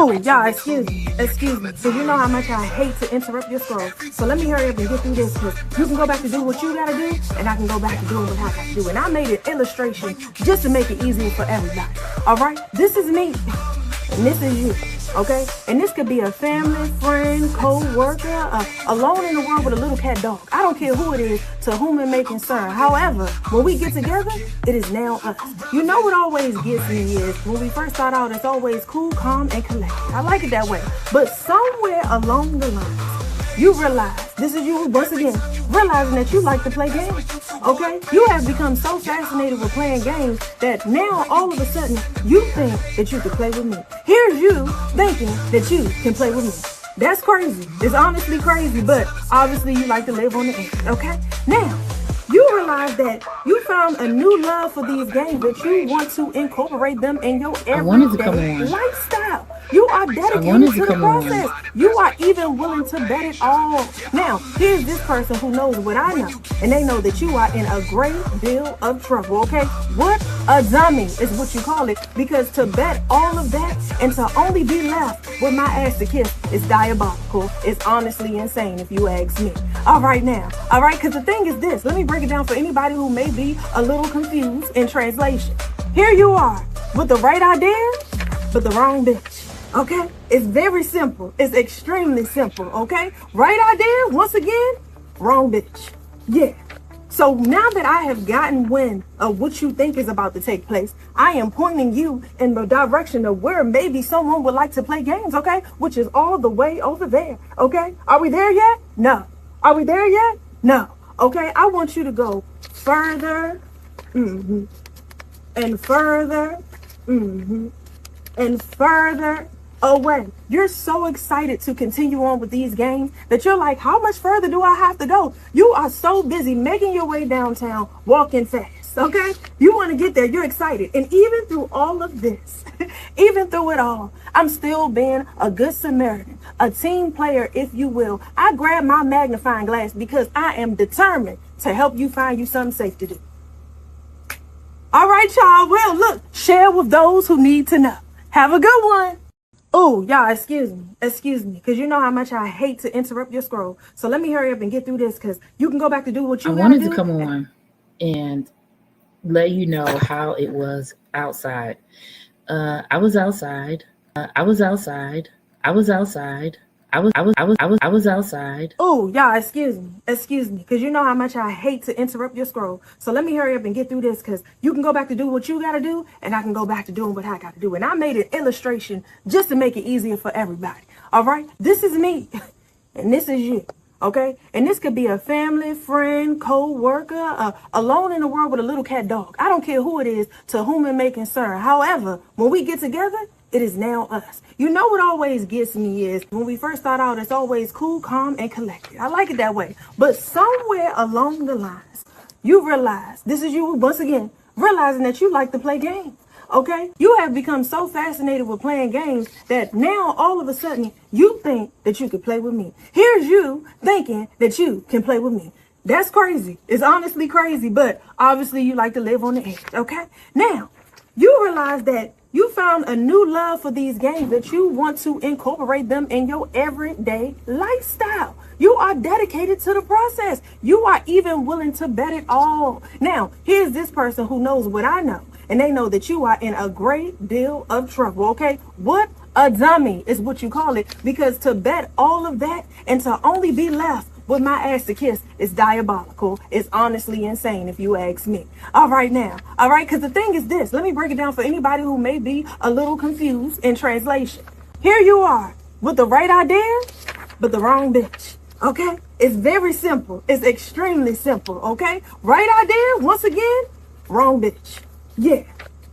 Oh, y'all, excuse me. So you know how much I hate to interrupt your scroll. So let me hurry up and get through this, because you can go back to do what you gotta do, and I can go back to doing what I gotta do. And I made an illustration just to make it easier for everybody. All right, this is me, and this is you. Okay, and this could be a family, friend, co-worker, alone in the world with a little cat dog. I don't care who it is, to whom it may concern. However, when we get together, it is now us. You know what always gets me is, when we first start out, it's always cool, calm, and collected. I like it that way. But somewhere along the line, you realize, this is you once again, realizing that you like to play games, okay? You have become so fascinated with playing games that now all of a sudden you think that you can play with me. Here's you thinking that you can play with me. That's crazy. It's honestly crazy, but obviously you like to live on the edge, okay? Now, you realize that you found a new love for these games, that you want to incorporate them in your everyday lifestyle. You are dedicated to the process. You are even willing to bet it all. Now, here's this person who knows what I know, and they know that you are in a great deal of trouble, okay? What a dummy is what you call it, because to bet all of that and to only be left with my ass to kiss is diabolical. It's honestly insane if you ask me. All right now, all right, because the thing is this. Let me break it down for anybody who may be a little confused in translation. Here you are with the right idea, but the wrong bitch. Okay, it's very simple. It's extremely simple. Okay, right idea, once again, wrong bitch. Yeah. So now that I have gotten wind of what you think is about to take place, I am pointing you in the direction of where maybe someone would like to play games. Okay, which is all the way over there. Okay, are we there yet? No. Are we there yet? No. Okay, I want you to go further, and further, and further away. You're so excited to continue on with these games that you're like, how much further do I have to go? You are so busy making your way downtown, walking fast, okay? You want to get there, you're excited. And even through all of this, even through it all, I'm still being a good Samaritan, a team player, if you will. I grab my magnifying glass because I am determined to help you find you something safe to do. All right, y'all. Well, look, share with those who need to know. Have a good one. Oh, y'all, excuse me, because you know how much I hate to interrupt your scroll. So let me hurry up and get through this, because you can go back to do what you gotta do. I wanted to come on and let you know how it was outside. I was outside. I was outside. Oh, y'all, excuse me, because you know how much I hate to interrupt your scroll. So let me hurry up and get through this, because you can go back to do what you gotta do, and I can go back to doing what I gotta do. And I made an illustration just to make it easier for everybody. All right, this is me, and this is you. Okay, and this could be a family, friend, co-worker, alone in the world with a little cat dog. I don't care who it is, to whom it may concern. However, when we get together, it is now us. You know what always gets me is, when we first start out, it's always cool, calm, and collected. I like it that way. But somewhere along the lines, you realize, this is you once again, realizing that you like to play games. Okay, you have become so fascinated with playing games that now all of a sudden you think that you can play with me. Here's you thinking that you can play with me. That's crazy. It's honestly crazy, but obviously you like to live on the edge. Okay, now you realize that you found a new love for these games, that you want to incorporate them in your everyday lifestyle. You are dedicated to the process. You are even willing to bet it all. Now, here's this person who knows what I know, and they know that you are in a great deal of trouble, okay? What a dummy is what you call it, because to bet all of that and to only be left with my ass to kiss is diabolical. It's honestly insane if you ask me. All right now, all right, because the thing is this. Let me break it down for anybody who may be a little confused in translation. Here you are with the right idea, but the wrong bitch. Okay, it's very simple. It's extremely simple. Okay, right idea, once again, wrong bitch. Yeah.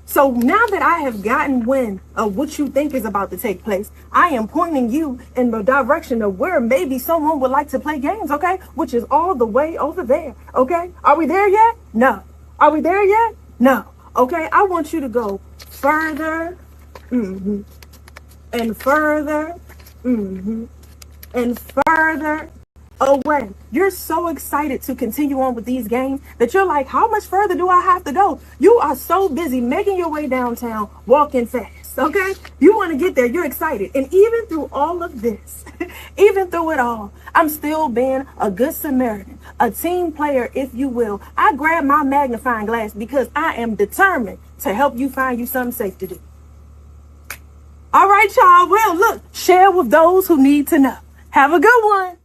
So now that I have gotten wind of what you think is about to take place, I am pointing you in the direction of where maybe someone would like to play games, okay? Which is all the way over there, okay? Are we there yet? No. Are we there yet? No. Okay, I want you to go further, and further, and further away. You're so excited to continue on with these games that you're like, how much further do I have to go? You are so busy making your way downtown, walking fast, this, okay? You want to get there. You're excited. And even through all of this, even through it all, I'm still being a good Samaritan, a team player, if you will. I grab my magnifying glass because I am determined to help you find you something safe to do. All right, y'all. Well, look, share with those who need to know. Have a good one.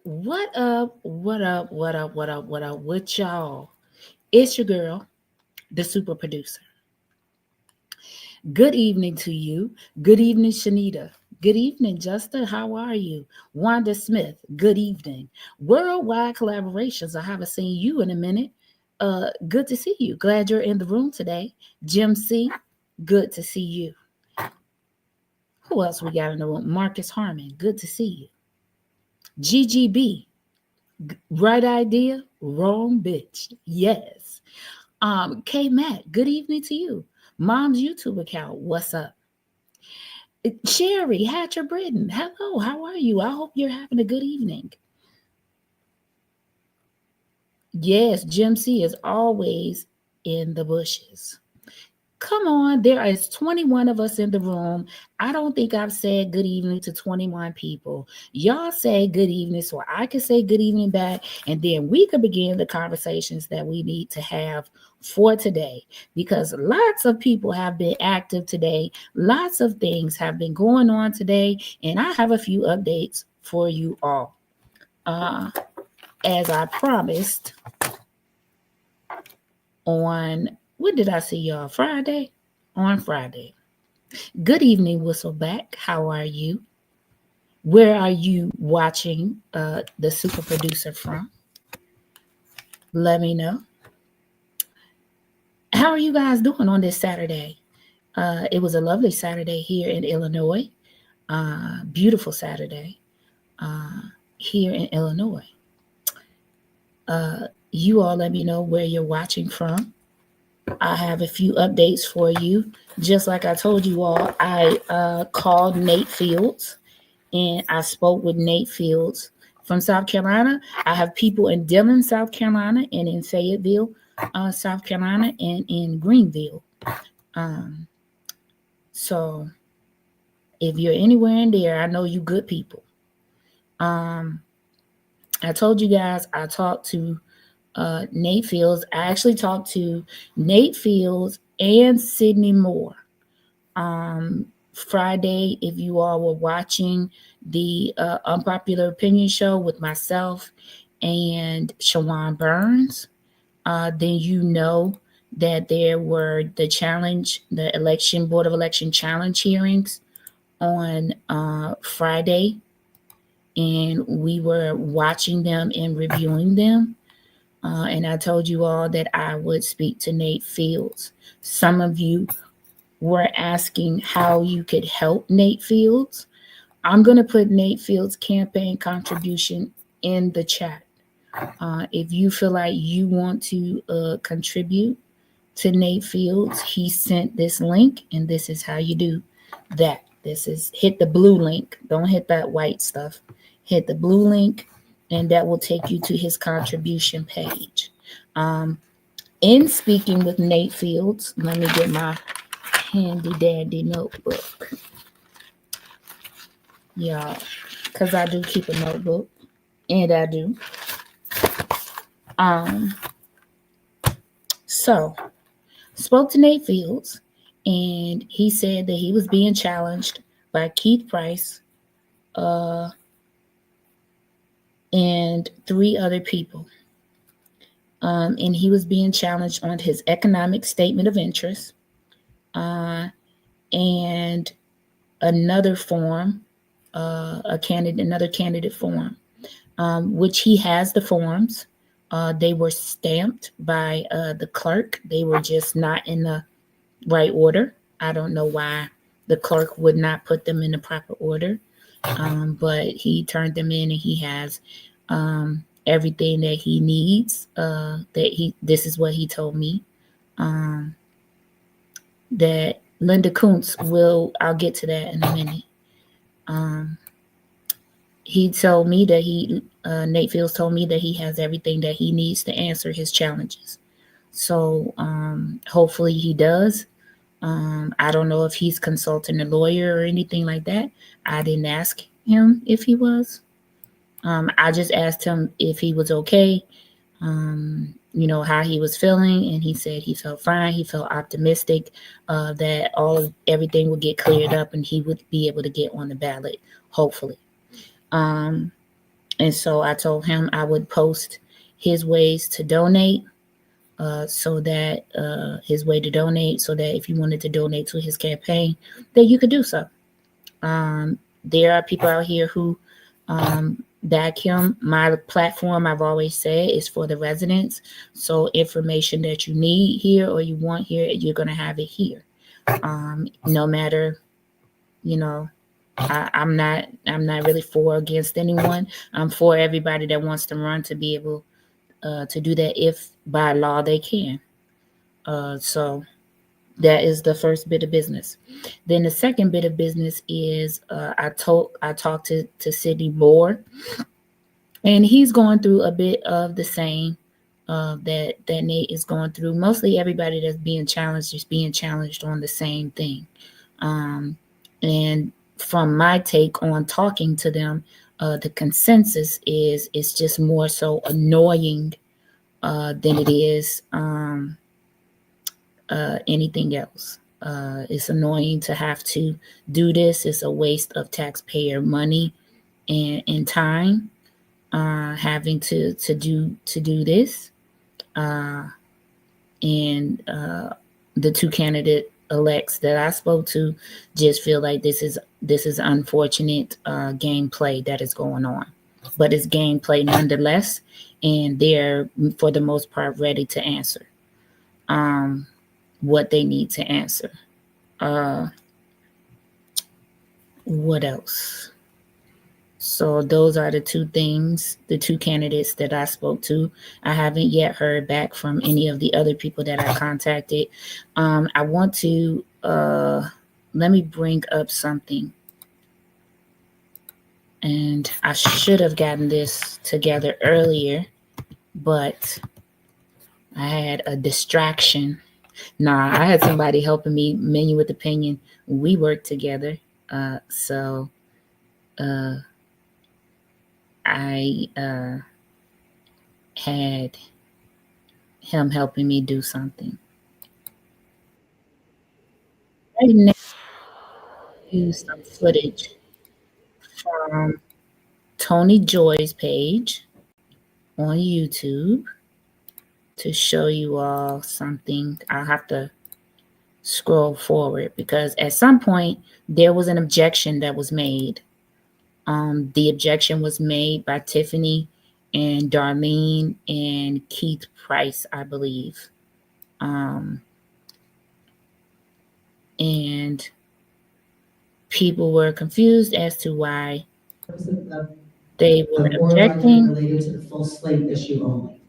What up with y'all? It's your girl, the super producer. Good evening to you. Good evening, Shanita. Good evening, Justin. How are you? Wanda Smith, good evening. Worldwide Collaborations. I haven't seen you in a minute. Good to see you. Glad you're in the room today. Jim C, good to see you. Who else we got in the room? Marcus Harmon, good to see you. GGB, right idea, wrong bitch. Yes. K Matt, good evening to you. Mom's YouTube account, what's up? Sherry Hatcher Britton, hello, how are you? I hope you're having a good evening. Yes, Jim C is always in the bushes. Come on, there is 21 of us in the room. I don't think I've said good evening to 21 people. Y'all say good evening so I can say good evening back, and then we can begin the conversations that we need to have for today, because lots of people have been active today. Lots of things have been going on today, and I have a few updates for you all. As I promised on, when did I see y'all? Friday? On Friday. Good evening, Whistleback. How are you? Where are you watching the super producer from? Let me know. How are you guys doing on this Saturday? It was a lovely Saturday here in Illinois. Beautiful Saturday here in Illinois. You all let me know where you're watching from. I have a few updates for you. Just like I told you all, I called Nate Fields and I spoke with Nate Fields from South Carolina. I have people in Dillon, South Carolina, and in Fayetteville, South Carolina, and in Greenville. So if you're anywhere in there, I know you good people. I told you guys I talked to Nate Fields. I actually talked to Nate Fields and Sydney Moore. Friday, if you all were watching the Unpopular Opinion show with myself and Shawan Burns, then you know that there were the election Board of Election challenge hearings on Friday, and we were watching them and reviewing them. And I told you all that I would speak to Nate Fields. Some of you were asking how you could help Nate Fields. I'm going to put Nate Fields' campaign contribution in the chat. If you feel like you want to contribute to Nate Fields, he sent this link, and this is how you do that. This is hit the blue link. Don't hit that white stuff. Hit the blue link, and that will take you to his contribution page. In speaking with Nate Fields, let me get my handy dandy notebook. Yeah, because I do keep a notebook, and I do. So, spoke to Nate Fields, and he said that he was being challenged by Keith Price, and 3 other people. And he was being challenged on his economic statement of interest, and another form, another candidate form, which he has the forms. They were stamped by the clerk. They were just not in the right order. I don't know why the clerk would not put them in the proper order. But he turned them in, and he has everything that he needs. This is what he told me. That Linda Kuntz I'll get to that in a minute. He told me that Nate Fields told me that he has everything that he needs to answer his challenges. So hopefully he does. I don't know if he's consulting a lawyer or anything like that. I didn't ask him if he was. I just asked him if he was okay, how he was feeling, and he said he felt fine. He felt optimistic that everything would get cleared up and he would be able to get on the ballot, hopefully. And so I told him I would post his ways to donate, so that his way to donate, so that if you wanted to donate to his campaign, that you could do so. There are people out here who back him. My platform, I've always said, is for the residents. So information that you need here or you want here, you're going to have it here. No matter, I'm not really for or against anyone. I'm for everybody that wants to run to be able to do that if by law they can. So that is the first bit of business. Then the second bit of business is I talked to Sidney Moore, and he's going through a bit of the same that Nate is going through. Mostly everybody that's being challenged is being challenged on the same thing. And from my take on talking to them, the consensus is it's just more so annoying than it is anything else. It's annoying to have to do this. It's a waste of taxpayer money and time, having to do this. And the two candidate elects that I spoke to just feel like this is unfortunate gameplay that is going on, but it's gameplay nonetheless, and they're for the most part ready to answer what they need to answer. What else? So those are the two things, the two candidates that I spoke to. I haven't yet heard back from any of the other people that I contacted. I want to, let me bring up something. And I should have gotten this together earlier, but I had a distraction. I had somebody helping me, Menu with Opinion. We worked together. So I had him helping me do something. Right now, use some footage from Tony Joy's page on YouTube to show you all something. I'll have to scroll forward because at some point there was an objection that was made. The objection was made by Tiffany and Darlene and Keith Price, I believe. And people were confused as to why they were objecting. Related to the full slate issue only.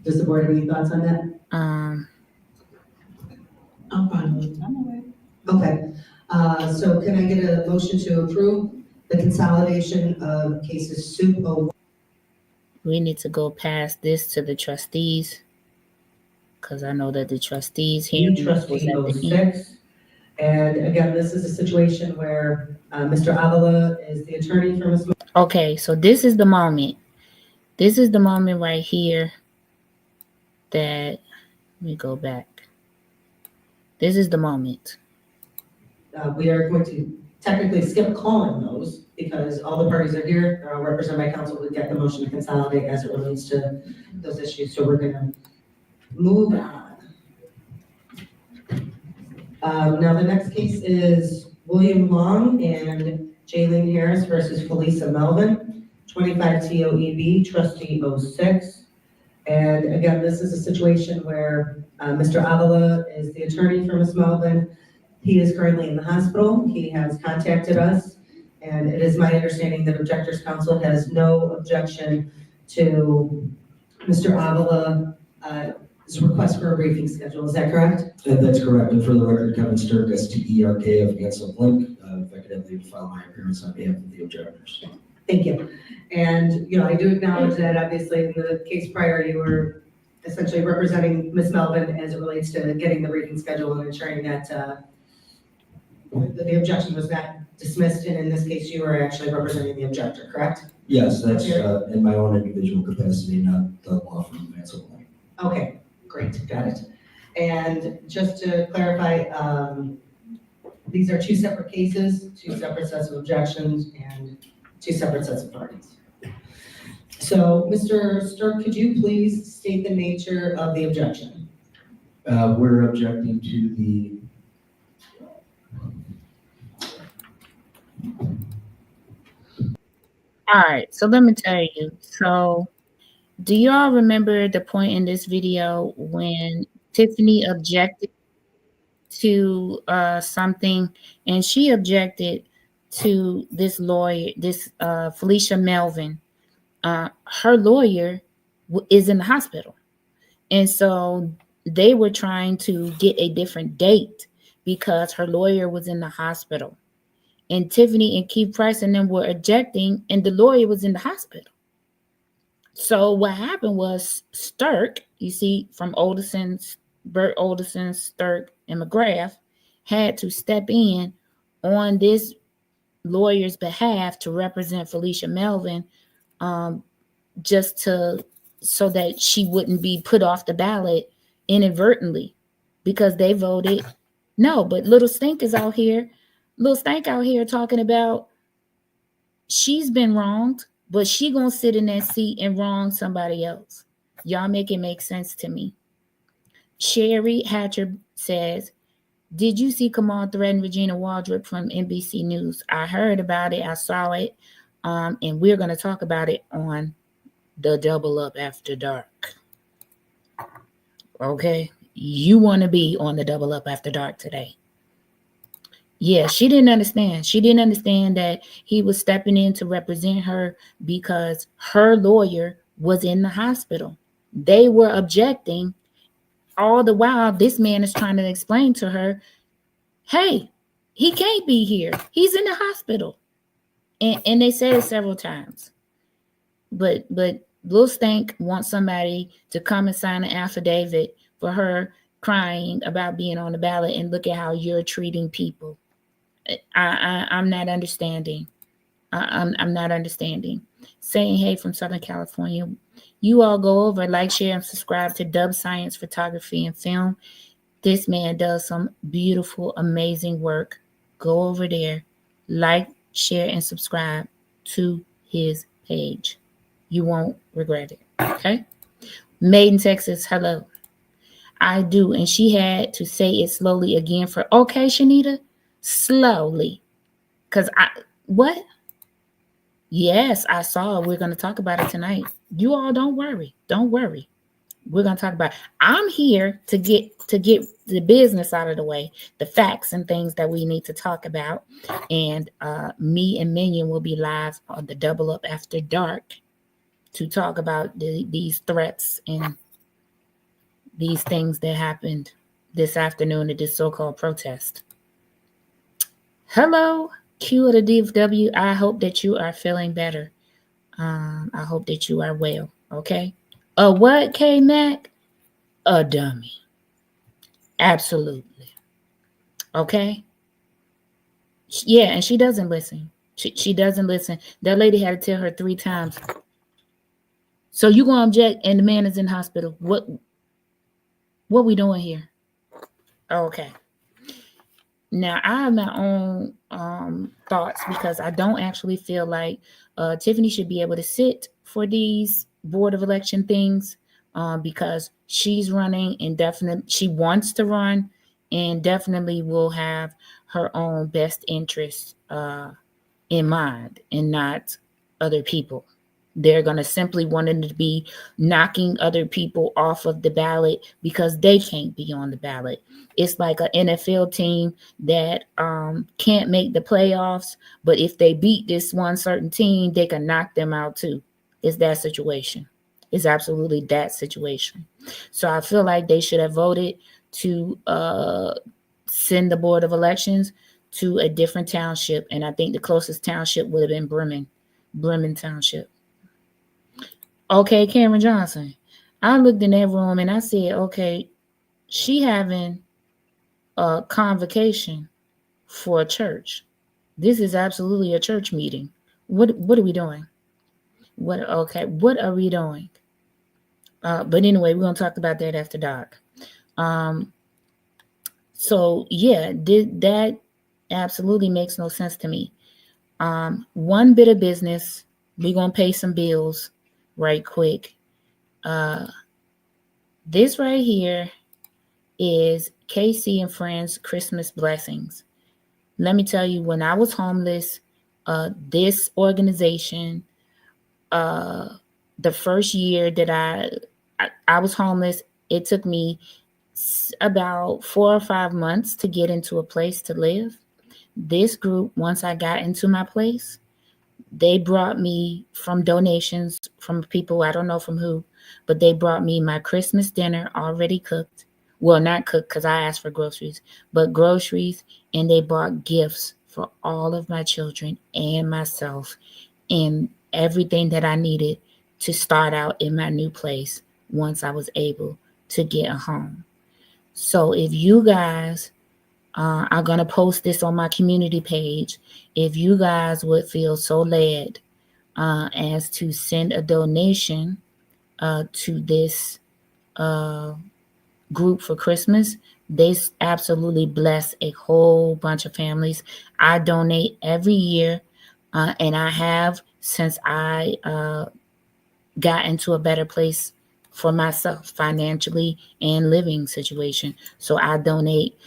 Does the board have any thoughts on that? I'm fine with it. Okay. So can I get a motion to approve the consolidation of cases Soup 01? We need to go past this to the trustees, because I know that the trustees here was at the end. And again, this is a situation where Mr. Avila is the attorney for Ms. Okay, so this is the moment. This is the moment right here that, let me go back. This is the moment. We are going to technically skip calling those because all the parties are here, represented by counsel who get the motion to consolidate as it relates to those issues. So we're going to move on. Now the next case is William Long and Jaylene Harris versus Felisa Melvin, 25 TOEB, trustee 06. And again, this is a situation where Mr. Avila is the attorney for Ms. Melvin. He is currently in the hospital. He has contacted us, and it is my understanding that Objectors Council has no objection to Mr. Avila's request for a briefing schedule. Is that correct? That's correct. And for the record, Kevin Sturk, STERK of Ansel Blink. If I could have leave to file my appearance on behalf of the objectors. Thank you. And I do acknowledge that obviously in the case prior you were essentially representing Ms. Melvin as it relates to getting the briefing schedule and ensuring that the objection was not dismissed, and in this case, you were actually representing the objector, correct? Yes, that's in my own individual capacity, not the law firm Mansell Blank. Okay, great, got it. And just to clarify, these are two separate cases, two separate sets of objections, and two separate sets of parties. So, Mr. Stirk, could you please state the nature of the objection? We're objecting to the All right, so let me tell you. So, do y'all remember the point in this video when Tiffany objected to something, and she objected to this lawyer, this Felicia Melvin? Her lawyer is in the hospital, and so they were trying to get a different date because her lawyer was in the hospital. And Tiffany and Keith Price and them were objecting, and the lawyer was in the hospital. So what happened was Stirk, you see, from Bert Olderson, Stirk, and McGrath, had to step in on this lawyer's behalf to represent Felicia Melvin, so that she wouldn't be put off the ballot inadvertently because they voted no. But Little Stank out here talking about she's been wronged, but she gonna sit in that seat and wrong somebody else. Y'all make it make sense to me. Sherry Hatcher says, did you see Kamal threaten Regina Waldrop from NBC News? I heard about it. I saw it. And we're going to talk about it on the Double Up After Dark. Okay? You want to be on the Double Up After Dark today. Yeah, she didn't understand. She didn't understand that he was stepping in to represent her because her lawyer was in the hospital. They were objecting. All the while, this man is trying to explain to her, hey, he can't be here. He's in the hospital. And they said it several times. But Lil Stank wants somebody to come and sign an affidavit for her crying about being on the ballot, and look at how you're treating people. I'm not understanding. I'm not understanding. Saying hey from Southern California. You all go over, like, share, and subscribe to Dub Science Photography and Film. This man does some beautiful, amazing work. Go over there, like, share, and subscribe to his page. You won't regret it, okay? Made in Texas, hello. I do, and she had to say it slowly again for, okay, Shanita, slowly. Because what? Yes, I saw it. We're going to talk about it tonight. You all don't worry. Don't worry. We're going to talk about it. I'm here to get the business out of the way, the facts and things that we need to talk about. And me and Minion will be live on the Double Up After Dark to talk about these threats and these things that happened this afternoon at this so-called protest. Hello, Q of the DFW. I hope that you are feeling better. I hope that you are well, okay? A what, K-Mac? A dummy. Absolutely. Okay? Yeah, and she doesn't listen. She doesn't listen. That lady had to tell her 3 times. So you gonna object and the man is in the hospital. What we doing here? Okay. Now, I have my own thoughts because I don't actually feel like Tiffany should be able to sit for these Board of Election things because she's running and definitely she wants to run and definitely will have her own best interests in mind and not other people. They're going to simply want them to be knocking other people off of the ballot because they can't be on the ballot. It's like an NFL team that can't make the playoffs, but if they beat this one certain team, they can knock them out too. It's that situation. It's absolutely that situation. So I feel like they should have voted to send the Board of Elections to a different township. And I think the closest township would have been Bremen Township. Okay, Cameron Johnson. I looked in that room and I said, okay, she having a convocation for a church. This is absolutely a church meeting. What are we doing? What are we doing? But anyway, we're gonna talk about that after dark. So yeah, that absolutely makes no sense to me. One bit of business, we're gonna pay some bills right quick. This right here is KC and Friends Christmas Blessings. Let me tell you, when I was homeless, this organization, the first year that I was homeless, it took me about 4 or 5 months to get into a place to live. This group, once I got into my place, they brought me from donations from people, I don't know from who, but they brought me my Christmas dinner already cooked. Well, not cooked because I asked for groceries, but groceries, and they bought gifts for all of my children and myself and everything that I needed to start out in my new place once I was able to get a home. So if you guys are going to post this on my community page, if you guys would feel so led as to send a donation to this group for Christmas, they absolutely bless a whole bunch of families. I donate every year, and I have since I got into a better place for myself financially and living situation. So I donate.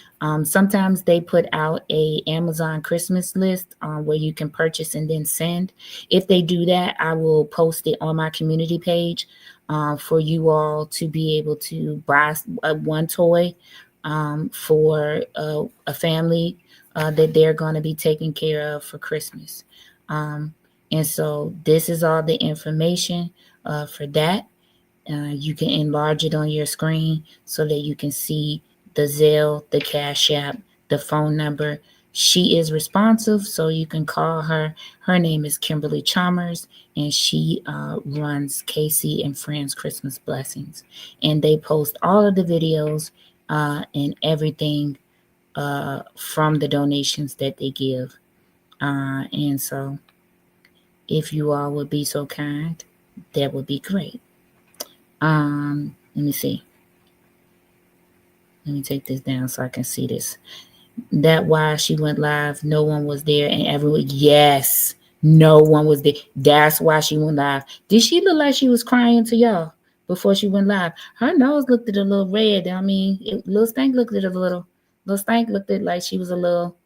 Sometimes they put out a Amazon Christmas list where you can purchase and then send. If they do that, I will post it on my community page for you all to be able to buy one toy for a family that they're going to be taking care of for Christmas. And so this is all the information for that. You can enlarge it on your screen so that you can see the Zelle, the Cash App, the phone number. She is responsive, so you can call her. Her name is Kimberly Chalmers, and she runs Casey and Friends Christmas Blessings. And they post all of the videos and everything from the donations that they give. And so if you all would be so kind, that would be great. Let me see. Let me take this down so I can see this. That why she went live, no one was there, and everyone, yes, no one was there. That's why she went live. Did she look like she was crying to y'all before she went live? Her nose looked a little red. I mean, Lil Stank looked at a little. Lil Stank looked at like she was a little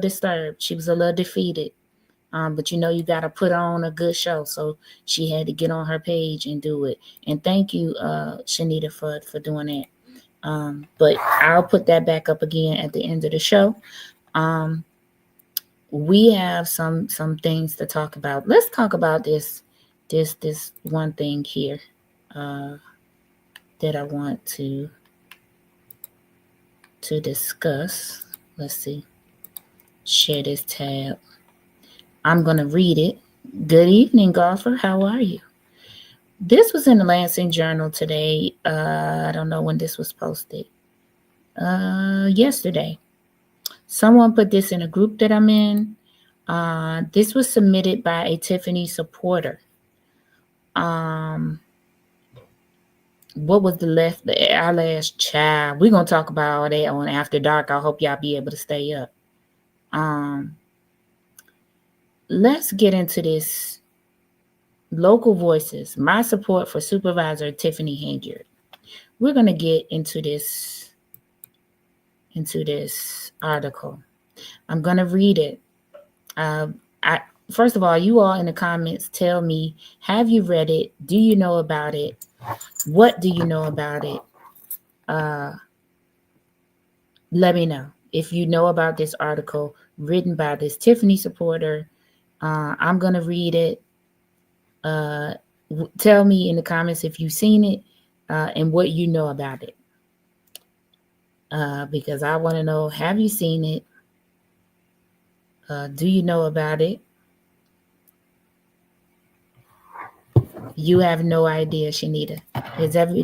disturbed. She was a little defeated. But you got to put on a good show. So she had to get on her page and do it. And thank you, Shanita, for doing that. But I'll put that back up again at the end of the show. We have some things to talk about. Let's talk about this one thing here that I want to discuss. Let's see. Share this tab. I'm going to read it. Good evening, golfer. How are you? This was in the Lansing Journal today. I don't know when this was posted. Yesterday. Someone put this in a group that I'm in. This was submitted by a Tiffany supporter. What was our last child? We're going to talk about all that on After Dark. I hope y'all be able to stay up. Let's get into this. Local voices. My support for Supervisor Tiffany Haggard. We're going to get into this article. I'm going to read it. First of all, you all in the comments tell me, have you read it? Do you know about it? What do you know about it? Let me know if you know about this article written by this Tiffany supporter. I'm going to read it. Tell me in the comments if you've seen it and what you know about it. Because I want to know, have you seen it? Do you know about it? You have no idea, Shanita.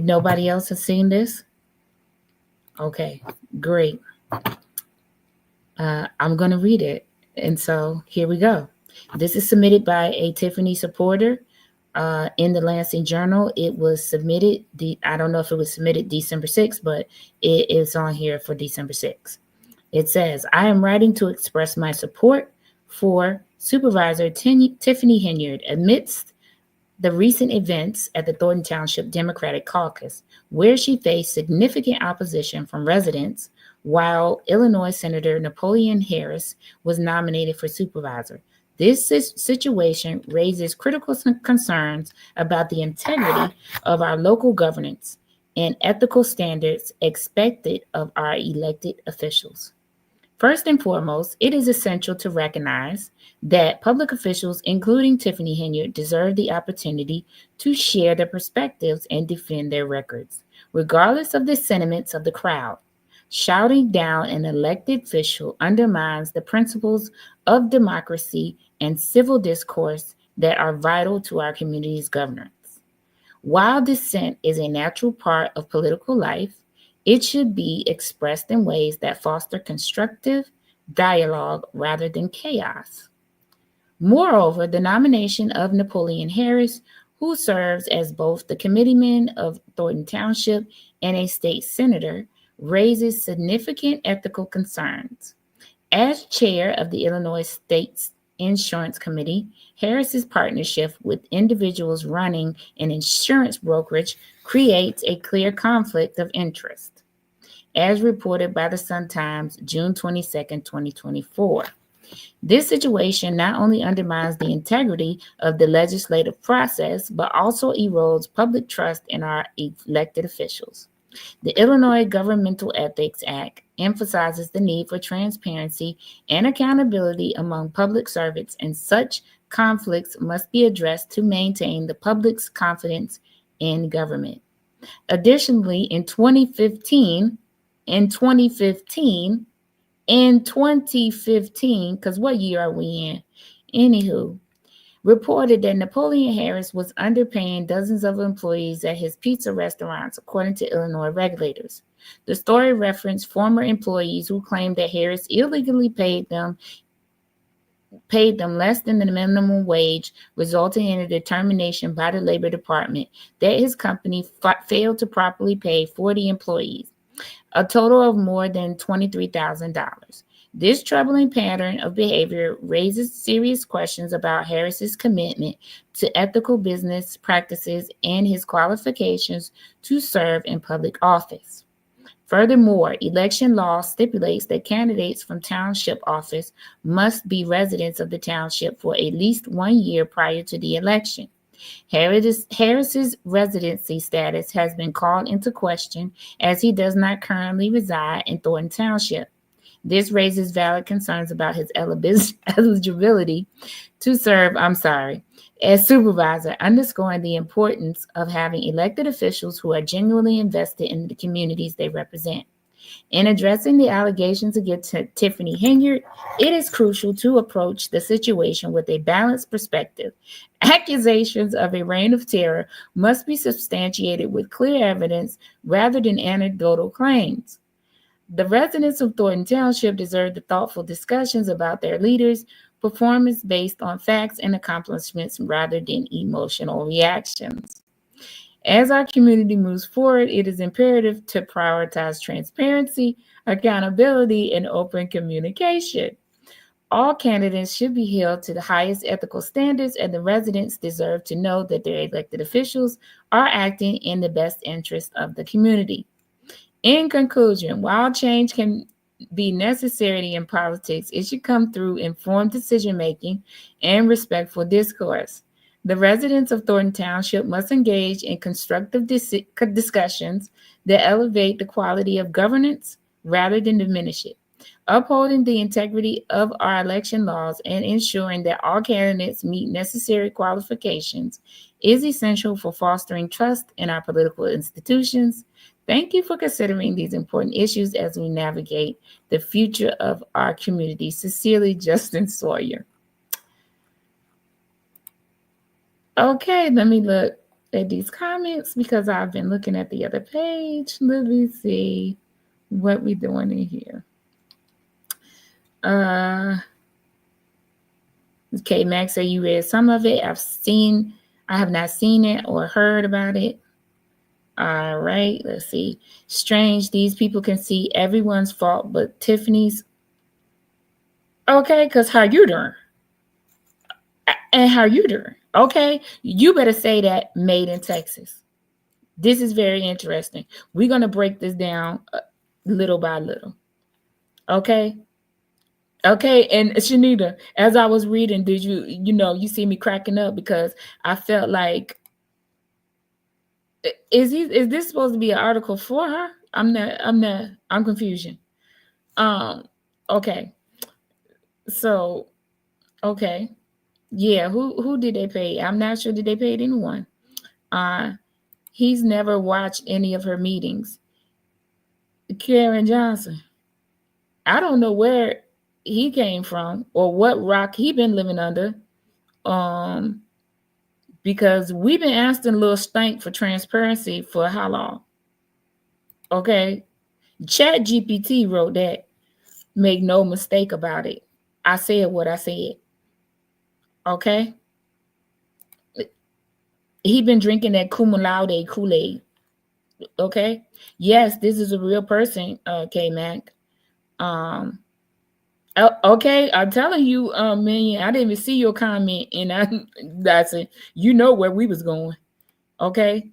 Nobody else has seen this? Okay, great. I'm going to read it. And so here we go. This is submitted by a Tiffany supporter in the Lansing Journal. It was submitted, I don't know if it was submitted December 6th, but it is on here for December 6th. It says, I am writing to express my support for Supervisor Tiffany Henyard amidst the recent events at the Thornton Township Democratic Caucus, where she faced significant opposition from residents while Illinois Senator Napoleon Harris was nominated for supervisor. This situation raises critical concerns about the integrity of our local governance and ethical standards expected of our elected officials. First and foremost, it is essential to recognize that public officials, including Tiffany Henyard, deserve the opportunity to share their perspectives and defend their records, regardless of the sentiments of the crowd. Shouting down an elected official undermines the principles of democracy and civil discourse that are vital to our community's governance. While dissent is a natural part of political life, it should be expressed in ways that foster constructive dialogue rather than chaos. Moreover, the nomination of Napoleon Harris, who serves as both the committeeman of Thornton Township and a state senator, raises significant ethical concerns. As chair of the Illinois State Insurance Committee, Harris's partnership with individuals running an insurance brokerage creates a clear conflict of interest, as reported by the Sun-Times, June 22, 2024. This situation not only undermines the integrity of the legislative process, but also erodes public trust in our elected officials. The Illinois Governmental Ethics Act emphasizes the need for transparency and accountability among public servants, and such conflicts must be addressed to maintain the public's confidence in government. Additionally, in 2015, because what year are we in? Anywho, reported that Napoleon Harris was underpaying dozens of employees at his pizza restaurants, according to Illinois regulators. The story referenced former employees who claimed that Harris illegally paid them less than the minimum wage, resulting in a determination by the Labor Department that his company failed to properly pay 40 employees, a total of more than $23,000. This troubling pattern of behavior raises serious questions about Harris's commitment to ethical business practices and his qualifications to serve in public office. Furthermore, election law stipulates that candidates from township office must be residents of the township for at least 1 year prior to the election. Harris's residency status has been called into question as he does not currently reside in Thornton Township. This raises valid concerns about his eligibility to serve, as supervisor, underscoring the importance of having elected officials who are genuinely invested in the communities they represent. In addressing the allegations against Tiffany Henyard, it is crucial to approach the situation with a balanced perspective. Accusations of a reign of terror must be substantiated with clear evidence rather than anecdotal claims. The residents of Thornton Township deserve the thoughtful discussions about their leaders' performance based on facts and accomplishments rather than emotional reactions. As our community moves forward, it is imperative to prioritize transparency, accountability, and open communication. All candidates should be held to the highest ethical standards, and the residents deserve to know that their elected officials are acting in the best interest of the community. In conclusion, while change can be necessary in politics, it should come through informed decision-making and respectful discourse. The residents of Thornton Township must engage in constructive discussions that elevate the quality of governance rather than diminish it. Upholding the integrity of our election laws and ensuring that all candidates meet necessary qualifications is essential for fostering trust in our political institutions. Thank you for considering these important issues as we navigate the future of our community. Sincerely, Justin Sawyer. Okay, let me look. at these comments because I've been looking at the other page. Let me see what we're doing in here. Okay, Max said you read some of it. I have not seen it or heard about it. All right, let's see. Strange, these people can see everyone's fault, but Tiffany's. Okay, because how you doing? And how you doing? Okay, you better say that made in Texas. This is very interesting. We're going to break this down little by little. Okay. Okay. And Shanita, as I was reading, did you see me cracking up because I felt like, is this supposed to be an article for her? I'm confusion. Okay. So, okay. Yeah. Who did they pay? I'm not sure. Did they pay anyone? He's never watched any of her meetings. Karen Johnson. I don't know where he came from or what rock he been living under. Because we've been asking Lil Stank for transparency for how long? Okay. Chat GPT wrote that. Make no mistake about it. I said what I said. Okay. He been drinking that cum laude Kool-Aid. Okay. Yes, this is a real person, K-Mac. Okay, I'm telling you, Minion, I didn't even see your comment, and that's it. You know where we was going. Okay.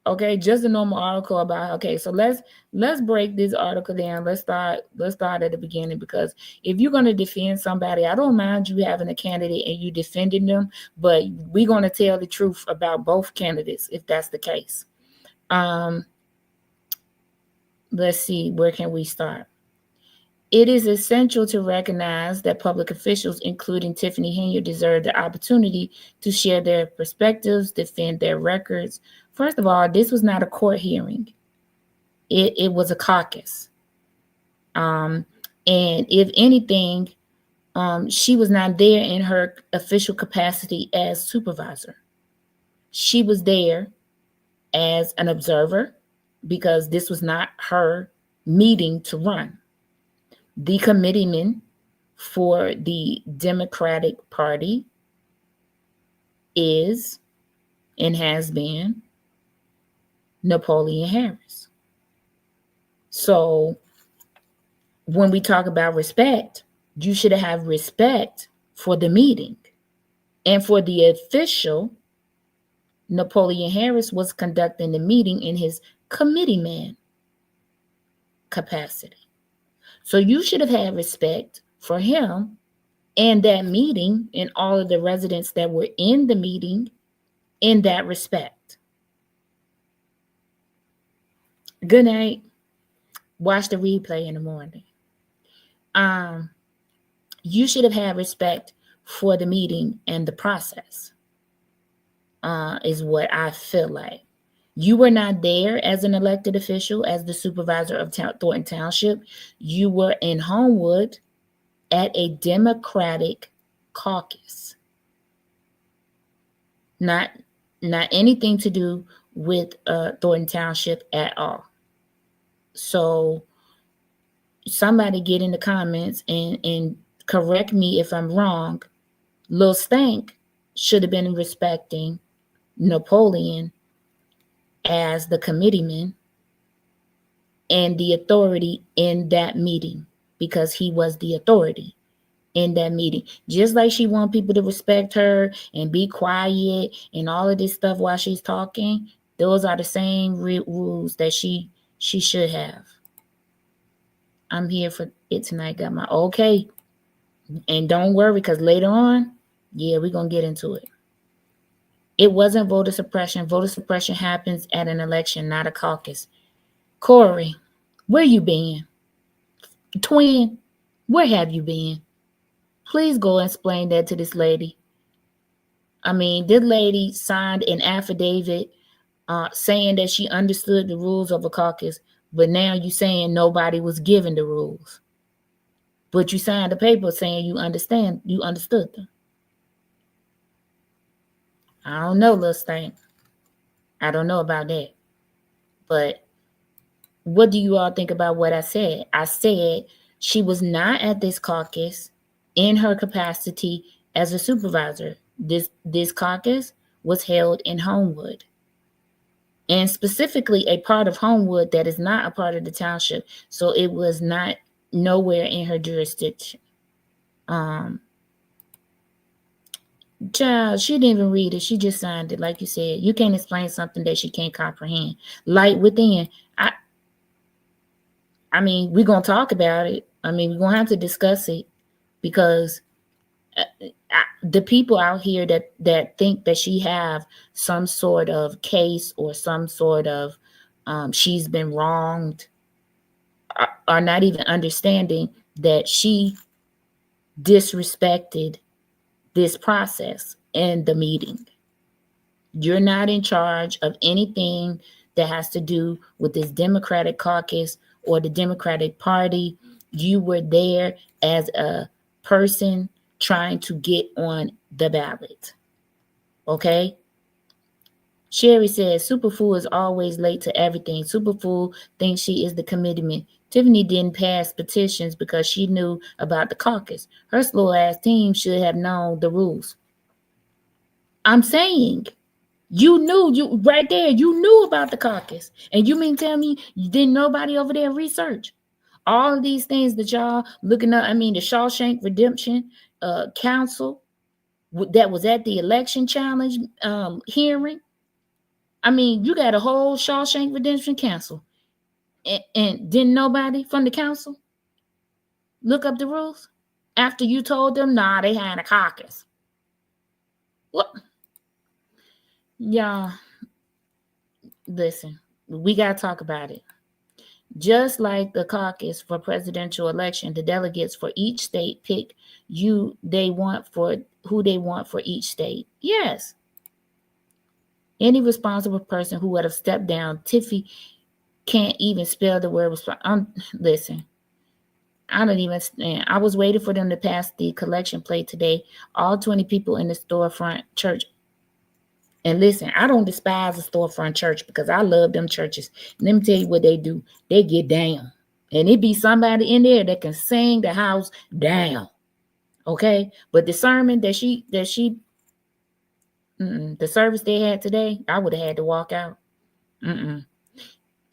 Okay, just a normal article about. Okay, so let's break this article down. Let's start at the beginning, because if you're gonna defend somebody, I don't mind you having a candidate and you defending them, but we're gonna tell the truth about both candidates if that's the case. Let's see, where can we start? It is essential to recognize that public officials, including Tiffany Henry, deserve the opportunity to share their perspectives, defend their records. First of all, this was not a court hearing. It was a caucus. And if anything, she was not there in her official capacity as supervisor. She was there as an observer because this was not her meeting to run. The committeeman for the Democratic Party is and has been Napoleon Harris. So when we talk about respect, you should have respect for the meeting. And for the official, Napoleon Harris was conducting the meeting in his committeeman capacity. So you should have had respect for him and that meeting and all of the residents that were in the meeting in that respect. Good night. Watch the replay in the morning. You should have had respect for the meeting and the process, is what I feel like. You were not there as an elected official, as the supervisor of Thornton Township. You were in Homewood at a Democratic caucus. Not anything to do with Thornton Township at all. So somebody get in the comments and correct me if I'm wrong. Lil Stank should have been respecting Napoleon as the committeeman and the authority in that meeting, because he was the authority in that meeting. Just like she wants people to respect her and be quiet and all of this stuff while she's talking, those are the same rules that she should have. I'm here for it tonight. Got my okay. And don't worry, because later on, yeah, we're going to get into it. It wasn't voter suppression. Voter suppression happens at an election, not a caucus. Corey, where you been? Twin, where have you been? Please go and explain that to this lady. I mean, this lady signed an affidavit saying that she understood the rules of a caucus, but now you saying nobody was given the rules. But you signed a paper saying you understood them. I don't know, Lil Stank. I don't know about that. But what do you all think about what I said? I said she was not at this caucus in her capacity as a supervisor. This caucus was held in Homewood, and specifically a part of Homewood that is not a part of the township. So it was not nowhere in her jurisdiction. Child, she didn't even read it. She just signed it. Like you said, you can't explain something that she can't comprehend. Light within. I mean, we're going to talk about it. I mean, we're going to have to discuss it, because the people out here that think that she have some sort of case or some sort of she's been wronged are not even understanding that she disrespected this process and the meeting. You're not in charge of anything that has to do with this Democratic caucus or the Democratic Party. You were there as a person trying to get on the ballot. Okay? Sherry says, Superfool is always late to everything. Superfool thinks she is the commitment. Tiffany didn't pass petitions because she knew about the caucus. Her slow ass team should have known the rules. I'm saying, you knew right there, you knew about the caucus. And you mean tell me you didn't nobody over there research? All of these things that y'all looking up, I mean, the Shawshank Redemption Council that was at the election challenge hearing. I mean, you got a whole Shawshank Redemption Council. And didn't nobody from the council look up the rules after you told them, nah, they had a caucus? What? Y'all, listen, we got to talk about it. Just like the caucus for presidential election, the delegates for each state pick who they want for each state. Yes. Any responsible person who would have stepped down, Tiffy can't even spell the word. Listen, I don't even stand. I was waiting for them to pass the collection plate today. All 20 people in the storefront church. And listen, I don't despise a storefront church because I love them churches. Let me tell you what they do. They get down. And it be somebody in there that can sing the house down. Okay? But the sermon the service they had today, I would have had to walk out.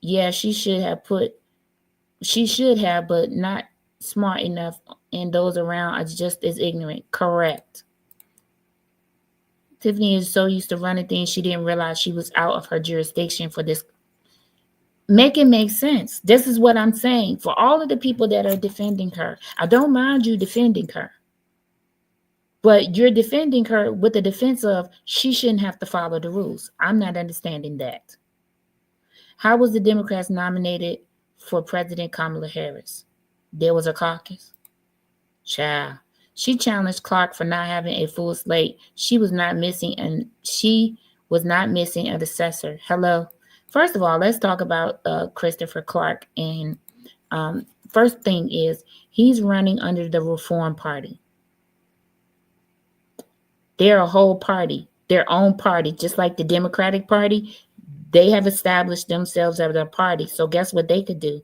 Yeah, she should have, but not smart enough. And those around are just as ignorant. Correct. Tiffany is so used to running things, she didn't realize she was out of her jurisdiction for this. Make it make sense. This is what I'm saying. For all of the people that are defending her, I don't mind you defending her. But you're defending her with the defense of she shouldn't have to follow the rules. I'm not understanding that. How was the Democrats nominated for President Kamala Harris? There was a caucus. Child. She challenged Clark for not having a full slate. She was not missing an assessor. Hello. First of all, let's talk about Christopher Clark. And first thing is, he's running under the Reform Party. They're a whole party, their own party, just like the Democratic Party. They have established themselves as a party. So guess what they could do?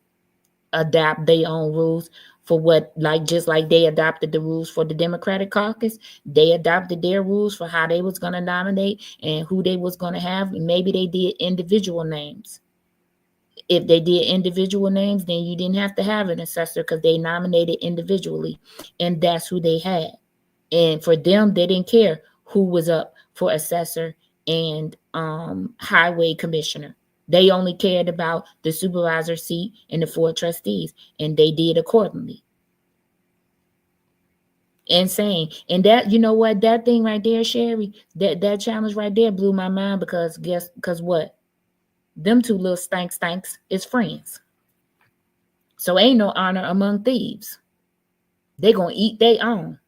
Adapt their own rules for just like they adopted the rules for the Democratic caucus. They adopted their rules for how they was going to nominate and who they was going to have. Maybe they did individual names. If they did individual names, then you didn't have to have an assessor because they nominated individually, and that's who they had. And for them, they didn't care who was up for assessor and highway commissioner. They only cared about the supervisor seat and the 4 trustees, and they did accordingly. Insane. And that, you know what, that thing right there, Sherry, that challenge right there blew my mind because what? Them 2 little stanks is friends. So ain't no honor among thieves. They gonna eat their own.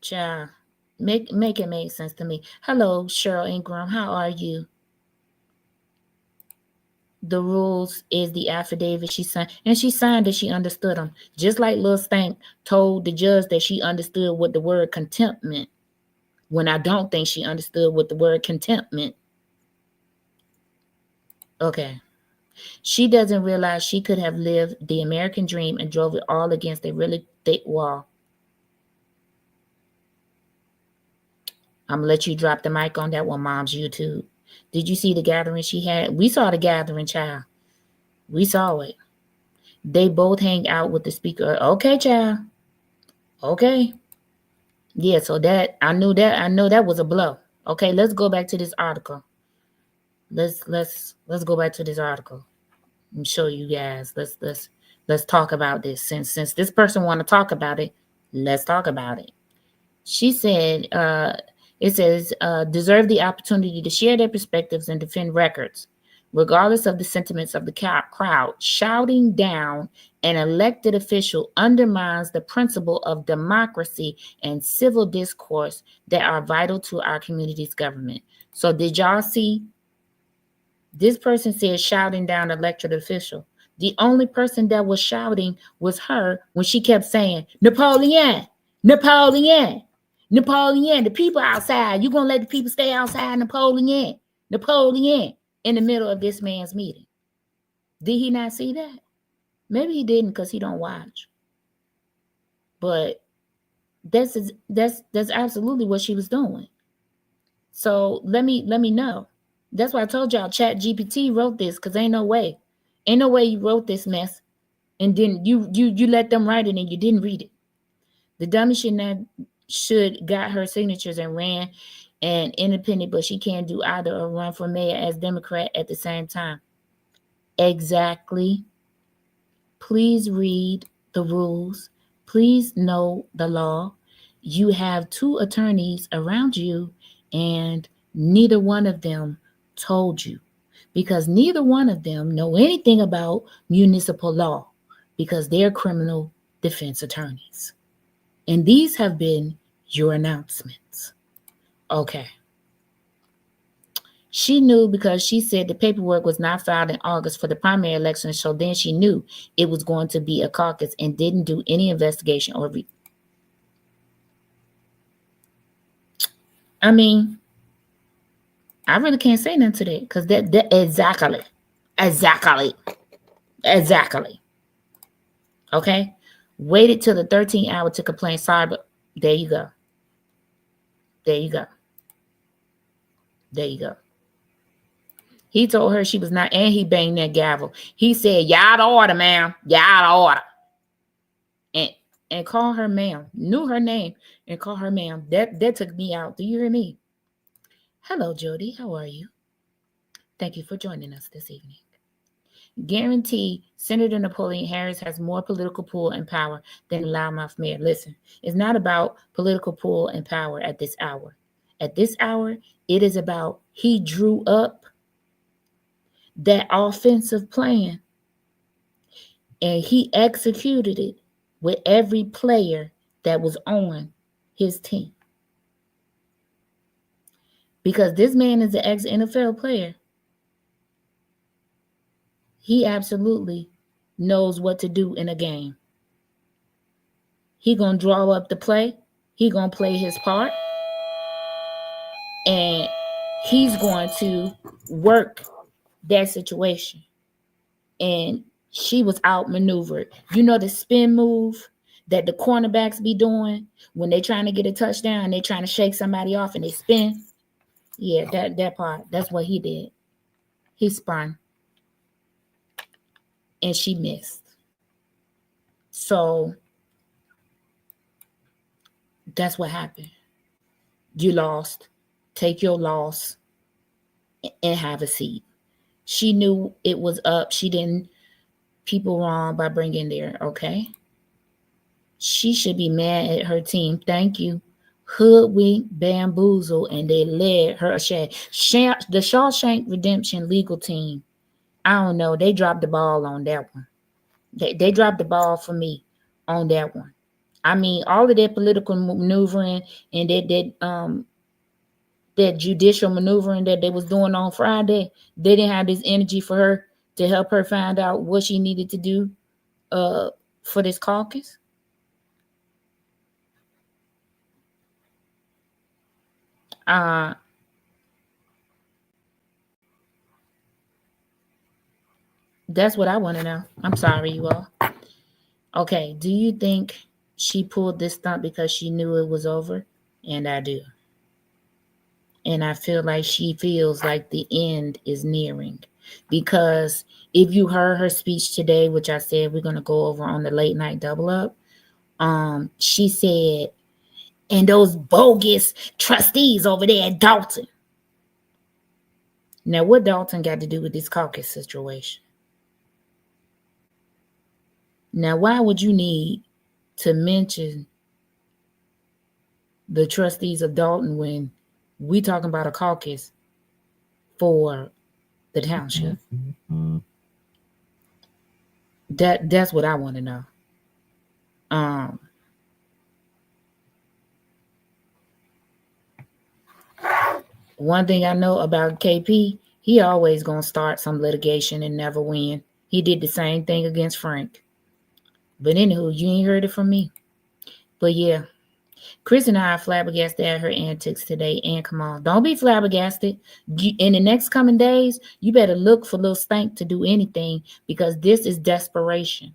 Child. Make it make sense to me. Hello, Cheryl Ingram. How are you? The rules is the affidavit she signed. And she signed it. She understood them. Just like Lil Stank told the judge that she understood what the word contempt meant. when I don't think she understood what the word contempt meant. Okay. She doesn't realize she could have lived the American dream and drove it all against a really thick wall. I'm going to let you drop the mic on that one, Mom's YouTube. Did you see the gathering she had? We saw the gathering, child. We saw it. They both hang out with the speaker. Okay, child. Okay. Yeah, so that I know that was a blow. Okay, let's go back to this article. Let's go back to this article and show you guys. Let's talk about this. Since this person want to talk about it, let's talk about it. She said, it says, deserve the opportunity to share their perspectives and defend records, regardless of the sentiments of the crowd. Shouting down an elected official undermines the principle of democracy and civil discourse that are vital to our community's government. So did y'all see? This person said shouting down an elected official. The only person that was shouting was her when she kept saying, Napoleon, Napoleon, Napoleon, the people outside. You gonna let the people stay outside, Napoleon, Napoleon, in the middle of this man's meeting. Did he not see that? Maybe he didn't because he don't watch. But that's absolutely what she was doing. So let me know. That's why I told y'all ChatGPT wrote this, because ain't no way you wrote this mess and then you let them write it and you didn't read it. The dummy should got her signatures and ran an independent, but she can't do either or run for mayor as Democrat at the same time. Exactly. Please read the rules. Please know the law. You have 2 attorneys around you and neither one of them told you, because neither one of them know anything about municipal law, because they're criminal defense attorneys. And these have been your announcements. Okay. She knew because she said the paperwork was not filed in August for the primary election, so then she knew it was going to be a caucus and didn't do any investigation or I mean, I really can't say nothing to that, because that exactly. Okay, waited till the 13th hour to complain. Sorry, but there you go. He told her she was not, and he banged that gavel. He said, "Y'all out of order, ma'am. Y'all out of order." And call her ma'am. Knew her name and call her ma'am. That took me out. Do you hear me? Hello, Jody. How are you? Thank you for joining us this evening. Guarantee Senator Napoleon Harris has more political pull and power than the loudmouth mayor. Listen, it's not about political pull and power at this hour. At this hour, it is about he drew up that offensive plan and he executed it with every player that was on his team. Because this man is an ex-NFL player. He absolutely knows what to do in a game. He gonna draw up the play. He gonna play his part. And he's going to work that situation. And she was outmaneuvered. You know the spin move that the cornerbacks be doing when they trying to get a touchdown, they trying to shake somebody off and they spin? Yeah, that part. That's what he did. He spun. And she missed. So that's what happened. You lost. Take your loss and have a seat. She knew it was up. She didn't people wrong by bringing there, okay? She should be mad at her team. Thank you. Hoodwink, bamboozle, and they led her astray. The Shawshank Redemption legal team, I don't know. They dropped the ball on that one. They dropped the ball for me on that one. I mean, all of that political maneuvering and that judicial maneuvering that they was doing on Friday, they didn't have this energy for her to help her find out what she needed to do for this caucus. That's what I want to know. I'm sorry, you all. Okay, do you think she pulled this stunt because she knew it was over? And I do. And I feel like she feels like the end is nearing. Because if you heard her speech today, which I said we're going to go over on the late night double up, she said, and those bogus trustees over there at Dalton. Now, what Dalton got to do with this caucus situation? Now, why would you need to mention the trustees of Dalton when we talking about a caucus for the township? That's what I want to know. One thing I know about KP, he always gonna start some litigation and never win. He did the same thing against Frank. But anywho, you ain't heard it from me. But yeah, Chris and I are flabbergasted at her antics today. And come on, don't be flabbergasted. In the next coming days, you better look for Lil Stank to do anything, because this is desperation.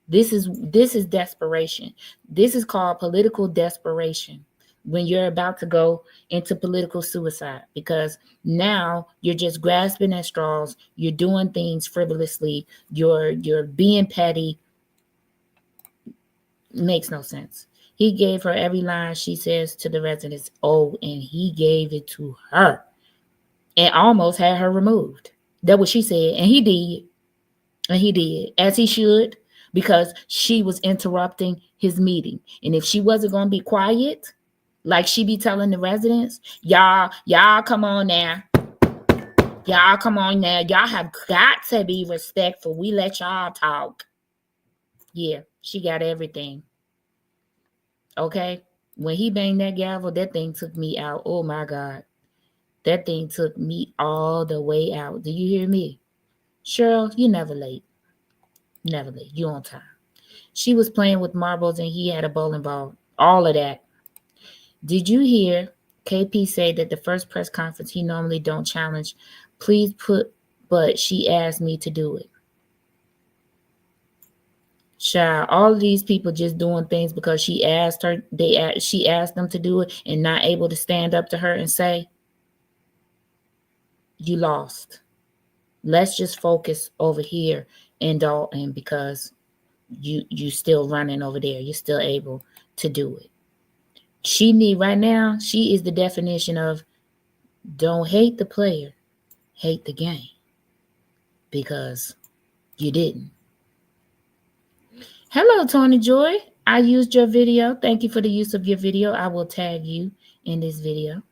This is desperation. This is called political desperation, when you're about to go into political suicide, because now you're just grasping at straws. You're doing things frivolously. You're being petty. Makes no sense. He gave her every line she says to the residents. Oh, and he gave it to her and almost had her removed. That's what she said. And he did. And he did, as he should, because she was interrupting his meeting. And if she wasn't going to be quiet, like she be telling the residents, y'all come on now. Y'all come on now. Y'all have got to be respectful. We let y'all talk. Yeah, she got everything. Okay? When he banged that gavel, that thing took me out. Oh, my God. That thing took me all the way out. Do you hear me? Cheryl, you're never late. Never late. You're on time. She was playing with marbles and he had a bowling ball. All of that. Did you hear KP say that the first press conference he normally don't challenge? Please put, but she asked me to do it. Child, all of these people just doing things because she asked her. She asked them to do it and not able to stand up to her and say, you lost. Let's just focus over here in Dalton, because you still running over there. You're still able to do it. She is the definition of don't hate the player, hate the game, because you didn't. Hello, Tony Joy. I used your video. Thank you for the use of your video. I will tag you in this video.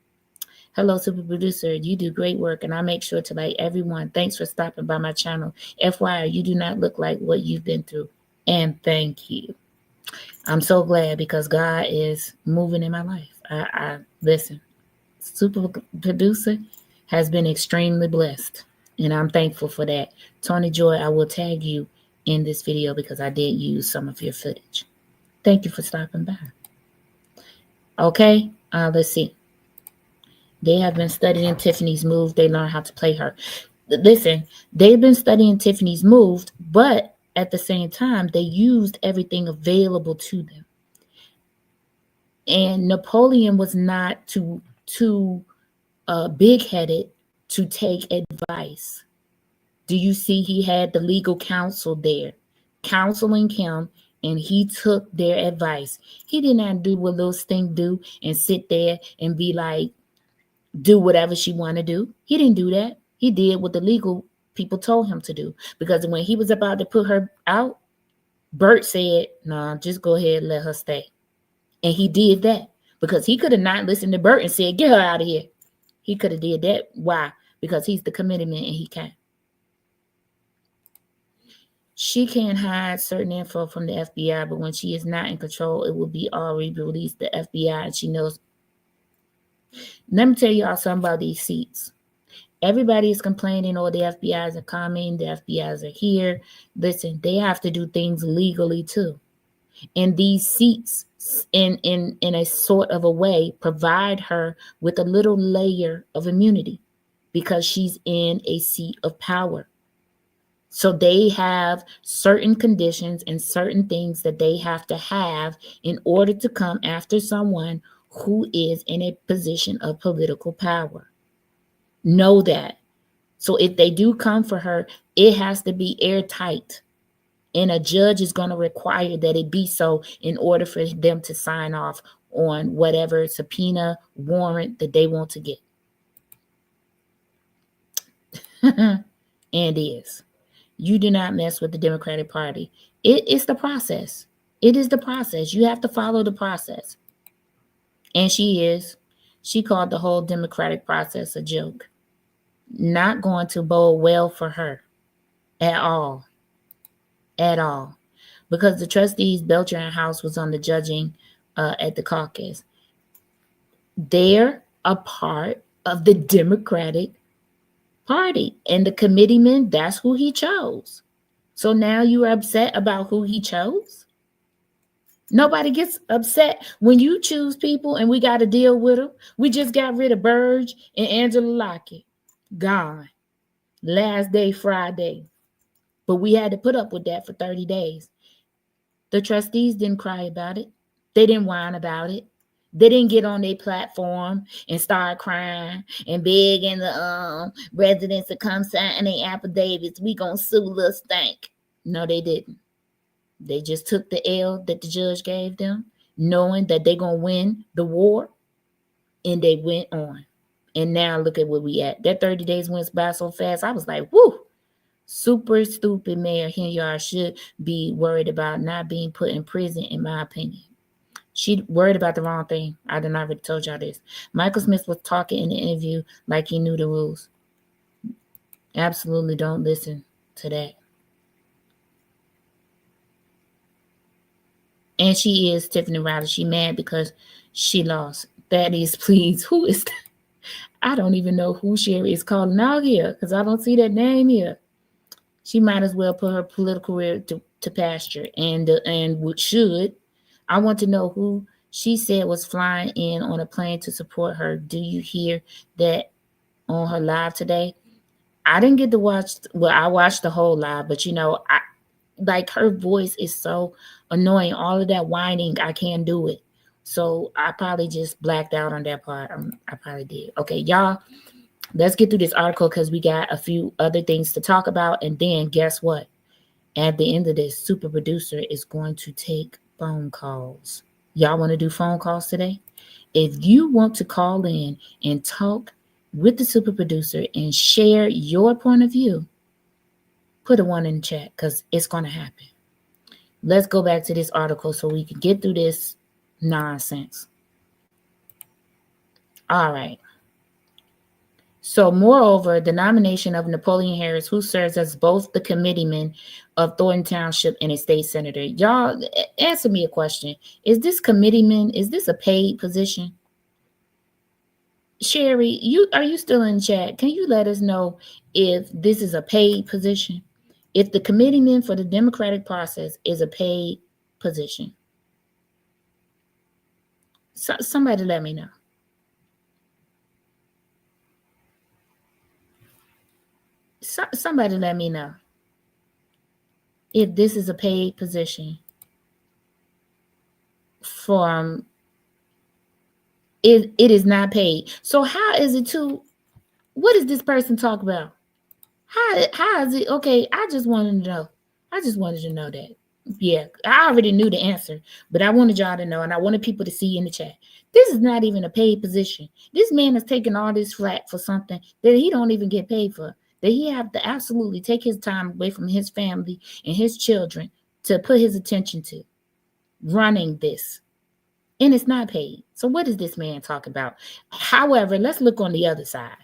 Hello, super producer. You do great work, and I make sure to like everyone. Thanks for stopping by my channel. FYI, you do not look like what you've been through. And thank you. I'm so glad, because God is moving in my life. I listen, super producer has been extremely blessed, and I'm thankful for that. Tony Joy, I will tag you in this video because I did use some of your footage. Thank you for stopping by. Okay, let's see. They have been studying Tiffany's move. They learn how to play her. Listen, they've been studying Tiffany's move, but at the same time, they used everything available to them. And Napoleon was not too big-headed to take advice. Do you see he had the legal counsel there counseling him, and he took their advice. He did not do what Lil Stink do and sit there and be like, do whatever she want to do. He didn't do that. He did what the legal people told him to do. Because when he was about to put her out, Bert said, no, just go ahead and let her stay. And he did that. Because he could have not listened to Bert and said, get her out of here. He could have did that. Why? Because he's the committee man and he can't. She can't hide certain info from the FBI, but when she is not in control, it will be already released to the FBI, and she knows. Let me tell y'all something about these seats. Everybody is complaining, oh, the FBIs are coming, the FBIs are here. Listen, they have to do things legally too. And these seats in a sort of a way, provide her with a little layer of immunity because she's in a seat of power. So they have certain conditions and certain things that they have to have in order to come after someone who is in a position of political power. Know that. So if they do come for her, it has to be airtight. And a judge is going to require that it be so in order for them to sign off on whatever subpoena warrant that they want to get. And is. You do not mess with the Democratic Party. It's the process. It is the process. You have to follow the process. And she called the whole democratic process a joke. Not going to bode well for her at all. At all. Because the trustees, Belcher and House, was on the judging at the caucus. They're a part of the Democratic Party. And the committeeman, that's who he chose. So now you are upset about who he chose? Nobody gets upset when you choose people and we got to deal with them. We just got rid of Burge and Angela Lockett. Gone. Last day Friday. But we had to put up with that for 30 days. The trustees didn't cry about it. They didn't whine about it. They didn't get on their platform and start crying and begging the residents to come sign their affidavits. We gonna sue Lil Stank. No, they didn't. They just took the L that the judge gave them, knowing that they're gonna win the war, and they went on. And now look at where we at. That 30 days went by so fast. I was like, whoo, super stupid Mayor Henyard should be worried about not being put in prison, in my opinion. She worried about the wrong thing. I done already told y'all this. Michael Smith was talking in the interview like he knew the rules. Absolutely don't listen to that. And she is Tiffany Riley. She mad because she lost. That is, please, who is that? I don't even know who Sherry is calling out here because I don't see that name here. She might as well put her political career to pasture and should. I want to know who she said was flying in on a plane to support her. Do you hear that on her live today? I didn't get to watch. Well, I watched the whole live, but like her voice is so annoying. All of that whining, I can't do it. So I probably just blacked out on that part. I probably did. Okay, y'all, let's get through this article because we got a few other things to talk about. And then guess what? At the end of this, super producer is going to take phone calls. Y'all want to do phone calls today? If you want to call in and talk with the super producer and share your point of view, put a 1 in the chat because it's going to happen. Let's go back to this article so we can get through this nonsense. All right. So, moreover, the nomination of Napoleon Harris, who serves as both the committeeman of Thornton Township and a state senator. Y'all, answer me a question. Is this committeeman, is this a paid position? Sherry, are you still in chat? Can you let us know if this is a paid position? If the committeeman for the democratic process is a paid position? Somebody let me know. Somebody let me know if this is a paid position from it is not paid. So how is it what does this person talk about? How is it? Okay, I just wanted to know that. Yeah, I already knew the answer, but I wanted y'all to know, and I wanted people to see in the chat. This is not even a paid position. This man is taking all this flack for something that he don't even get paid for. That he have to absolutely take his time away from his family and his children to put his attention to running this. And it's not paid. So what is this man talking about? However, let's look on the other side.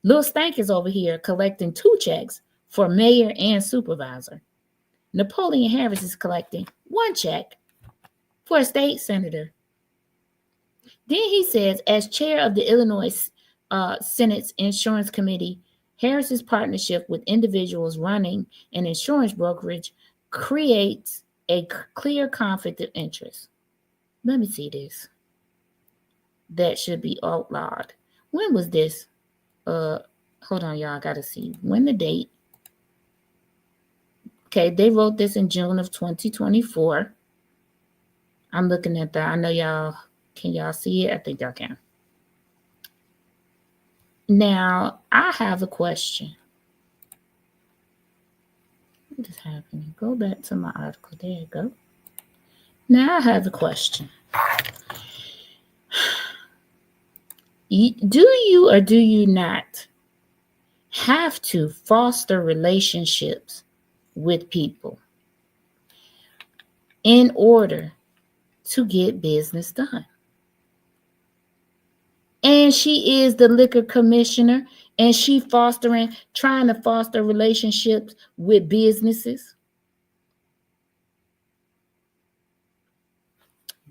Lil Stank is over here collecting 2 checks for mayor and supervisor. Napoleon Harris is collecting 1 check for a state senator. Then he says, as chair of the Illinois Senate's Insurance Committee, Harris's partnership with individuals running an insurance brokerage creates a clear conflict of interest. Let me see this. That should be outlawed. When was this? Hold on, y'all. I gotta see when the date. Okay, they wrote this in June of 2024. I'm looking at that. I know y'all. Can y'all see it? I think y'all can. Now, I have a question. What is happening? Go back to my article. There you go. Now, I have a question. Do you or do you not have to foster relationships with people in order to get business done? And she is the liquor commissioner, and she trying to foster relationships with businesses.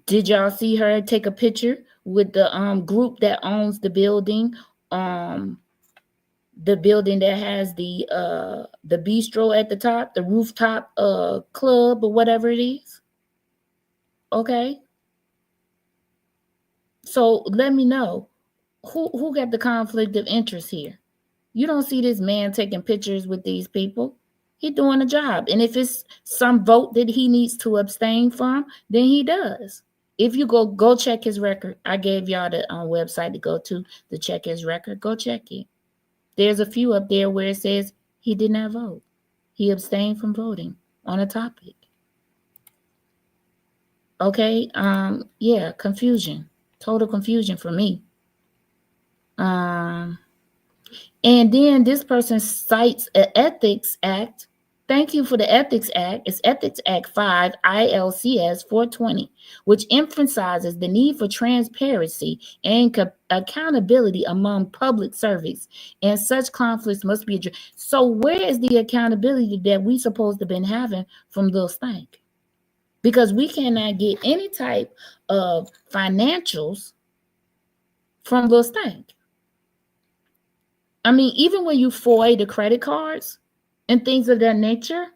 Did y'all see her take a picture with the group that owns the building? The building that has the bistro at the top, the rooftop club or whatever it is. Okay. So let me know who got the conflict of interest here. You don't see this man taking pictures with these people. He's doing a job. And if it's some vote that he needs to abstain from, then he does. If you go check his record. I gave y'all the website to go to check his record. Go check it. There's a few up there where it says he did not vote. He abstained from voting on a topic. Okay. Yeah, confusion. Total confusion for me. And then this person cites an ethics act. Thank you for the Ethics Act. It's Ethics Act 5 ILCS 420, which emphasizes the need for transparency and accountability among public servants, and such conflicts must be addressed. So where is the accountability that we supposed to been having from Lil Stank? Because we cannot get any type of financials from Lil Stank. I mean, even when you FOIA the credit cards and things of that nature,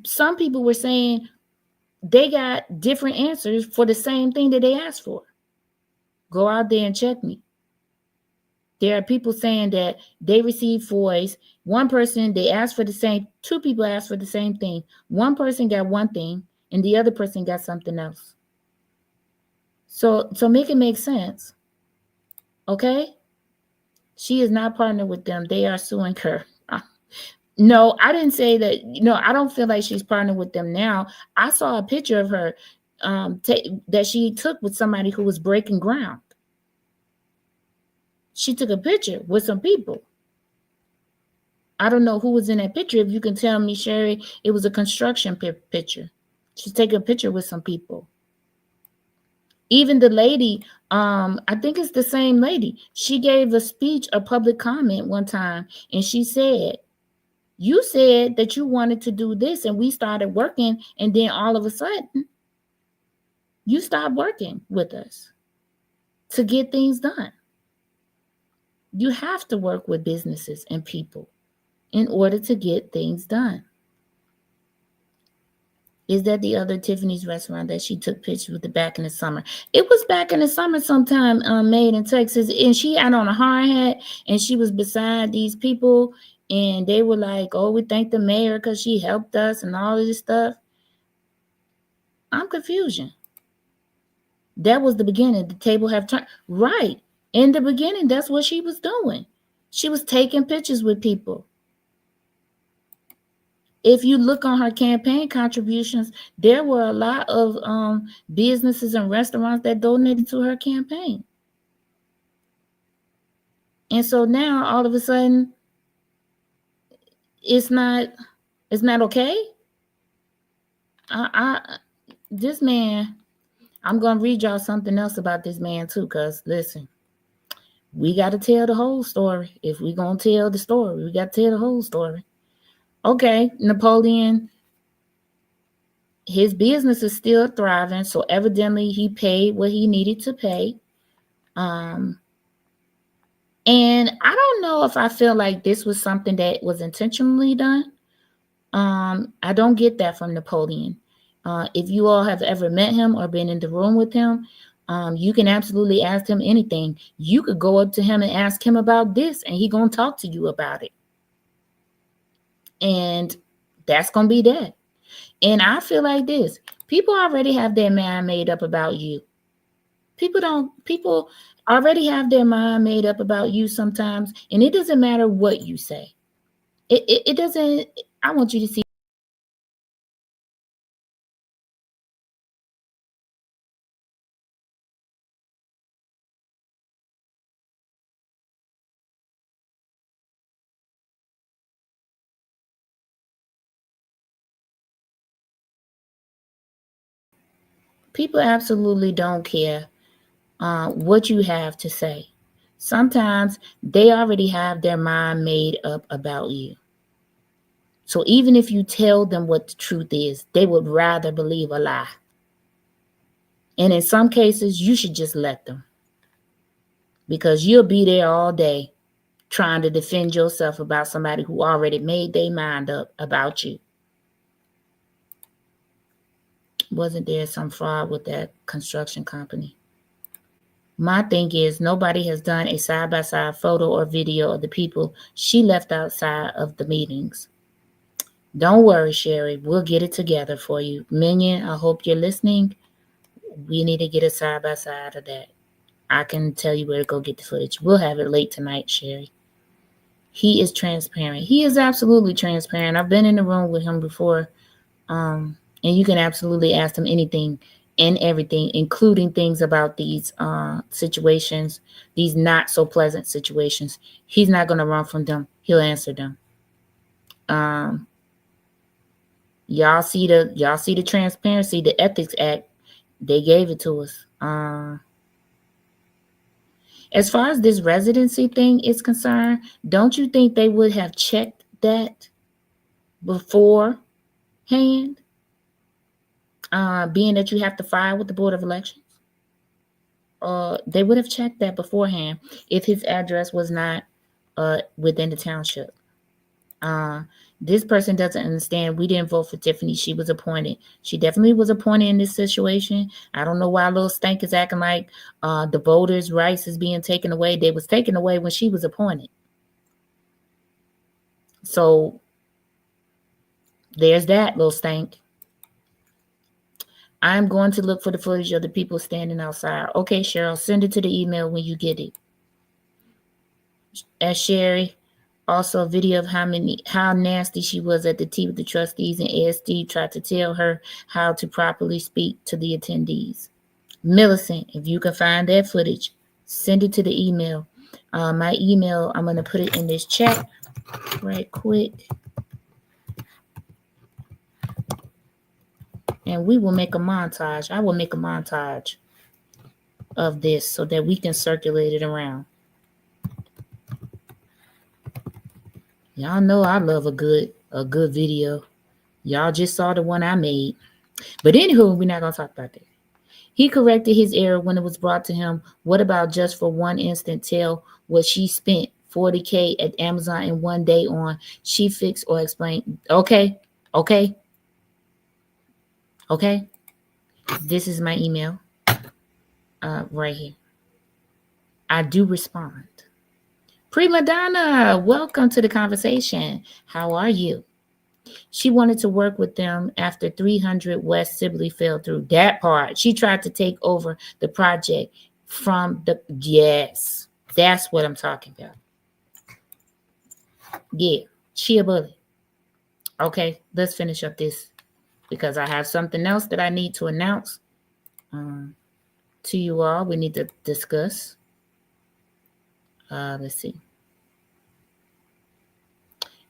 some people were saying they got different answers for the same thing that they asked for. Go out there and check me. There are people saying that they received FOIAs. One person, they asked for the same, two people asked for the same thing. One person got one thing and the other person got something else. So make it make sense. Okay? She is not partnered with them. They are suing her. No, I didn't say that. I don't feel like she's partnered with them now. I saw a picture of her that she took with somebody who was breaking ground. She took a picture with some people. I don't know who was in that picture. If you can tell me, Sherry, it was a construction picture. She's taking a picture with some people. Even the lady, I think it's the same lady. She gave a speech, a public comment one time, and she said, you said that you wanted to do this, and we started working, and then all of a sudden, you stopped working with us to get things done. You have to work with businesses and people in order to get things done. Is that the other Tiffany's restaurant that she took pictures with back in the summer? It was back in the summer sometime, made in Texas. And she had on a hard hat, and she was beside these people. And they were like, oh, we thank the mayor because she helped us and all of this stuff. I'm confusion. That was the beginning. The table have turned. Right. In the beginning, that's what she was doing. She was taking pictures with people. If you look on her campaign contributions, there were a lot of businesses and restaurants that donated to her campaign. And so now all of a sudden, it's not okay. This man, I'm gonna read y'all something else about this man too, because listen, we got to tell the whole story. If we're gonna tell the story, we got to tell the whole story. Okay, Napoleon, his business is still thriving, so evidently he paid what he needed to pay. And I don't know if I feel like this was something that was intentionally done. I don't get that from Napoleon. If you all have ever met him or been in the room with him, you can absolutely ask him anything. You could go up to him and ask him about this, and he gonna talk to you about it. And that's gonna be that. And I feel like this. People already have their mind made up about you. People already have their mind made up about you sometimes, and it doesn't matter what you say. It doesn't. I want you to see. People absolutely don't care what you have to say. Sometimes they already have their mind made up about you. So even if you tell them what the truth is, they would rather believe a lie. And in some cases, you should just let them, because you'll be there all day trying to defend yourself about somebody who already made their mind up about you. Wasn't there some fraud with that construction company? My thing is, nobody has done a side-by-side photo or video of the people she left outside of the meetings. Don't worry, Sherry. We'll get it together for you. Minion, I hope you're listening. We need to get a side-by-side of that. I can tell you where to go get the footage. We'll have it late tonight, Sherry. He is transparent. He is absolutely transparent. I've been in the room with him before. And you can absolutely ask him anything and everything, including things about these situations, these not so pleasant situations. He's not going to run from them. He'll answer them. Y'all see the transparency, the Ethics Act. They gave it to us. As far as this residency thing is concerned, don't you think they would have checked that beforehand? Being that you have to file with the Board of Elections? They would have checked that beforehand if his address was not within the township. This person doesn't understand. We didn't vote for Tiffany. She was appointed. She definitely was appointed in this situation. I don't know why little stank is acting like the voters' rights is being taken away. They was taken away when she was appointed. So there's that, little stank. I'm going to look for the footage of the people standing outside. Okay, Cheryl, send it to the email when you get it. As Sherry, also a video of how nasty she was at the tea with the trustees, and ASD tried to tell her how to properly speak to the attendees. Millicent, if you can find that footage, send it to the email. My email, I'm going to put it in this chat right quick. And we will make a montage. I will make a montage of this so that we can circulate it around. Y'all know I love a good video. Y'all just saw the one I made. But anywho, we're not going to talk about that. He corrected his error when it was brought to him. What about just for one instant tell what she spent $40K at Amazon in one day on? She fixed or explained. Okay. This is my email right here. I do respond. Prima Donna, welcome to the conversation. How are you? She wanted to work with them after 300 West Sibley fell through. That part. She tried to take over the project from the... Yes, that's what I'm talking about. Yeah, she a bully. Okay, let's finish up this because I have something else that I need to announce to you all. We need to discuss. Let's see.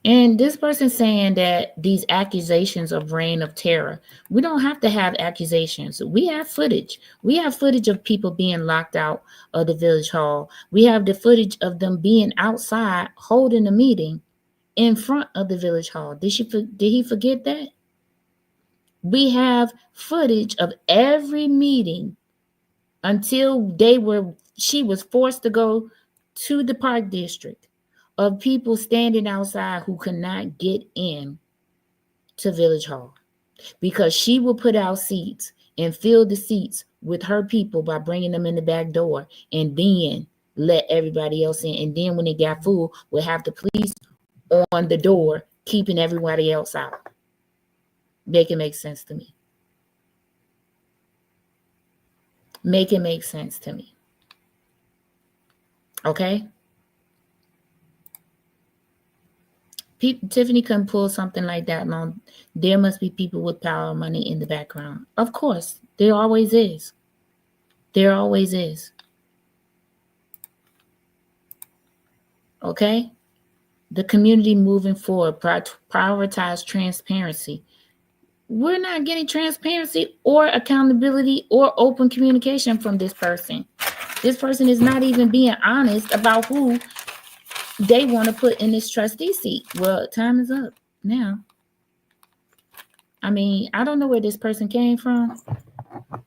And this person saying that these accusations of reign of terror, we don't have to have accusations. We have footage. We have footage of people being locked out of the village hall. We have the footage of them being outside holding a meeting in front of the village hall. Did he forget that? We have footage of every meeting until she was forced to go to the park district, of people standing outside who could not get in to Village Hall. because she will put out seats and fill the seats with her people by bringing them in the back door and then let everybody else in. And then when it got full, we'll have the police on the door, keeping everybody else out. Make it make sense to me. Make it make sense to me. Okay? Tiffany couldn't pull something like that long. There must be people with power and money in the background. Of course, there always is. There always is. Okay? The community moving forward, prioritize transparency. We're not getting transparency or accountability or open communication from this person. This person is not even being honest about who they want to put in this trustee seat. Well, time is up now. I mean, I don't know where this person came from,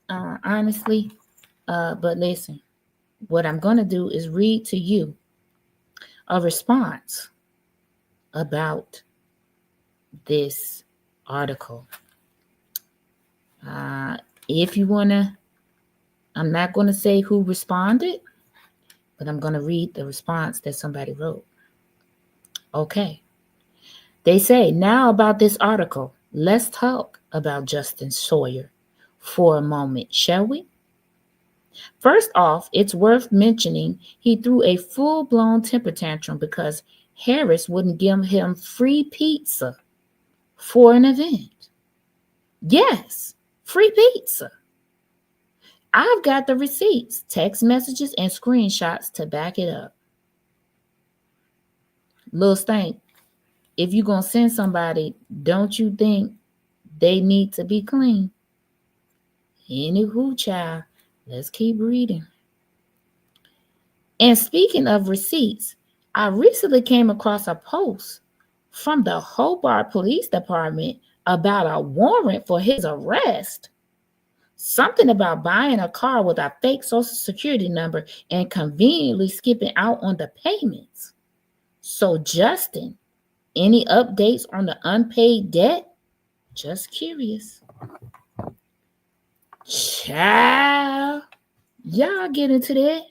honestly. But listen, what I'm going to do is read to you a response about this article. If you want to, I'm not going to say who responded, but I'm going to read the response that somebody wrote. Okay. They say, now about this article, let's talk about Justin Sawyer for a moment, shall we? First off, it's worth mentioning he threw a full-blown temper tantrum because Harris wouldn't give him free pizza for an event. Yes, free pizza. I've got the receipts, text messages, and screenshots to back it up. Lil Stank, if you're going to send somebody, don't you think they need to be clean? Anywho, child, let's keep reading. And speaking of receipts, I recently came across a post from the Hobart Police Department about a warrant for his arrest. Something about buying a car with a fake social security number and conveniently skipping out on the payments. So, Justin, any updates on the unpaid debt? Just curious. Child, y'all get into that.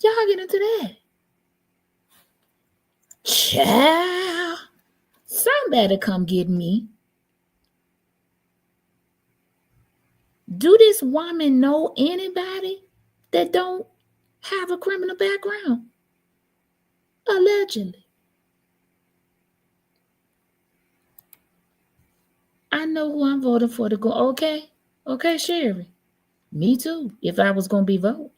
Y'all get into that. Child, somebody come get me. Do this woman know anybody that don't have a criminal background? Allegedly. I know who I'm voting for to go. Okay, Sherry. Me too, if I was going to be voting.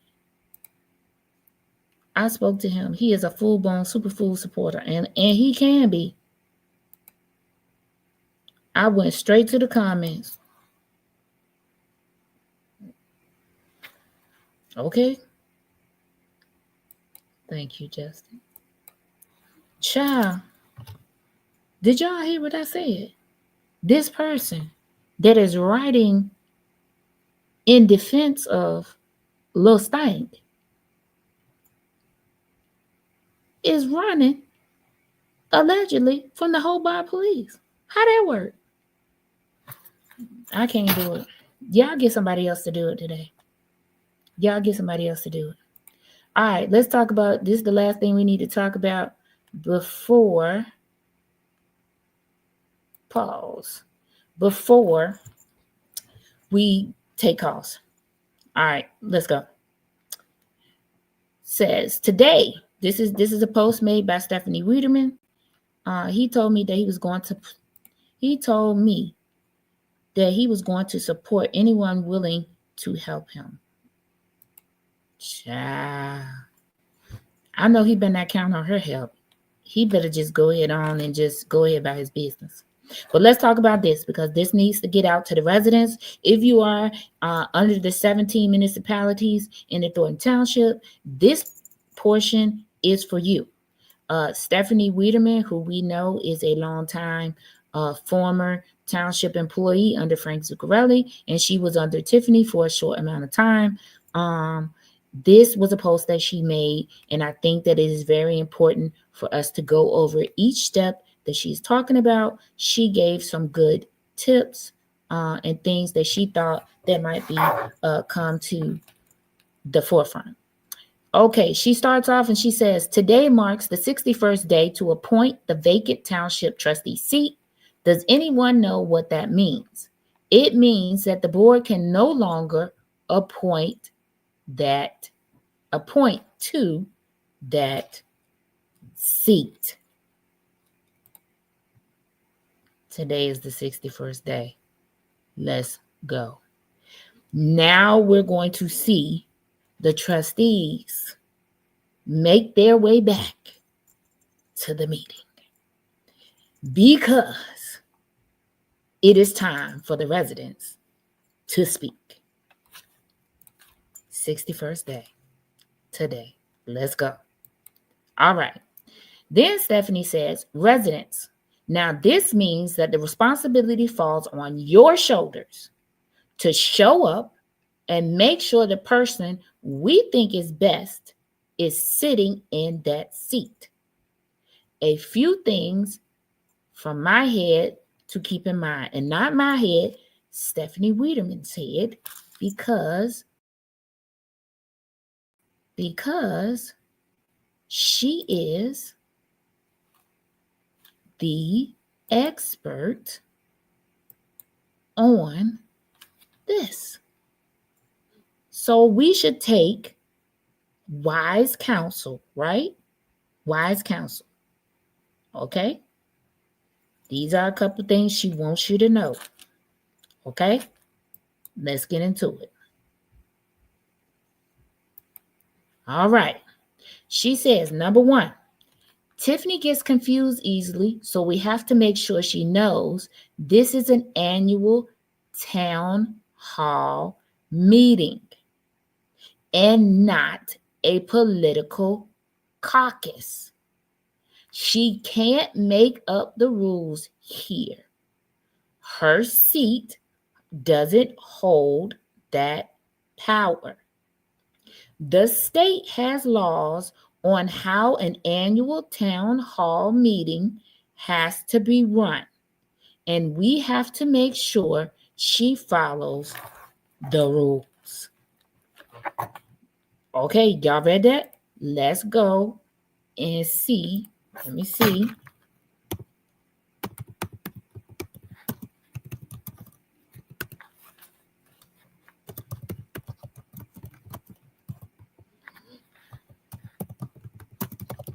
I spoke to him. He is a full-blown superfood supporter, and he can be. I went straight to the comments. Okay. Thank you, Justin. Child, did y'all hear what I said? This person that is writing in defense of Lil Stank is running, allegedly, from the Hobart Police. How that work? I can't do it. Y'all get somebody else to do it today. Y'all get somebody else to do it. All right, let's talk about this. Is the last thing we need to talk about before we take calls. All right, let's go. Says today, this is a post made by Stephanie Wiederman. He told me that he was going to support anyone willing to help him. Child. I know he better not count on her help. He better just go ahead on and just go ahead about his business. But let's talk about this because this needs to get out to the residents. If you are under the 17 municipalities in the Thornton Township, this portion is for you. Stephanie Wiederman, who we know is a longtime former township employee under Frank Zuccarelli, and she was under Tiffany for a short amount of time. This was a post that she made, and I think that it is very important for us to go over each step that she's talking about. She gave some good tips and things that she thought that might be come to the forefront. Okay, she starts off and she says, today marks the 61st day to appoint the vacant township trustee seat. Does anyone know what that means? It means that the board can no longer appoint to that seat. Today is the 61st day. Let's go. Now we're going to see the trustees make their way back to the meeting because it is time for the residents to speak. 61st day today. Let's go. All right. Then Stephanie says, residents, now this means that the responsibility falls on your shoulders to show up and make sure the person we think is best is sitting in that seat. A few things from my head to keep in mind, and not my head, Stephanie Wiedeman's head, because she is the expert on this. So we should take wise counsel, right? Wise counsel. Okay? These are a couple things she wants you to know. Okay? Let's get into it. All right. She says, number one, Tiffany gets confused easily, so we have to make sure she knows this is an annual town hall meeting and not a political caucus. She can't make up the rules here. Her seat doesn't hold that power. The state has laws on how an annual town hall meeting has to be run, and we have to make sure she follows the rules. Okay, y'all read that? Let's go and see. Let me see.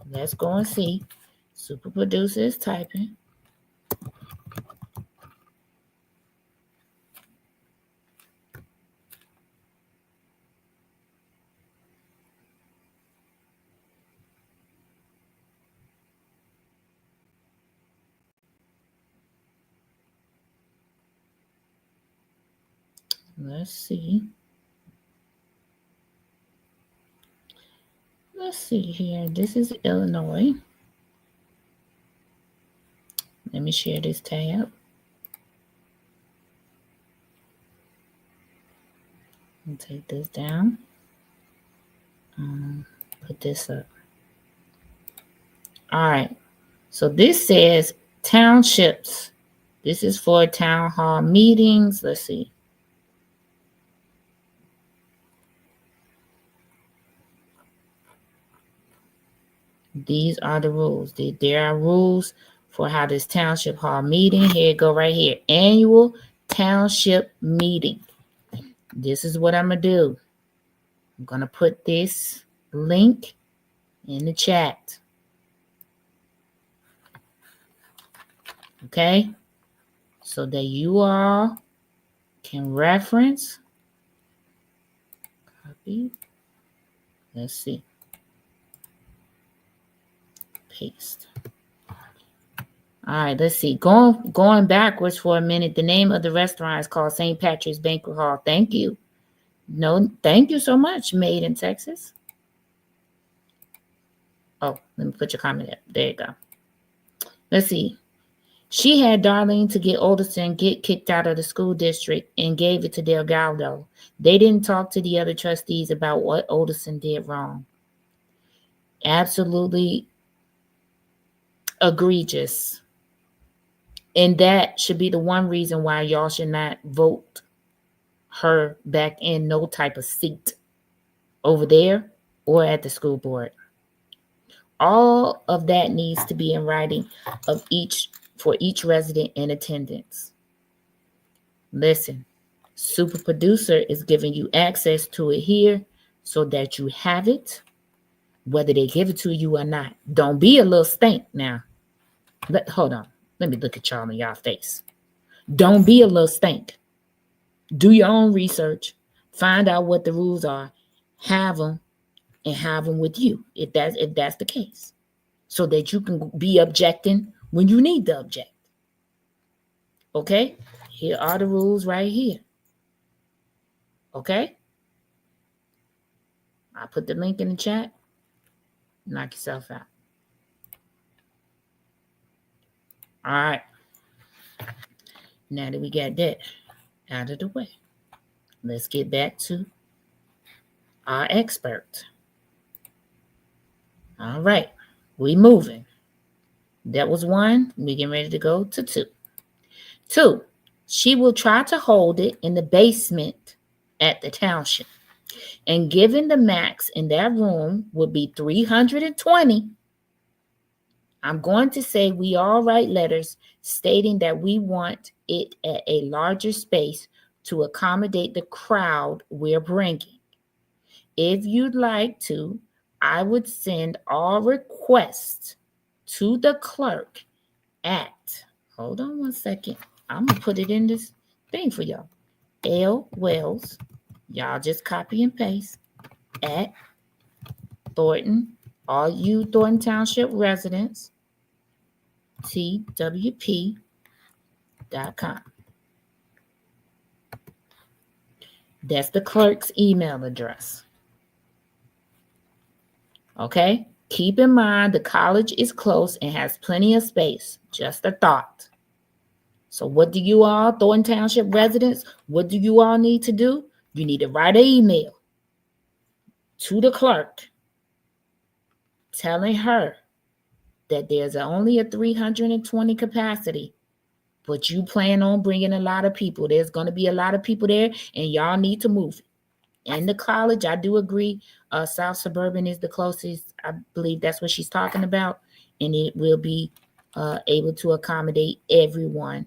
Let's go and see. Super producer is typing. Let's see. Let's see here. This is Illinois. Let me share this tab. I'll take this down. Put this up. All right. So this says townships. This is for town hall meetings. Let's see. These are the rules. There are rules for how this township hall meeting. Here it go right here. Annual township meeting. This is what I'm going to do. I'm going to put this link in the chat. Okay? So that you all can reference. Copy. Let's see. Paste. All right, let's see. Going backwards for a minute. The name of the restaurant is called St. Patrick's Banquet Hall. Thank you. No, thank you so much. Made in Texas. Oh, let me put your comment up. There you go. Let's see. She had Darlene to get Alderson get kicked out of the school district and gave it to Delgado. They didn't talk to the other trustees about what Alderson did wrong. Absolutely egregious. And that should be the one reason why y'all should not vote her back in no type of seat over there or at the school board. All of that needs to be in writing for each resident in attendance. Listen, super producer is giving you access to it here so that you have it, whether they give it to you or not. Don't be a little stink now. Hold on. Let me look at y'all in y'all face. Don't be a little stink. Do your own research. Find out what the rules are. Have them and have them with you if that's the case, so that you can be objecting when you need to object. Okay? Here are the rules right here. Okay? I put the link in the chat. Knock yourself out. All right. Now that we got that out of the way, let's get back to our expert. All right. We moving. That was 1. We getting ready to go to 2. 2, she will try to hold it in the basement at the township. And given the max in that room would be 320, I'm going to say we all write letters stating that we want it at a larger space to accommodate the crowd we're bringing. If you'd like to, I would send all requests to the clerk at, hold on one second, I'm going to put it in this thing for y'all. L. Wells, y'all just copy and paste, at Thornton, all you Thornton Township residents, twp.com. That's the clerk's email address. Okay? Keep in mind the college is close and has plenty of space. Just a thought. So what do you all, Thornton Township residents, what do you all need to do? You need to write an email to the clerk telling her that there's only a 320 capacity, but you plan on bringing a lot of people. There's going to be a lot of people there, and y'all need to move. And the college, I do agree, South Suburban is the closest. I believe that's what she's talking about, and it will be able to accommodate everyone.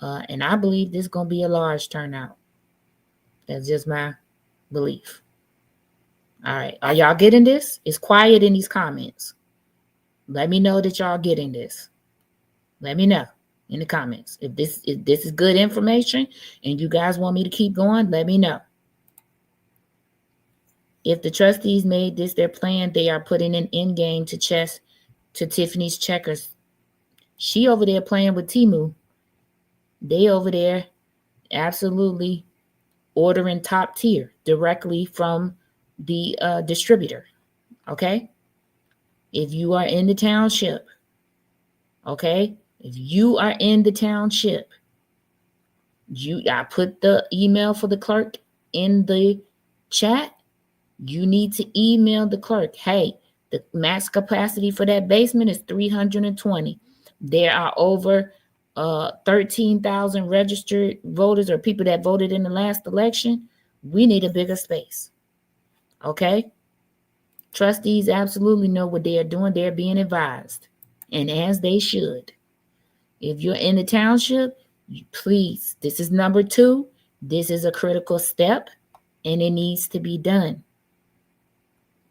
And I believe this is going to be a large turnout. That's just my belief. All right. Are y'all getting this? It's quiet in these comments. Let me know that y'all getting this. Let me know in the comments. If this is good information and you guys want me to keep going, let me know. If the trustees made this their plan, they are putting an end game to chess to Tiffany's checkers. She over there playing with Temu. They over there absolutely ordering top tier directly from the distributor. Okay? If you are in the township, okay? If you are in the township, I put the email for the clerk in the chat. You need to email the clerk. Hey, the max capacity for that basement is 320. There are over 13,000 registered voters or people that voted in the last election. We need a bigger space. Okay? Trustees absolutely know what they are doing. They're being advised, and as they should. If you're in the township, please, this is number 2. This is a critical step, and it needs to be done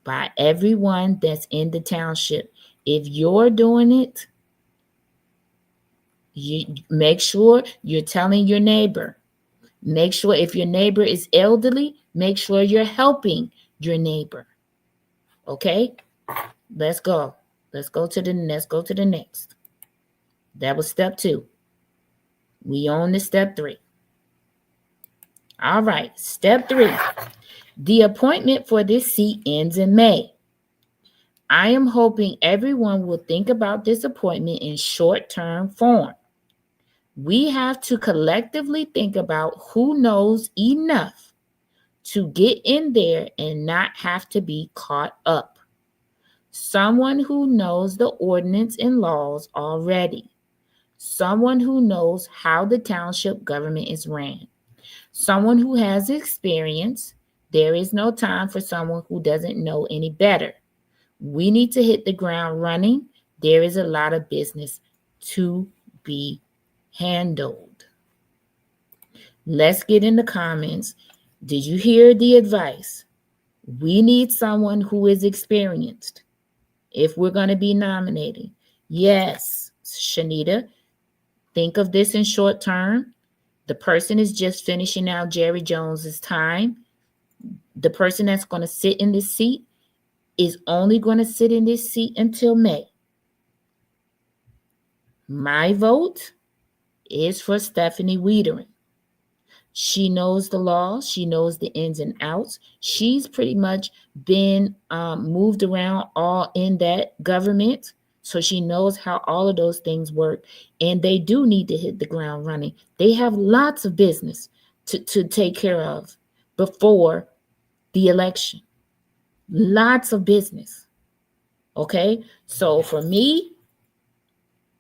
by everyone that's in the township. If you're doing it, you make sure you're telling your neighbor. Make sure if your neighbor is elderly, make sure you're helping your neighbor. Okay? Let's go. Let's go to the next. That was step 2. We on to step 3. All right, step 3. The appointment for this seat ends in May. I am hoping everyone will think about this appointment in short-term form. We have to collectively think about who knows enough to get in there and not have to be caught up. Someone who knows the ordinance and laws already. someone who knows how the township government is ran, someone who has experience. There is no time for someone who doesn't know any better. We need to hit the ground running. There is a lot of business to be handled. Let's get in the comments. Did you hear the advice? We need someone who is experienced if we're going to be nominating. Yes, Shanita, think of this in short term. The person is just finishing out Jerry Jones's time. The person that's going to sit in this seat is only going to sit in this seat until May. My vote is for Stephanie Wiedering. She knows the law. She knows the ins and outs. She's pretty much been moved around all in that government. So she knows how all of those things work. And they do need to hit the ground running. They have lots of business to take care of before the election. Lots of business. Okay? So for me,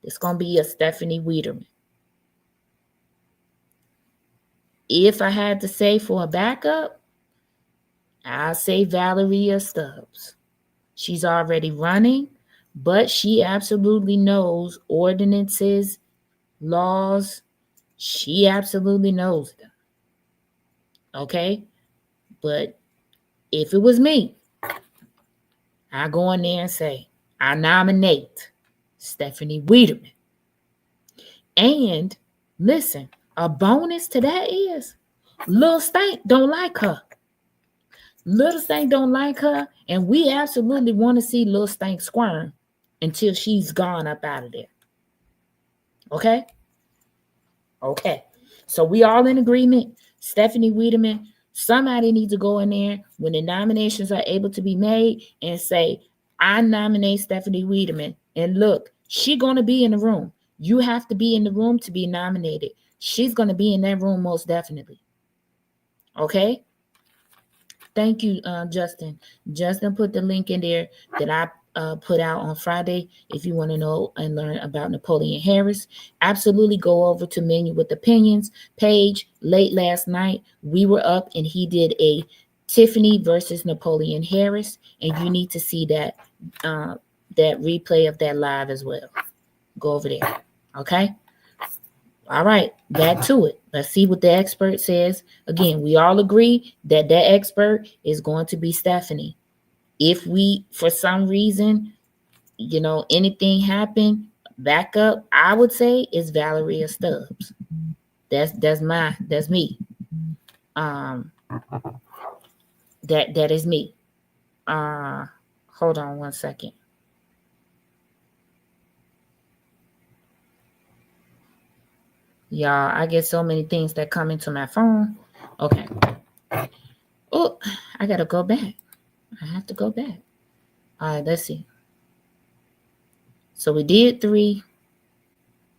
it's going to be a Stephanie Wiedering. If I had to say for a backup, I'll say Valeria Stubbs. She's already running, but she absolutely knows ordinances, laws. She absolutely knows them. Okay? But if it was me, I go in there and say, I nominate Stephanie Wiedering. And listen, a bonus to that is Lil Stank don't like her. Lil Stank don't like her, and we absolutely want to see Lil Stank squirm until she's gone up out of there. Okay? Okay. So we all in agreement. Stephanie Wiedemann, somebody needs to go in there when the nominations are able to be made and say, I nominate Stephanie Wiedemann. And look, she's going to be in the room. You have to be in the room to be nominated. She's going to be in that room most definitely. Okay? Thank you, Justin. Justin put the link in there that I put out on Friday. If you want to know and learn about Napoleon Harris, absolutely go over to Menu with Opinions page. Late last night, we were up and he did a Tiffany versus Napoleon Harris, and you need to see that replay of that live as well. Go over there. Okay? All right, back to it. Let's see what the expert says. Again, we all agree that that expert is going to be Stephanie. If we, for some reason, anything happen, back up, I would say is Valeria Stubbs. That's me. That is me. Hold on one second. Y'all, I get so many things that come into my phone. Okay. Oh, I got to go back. I have to go back. All right, let's see. So we did 3.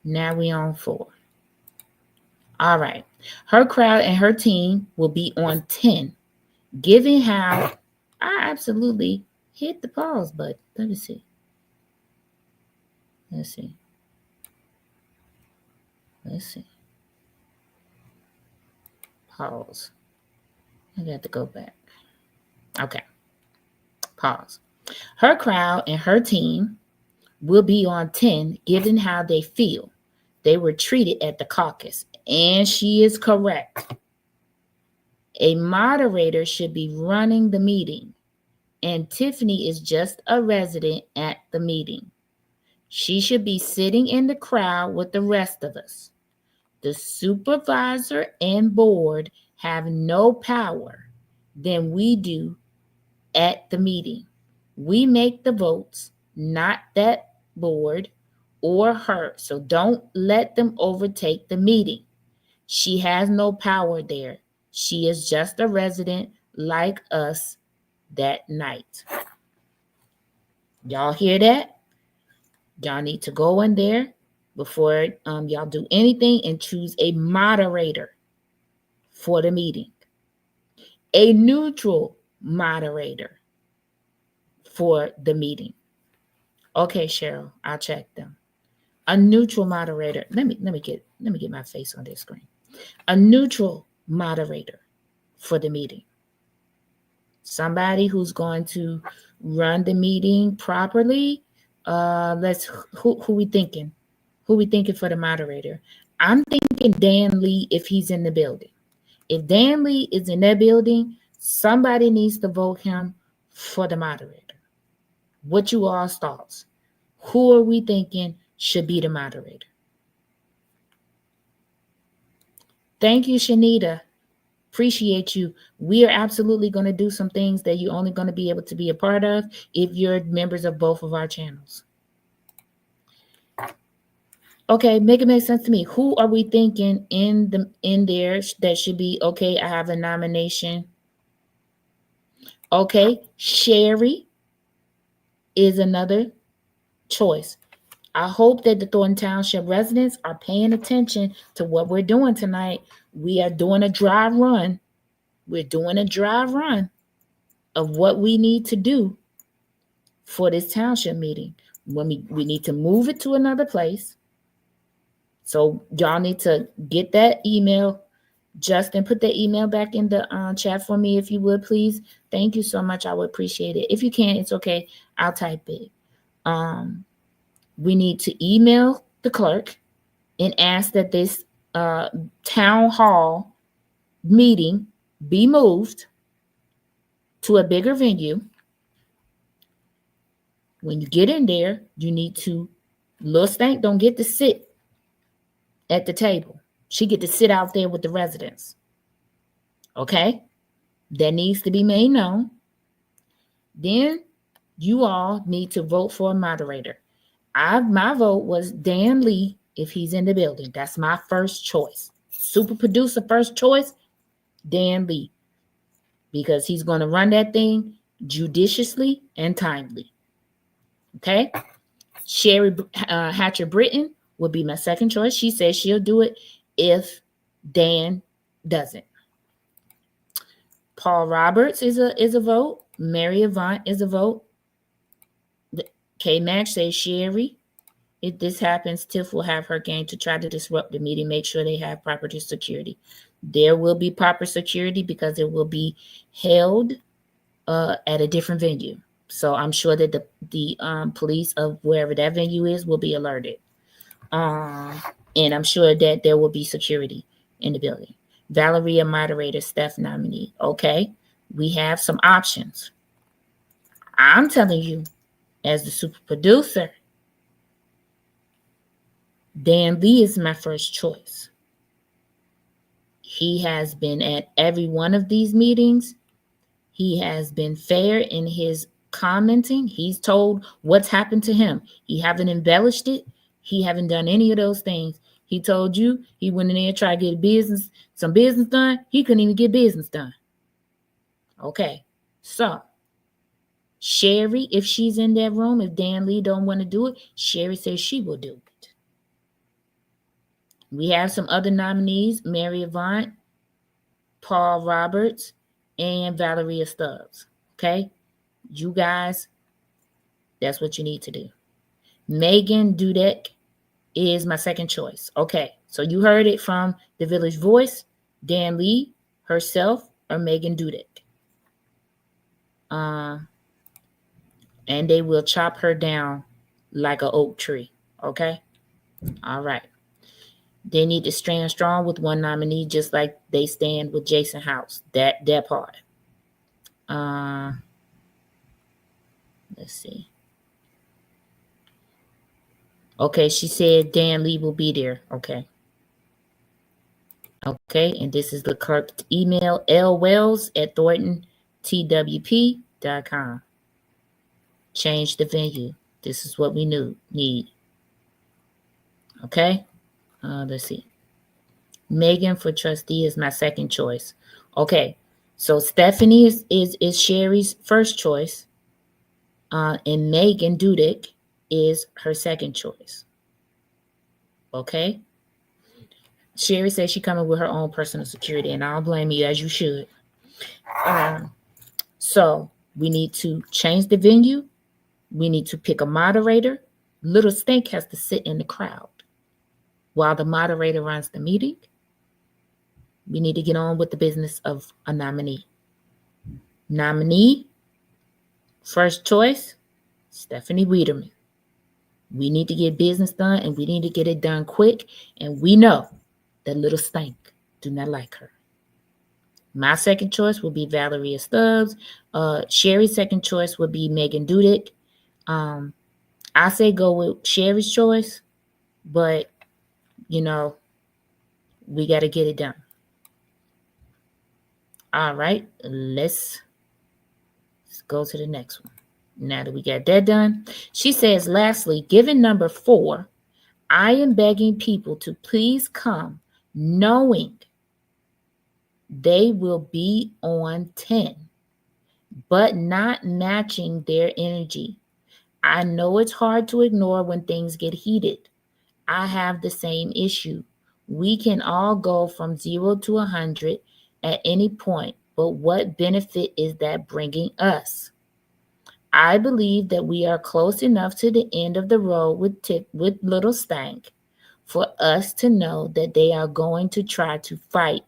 Now we on 4. All right. Her crowd and her team will be on 10. Given how I absolutely hit the pause button. Let me see. Let's see. Pause. I got to go back. Okay. Pause. Her crowd and her team will be on 10, given how they feel they were treated at the caucus. And she is correct. A moderator should be running the meeting, and Tiffany is just a resident at the meeting. She should be sitting in the crowd with the rest of us. The supervisor and board have no power than we do at the meeting. We make the votes, not that board or her. So don't let them overtake the meeting. She has no power there. She is just a resident like us that night. Y'all hear that? Y'all need to go in there before y'all do anything and choose a moderator for the meeting. A neutral moderator for the meeting. Okay, Cheryl, I'll check them. A neutral moderator. Let me get my face on this screen. A neutral moderator for the meeting. Somebody who's going to run the meeting properly. Who we thinking? Who we thinking for the moderator? I'm thinking Dan Lee if he's in the building. If Dan Lee is in that building, somebody needs to vote him for the moderator. What you all's thoughts? Who are we thinking should be the moderator? Thank you, Shanita. Appreciate you. We are absolutely going to do some things that you're only going to be able to be a part of if you're members of both of our channels. Okay, make it make sense to me. Who are we thinking in there that should be okay? I have a nomination. Okay, Sherry is another choice. I hope that the Thornton Township residents are paying attention to what we're doing tonight. We are doing a dry run. We're doing a dry run of what we need to do for this township meeting. When we need to move it to another place. So y'all need to get that email. Justin, put that email back in the chat for me if you would, please. Thank you so much. I would appreciate it. If you can't, it's okay. I'll type it. We need to email the clerk and ask that this town hall meeting be moved to a bigger venue. When you get in there, you need to, Lil Stank don't get to sit at the table. She get to sit out there with the residents. Okay? That needs to be made known. Then you all need to vote for a moderator. My vote was Dan Lee if he's in the building. That's my first choice. Super producer first choice, Dan Lee. Because he's going to run that thing judiciously and timely. Okay? Sherry Hatcher Britton would be my second choice. She says she'll do it if Dan doesn't. Paul Roberts is a vote. Mary Avant is a vote. K-Max says Sherry. If this happens, Tiff will have her gang to try to disrupt the meeting. Make sure they have proper security. There will be proper security because it will be held at a different venue. So I'm sure that the police of wherever that venue is will be alerted. And I'm sure that there will be security in the building. Valeria moderator, Steph nominee. Okay, we have some options. I'm telling you, as the super producer, Dan Lee is my first choice. He has been at every one of these meetings. He has been fair in his commenting. He's told what's happened to him. He haven't embellished it. He haven't done any of those things. He told you he went in there and tried to get some business done. He couldn't even get business done. Okay, so Sherry, if she's in that room, if Dan Lee don't want to do it, Sherry says she will do it. We have some other nominees, Mary Avant, Paul Roberts, and Valeria Stubbs. Okay, you guys, that's what you need to do. Megan Dudek is my second choice. Okay, so you heard it from the Village Voice, Dan Lee, herself, or Megan Dudek. And they will chop her down like an oak tree. Okay? All right. They need to stand strong with one nominee just like they stand with Jason House. That part. Let's see. Okay, she said Dan Lee will be there. Okay. Okay, and this is the clerk's email, lwells@thorntontwp.com. Change the venue. This is what we need. Okay, let's see. Megan for trustee is my second choice. Okay, so Stephanie is Sherry's first choice, and Megan Dudek is her second choice. Okay. Sherry says she coming with her own personal security, and I don't blame you, as you should. So we need to change the venue. We need to pick a moderator. Little Stink has to sit in the crowd while the moderator runs the meeting. We need to get on with the business of a nominee. Nominee, first choice, Stephanie Wiederman. We need to get business done, and we need to get it done quick. And we know that Little Stink do not like her. My second choice will be Valeria Stubbs. Sherry's second choice would be Megan Dudick. I say go with Sherry's choice, but, we got to get it done. All right, let's go to the next one. Now that we got that done, she says, lastly, given number 4, I am begging people to please come knowing they will be on 10, but not matching their energy. I know it's hard to ignore when things get heated. I have the same issue. We can all go from 0 to 100 at any point, but what benefit is that bringing us? I believe that we are close enough to the end of the road with Little Stank for us to know that they are going to try to fight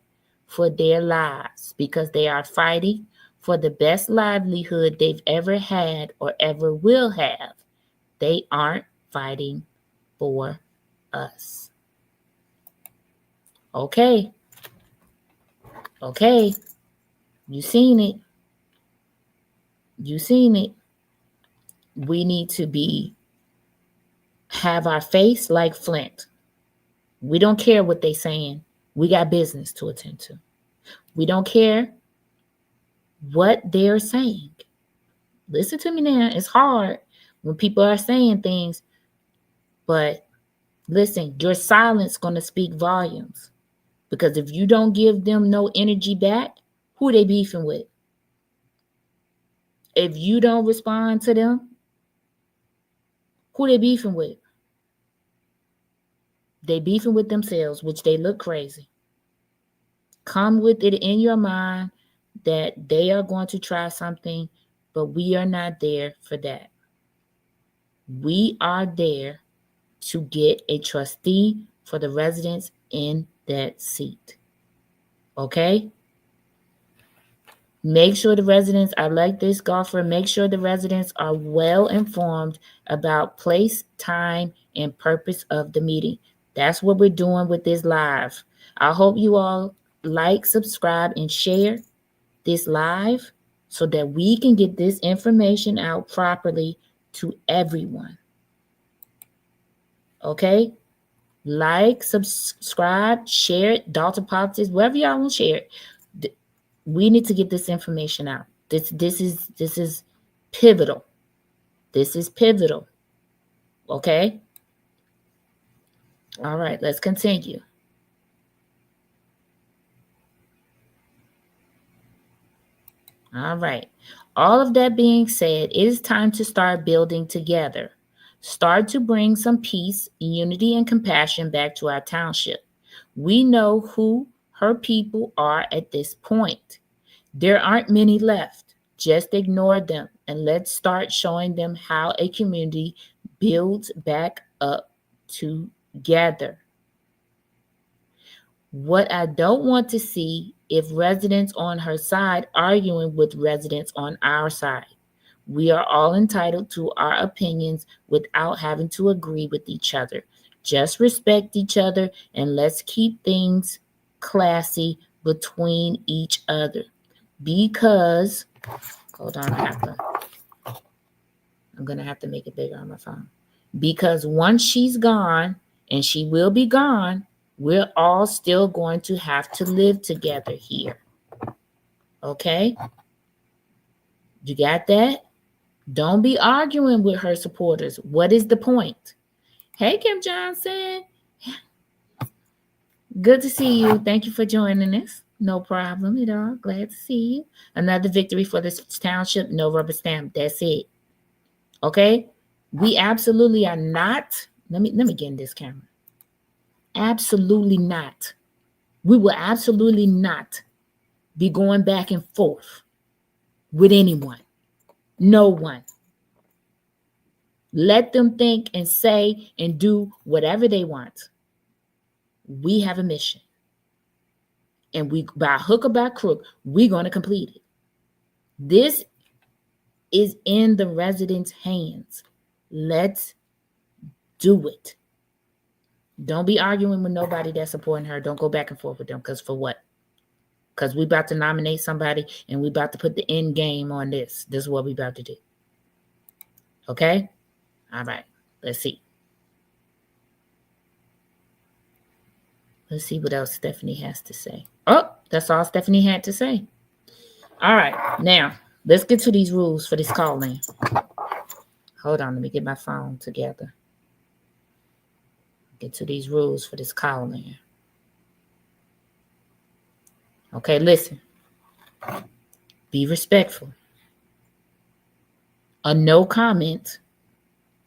for their lives because they are fighting for the best livelihood they've ever had or ever will have. They aren't fighting for us. Okay. You seen it. We need to have our face like flint. We don't care what they saying. We got business to attend to. We don't care what they're saying. Listen to me now. It's hard when people are saying things, but listen, your silence is going to speak volumes, because if you don't give them no energy back, who they beefing with? If you don't respond to them, who they beefing with? They beefing with themselves, which they look crazy. Come with it in your mind that they are going to try something, but we are not there for that. We are there to get a trustee for the residents in that seat. Okay? Make sure the residents, I like this, golfer, make sure the residents are well informed about place, time, and purpose of the meeting. That's what we're doing with this live. I hope you all like, subscribe, and share this live so that we can get this information out properly to everyone. Okay? Like, subscribe, share it, Dalton Politics, wherever y'all want to share it. We need to get this information out. This is pivotal. This is pivotal. Okay? All right, let's continue. All right. All of that being said, it is time to start building together. Start to bring some peace, unity, and compassion back to our township. We know who her people are at this point. There aren't many left. Just ignore them and let's start showing them how a community builds back up together. What I don't want to see is residents on her side arguing with residents on our side. We are all entitled to our opinions without having to agree with each other. Just respect each other and let's keep things classy between each other. Because, hold on, I'm going to have to make it bigger on my phone. Because once she's gone, and she will be gone, we're all still going to have to live together here. Okay? You got that? Don't be arguing with her supporters. What is the point? Hey, Kim Johnson. Good to see you. Thank you for joining us. No problem at all. Glad to see you. Another victory for this township. No rubber stamp. That's it. Okay? We absolutely are not. Let me get in this camera. Absolutely not. We will absolutely not be going back and forth with anyone. No one. Let them think and say and do whatever they want. We have a mission. And we, by hook or by crook, we're going to complete it. This is in the residents' hands. Let's do it. Don't be arguing with nobody that's supporting her. Don't go back and forth with them. Because for what? Because we about to nominate somebody and we about to put the end game on this. This is what we about to do. Okay? All right. Let's see. Let's see what else Stephanie has to say. Oh, that's all Stephanie had to say. All right. Now, let's get to these rules for this call-in. Hold on. Let me get my phone together. Get to these rules for this call-in. Okay, listen. Be respectful. A no comment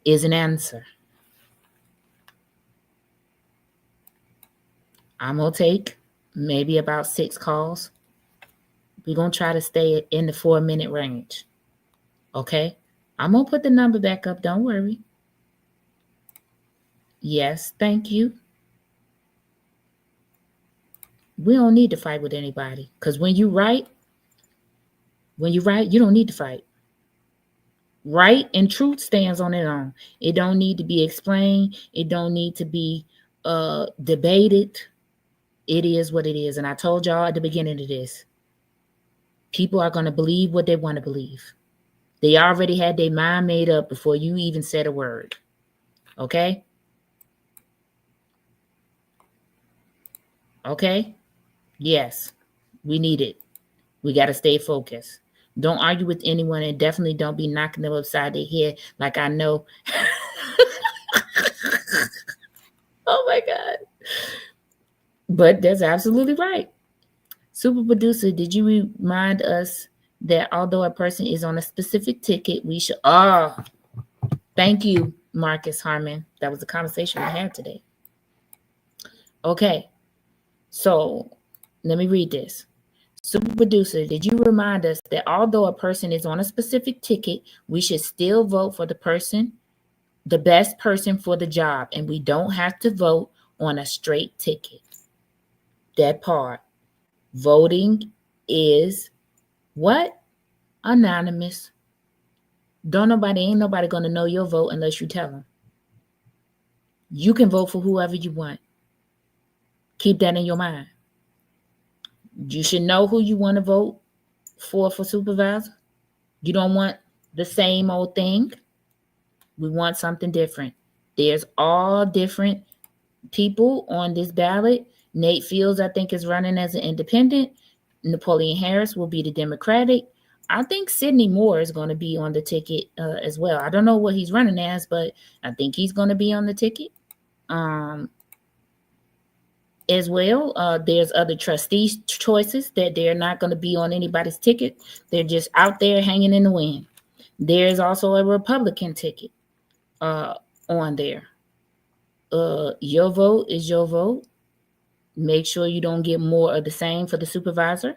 is an answer. I'm going to take maybe about 6 calls. We're going to try to stay in the 4-minute range. Okay? I'm going to put the number back up. Don't worry. Yes, thank you. We don't need to fight with anybody. Because when you write, you don't need to fight. Right and truth stands on its own. It don't need to be explained. It don't need to be debated. It is what it is. And I told y'all at the beginning of this, people are going to believe what they want to believe. They already had their mind made up before you even said a word. Okay? Okay? Yes, we need it. We got to stay focused. Don't argue with anyone, and definitely don't be knocking them upside their head like I know. Oh, my God. But that's absolutely right. Super producer, did you remind us that although a person is on a specific ticket, we should... Oh, thank you, Marcus Harmon. That was the conversation we had today. Okay. So let me read this. Super producer, did you remind us that although a person is on a specific ticket, we should still vote for the person, the best person for the job, and we don't have to vote on a straight ticket? That part. Voting is what? Anonymous. Ain't nobody gonna know your vote unless you tell them. You can vote for whoever you want. Keep that in your mind. You should know who you want to vote for supervisor. You don't want the same old thing. We want something different. There's all different people on this ballot. Nate Fields, I think, is running as an independent. Napoleon Harris will be the Democratic. I think Sidney Moore is going to be on the ticket as well. I don't know what he's running as, but I think he's going to be on the ticket. As well, there's other trustees' choices that they're not going to be on anybody's ticket. They're just out there hanging in the wind. There's also a Republican ticket on there. Your vote is your vote. Make sure you don't get more of the same for the supervisor.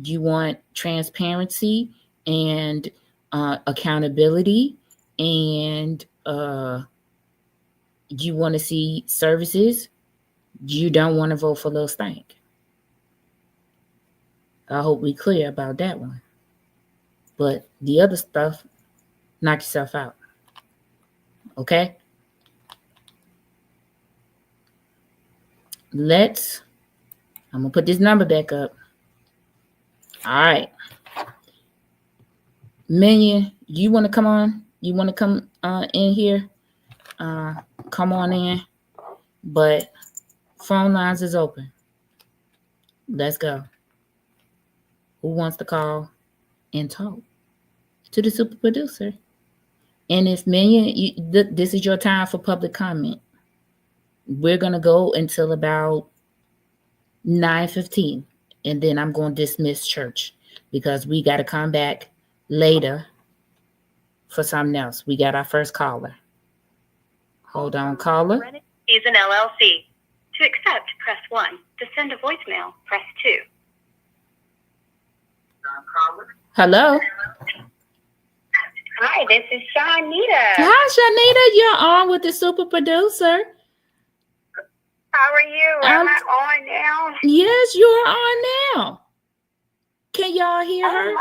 You want transparency and accountability, and you want to see services. You don't want to vote for Lil Stank. I hope we're clear about that one. But the other stuff, knock yourself out. Okay? I'm going to put this number back up. All right. Minion, you want to come on? You want to come in here? Come on in. But phone lines is open. Let's go. Who wants to call and talk to the super producer? And if Minion, this is your time for public comment. We're going to go until about 9:15. And then I'm going to dismiss church because we got to come back later for something else. We got our first caller. Hold on, caller. Is an LLC. To accept, press 1. To send a voicemail, press 2. Hello? Hi, this is Shanita. Hi, Shanita. You're on with the super producer. How are you? Am I on now? Yes, you're on now. Can y'all hear her?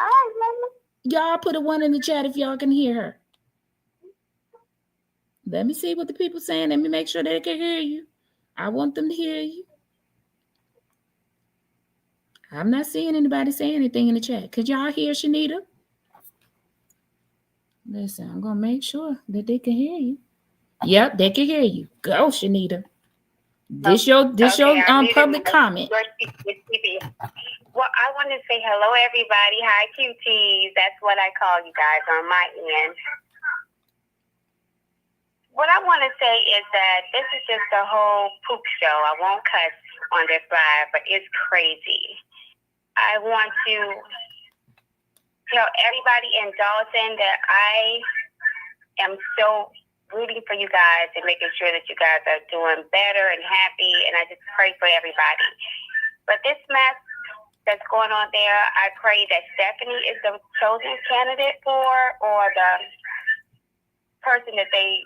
Y'all put a 1 in the chat if y'all can hear her. Let me see what the people saying. Let me make sure they can hear you. I want them to hear you. I'm not seeing anybody say anything in the chat. Could y'all hear Shanita? Listen, I'm gonna make sure that they can hear you. Yep, they can hear you. Go, Shanita. This your public comment. Well, I want to say hello, everybody. Hi, QTs. That's what I call you guys on my end. What I want to say is that this is just a whole poop show. I won't cuss on this live, but it's crazy. I want to tell everybody in Dalton that I am so rooting for you guys and making sure that you guys are doing better and happy, and I just pray for everybody. But this mess that's going on there, I pray that Stephanie is the chosen candidate for, or the person that they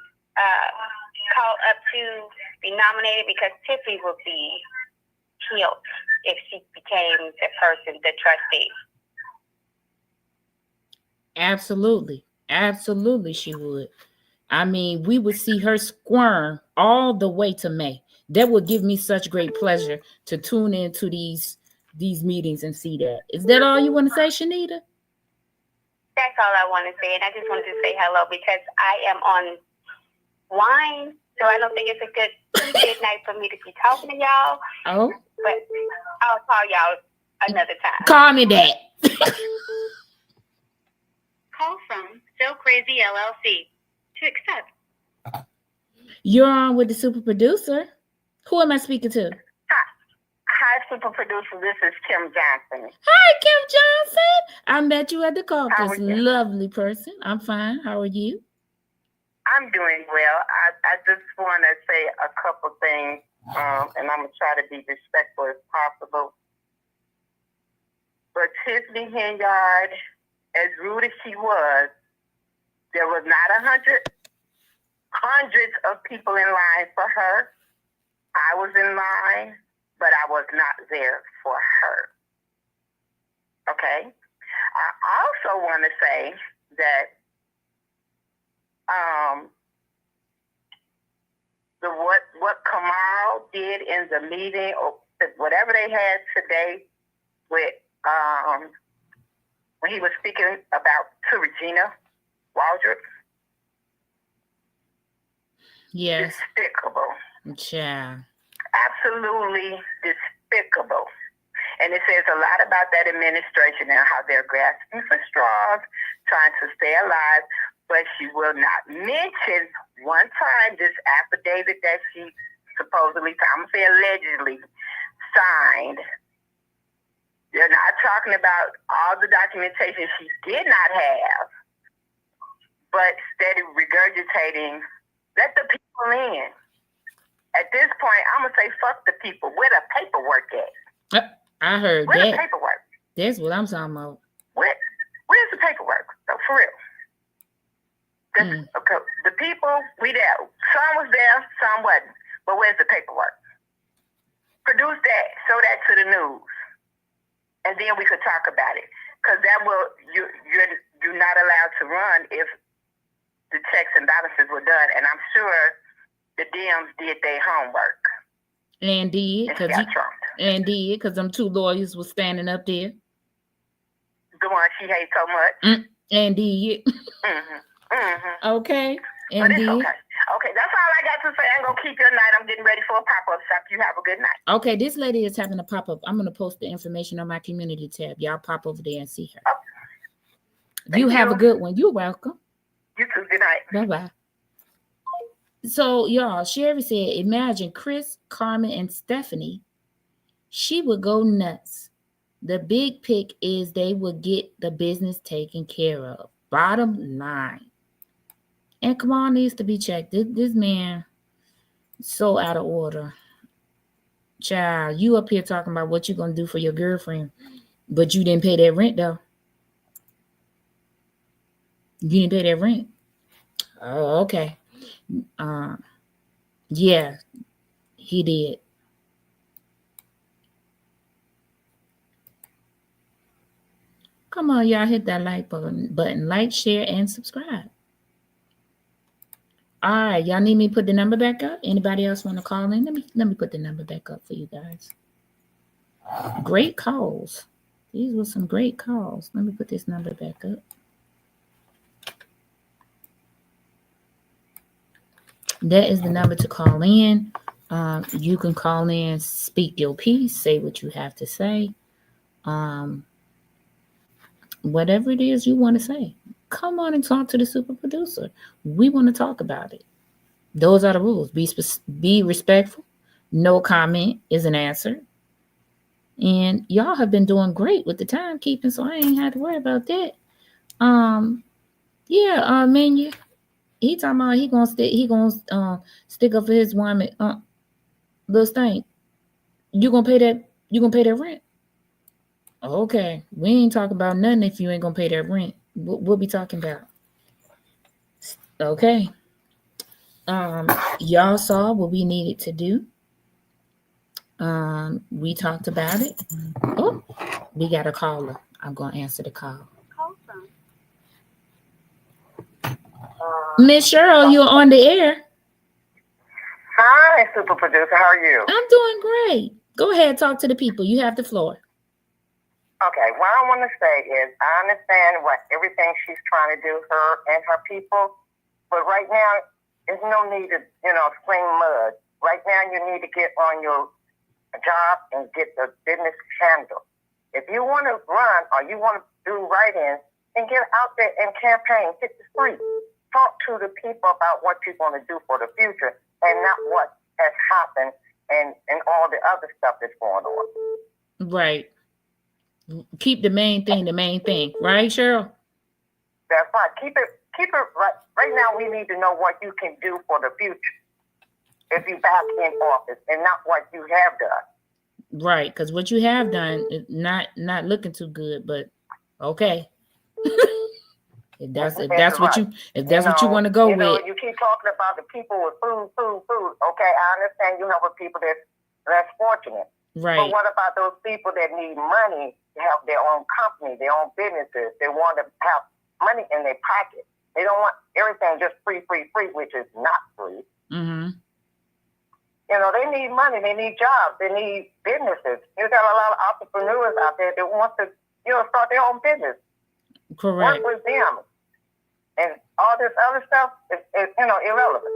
call up to be nominated, because Tiffany would be killed if she became the person, the trustee. Absolutely. Absolutely she would. I mean, we would see her squirm all the way to May. That would give me such great pleasure to tune into these meetings and see that. Is that all you want to say, Shanita? That's all I want to say. And I just wanted to say hello because I am on wine, so I don't think it's a good night for me to be talking to y'all. Oh. But I'll call y'all another time. Call me that. Call from So Crazy LLC to accept. You're on with the super producer. Who am I speaking to? Hi, super producer. This is Kim Johnson. Hi, Kim Johnson. I met you at the Caucus. Lovely person. I'm fine. How are you? I'm doing well. I just want to say a couple things, and I'm going to try to be respectful as possible. But Tiffany Henyard, as rude as she was, there was not hundreds of people in line for her. I was in line, but I was not there for her. Okay? I also want to say that what Kamal did in the meeting, or whatever they had today with when he was speaking about to Regina Waldrop. Yes. Despicable. Yeah. Absolutely despicable. And it says a lot about that administration and how they're grasping for straws, trying to stay alive. But she will not mention one time this affidavit that she supposedly, I'm going to say allegedly, signed. They're not talking about all the documentation she did not have, but steady regurgitating, let the people in. At this point, I'm going to say, fuck the people. Where the paperwork at? I heard Where's that. The paperwork? That's what I'm talking about. Where's the paperwork? So for real. Okay, the people, we there. Some was there, some wasn't. But where's the paperwork? Produce that, show that to the news. And then we could talk about it. Because that will, you're not allowed to run if the checks and balances were done. And I'm sure the Dems did their homework. And did, because them two lawyers were standing up there. The one she hates so much. And did. Okay. And but it's okay. Okay, that's all I got to say. I'm going to keep your night. I'm getting ready for a pop-up shop. You have a good night. Okay, this lady is having a pop-up. I'm going to post the information on my community tab. Y'all pop over there and see her. You have a good one. You're welcome. You too. Good night. Bye-bye. So, y'all, Sherry said, imagine Chris, Carmen, and Stephanie. She would go nuts. The big pick is they would get the business taken care of. Bottom line. And Kamal needs to be checked. This man so out of order. Child, you up here talking about what you're going to do for your girlfriend, but you didn't pay that rent, though. You didn't pay that rent? Oh, okay. Yeah, he did. Come on, y'all, hit that like button. Like, share, and subscribe. All right, y'all need me to put the number back up? Anybody else want to call in? Let me put the number back up for you guys. Great calls. These were some great calls. Let me put this number back up. That is the number to call in. You can call in, speak your piece, say what you have to say. Whatever it is you want to say, come on and talk to the super producer. We want to talk about it. Those are the rules. Be respectful. No comment is an answer. And y'all have been doing great with the timekeeping, so I ain't had to worry about that. Menu. He talking about he gonna stick up for his woman. Little Stank. You gonna pay that rent? Okay. We ain't talking about nothing if you ain't gonna pay that rent. We'll be talking about. Okay. Y'all saw what we needed to do. We talked about it. Oh, we got a caller. I'm gonna answer the call. Miss Cheryl, you're on the air. Hi, super producer. How are you? I'm doing great. Go ahead, talk to the people. You have the floor. Okay, what I want to say is I understand everything she's trying to do, her and her people, but right now, there's no need to, sling mud. Right now, you need to get on your job and get the business handled. If you want to run or you want to do write-ins, then get out there and campaign, hit the street. Talk to the people about what you're going to do for the future and not what has happened and all the other stuff that's going on. Right. Keep the main thing, right, Cheryl? That's right. Keep it right. Right now, we need to know what you can do for the future if you back in office and not what you have done. Right, because what you have done is not looking too good, but okay. If that's what you want to go with. You keep talking about the people with food. Okay, I understand you have people that's less fortunate. Right. But what about those people that need money to have their own company, their own businesses? They want to have money in their pocket. They don't want everything just free, which is not free. Mm-hmm. They need money. They need jobs. They need businesses. You got a lot of entrepreneurs out there that want to, start their own business. Correct. Work with them. And all this other stuff is irrelevant.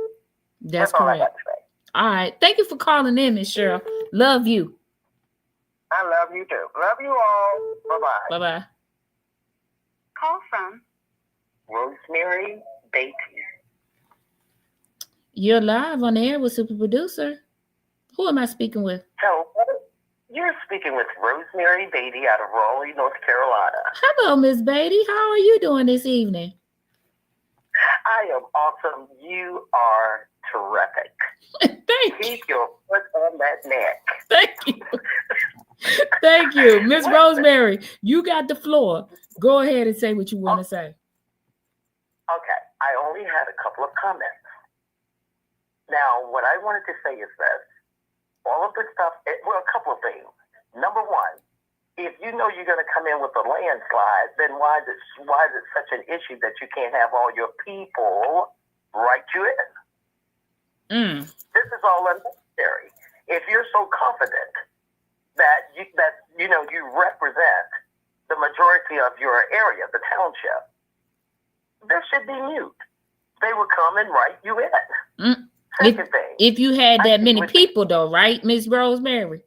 That's all correct. I got to say. All right. Thank you for calling in, Miss Cheryl. Love you. I love you too. Love you all. Bye-bye. Bye-bye. Call from Rosemary Beatty. You're live on the air with Super Producer. Who am I speaking with? So, you're speaking with Rosemary Beatty out of Raleigh, North Carolina. Hello, Miss Beatty. How are you doing this evening? I am awesome. You are terrific. Thank you. Keep your foot on that neck. Thank you. Thank you. Miss Rosemary, you got the floor. Go ahead and say what you want to say. Okay. I only had a couple of comments. Now, what I wanted to say is this. All of the stuff, a couple of things. Number one, if you know you're going to come in with a landslide, then why is it such an issue that you can't have all your people write you in? This is all unnecessary. If you're so confident that you represent the majority of your area, the township, there should be mute. They would come and write you in. If you had that many people, though, right, Miss Rosemary?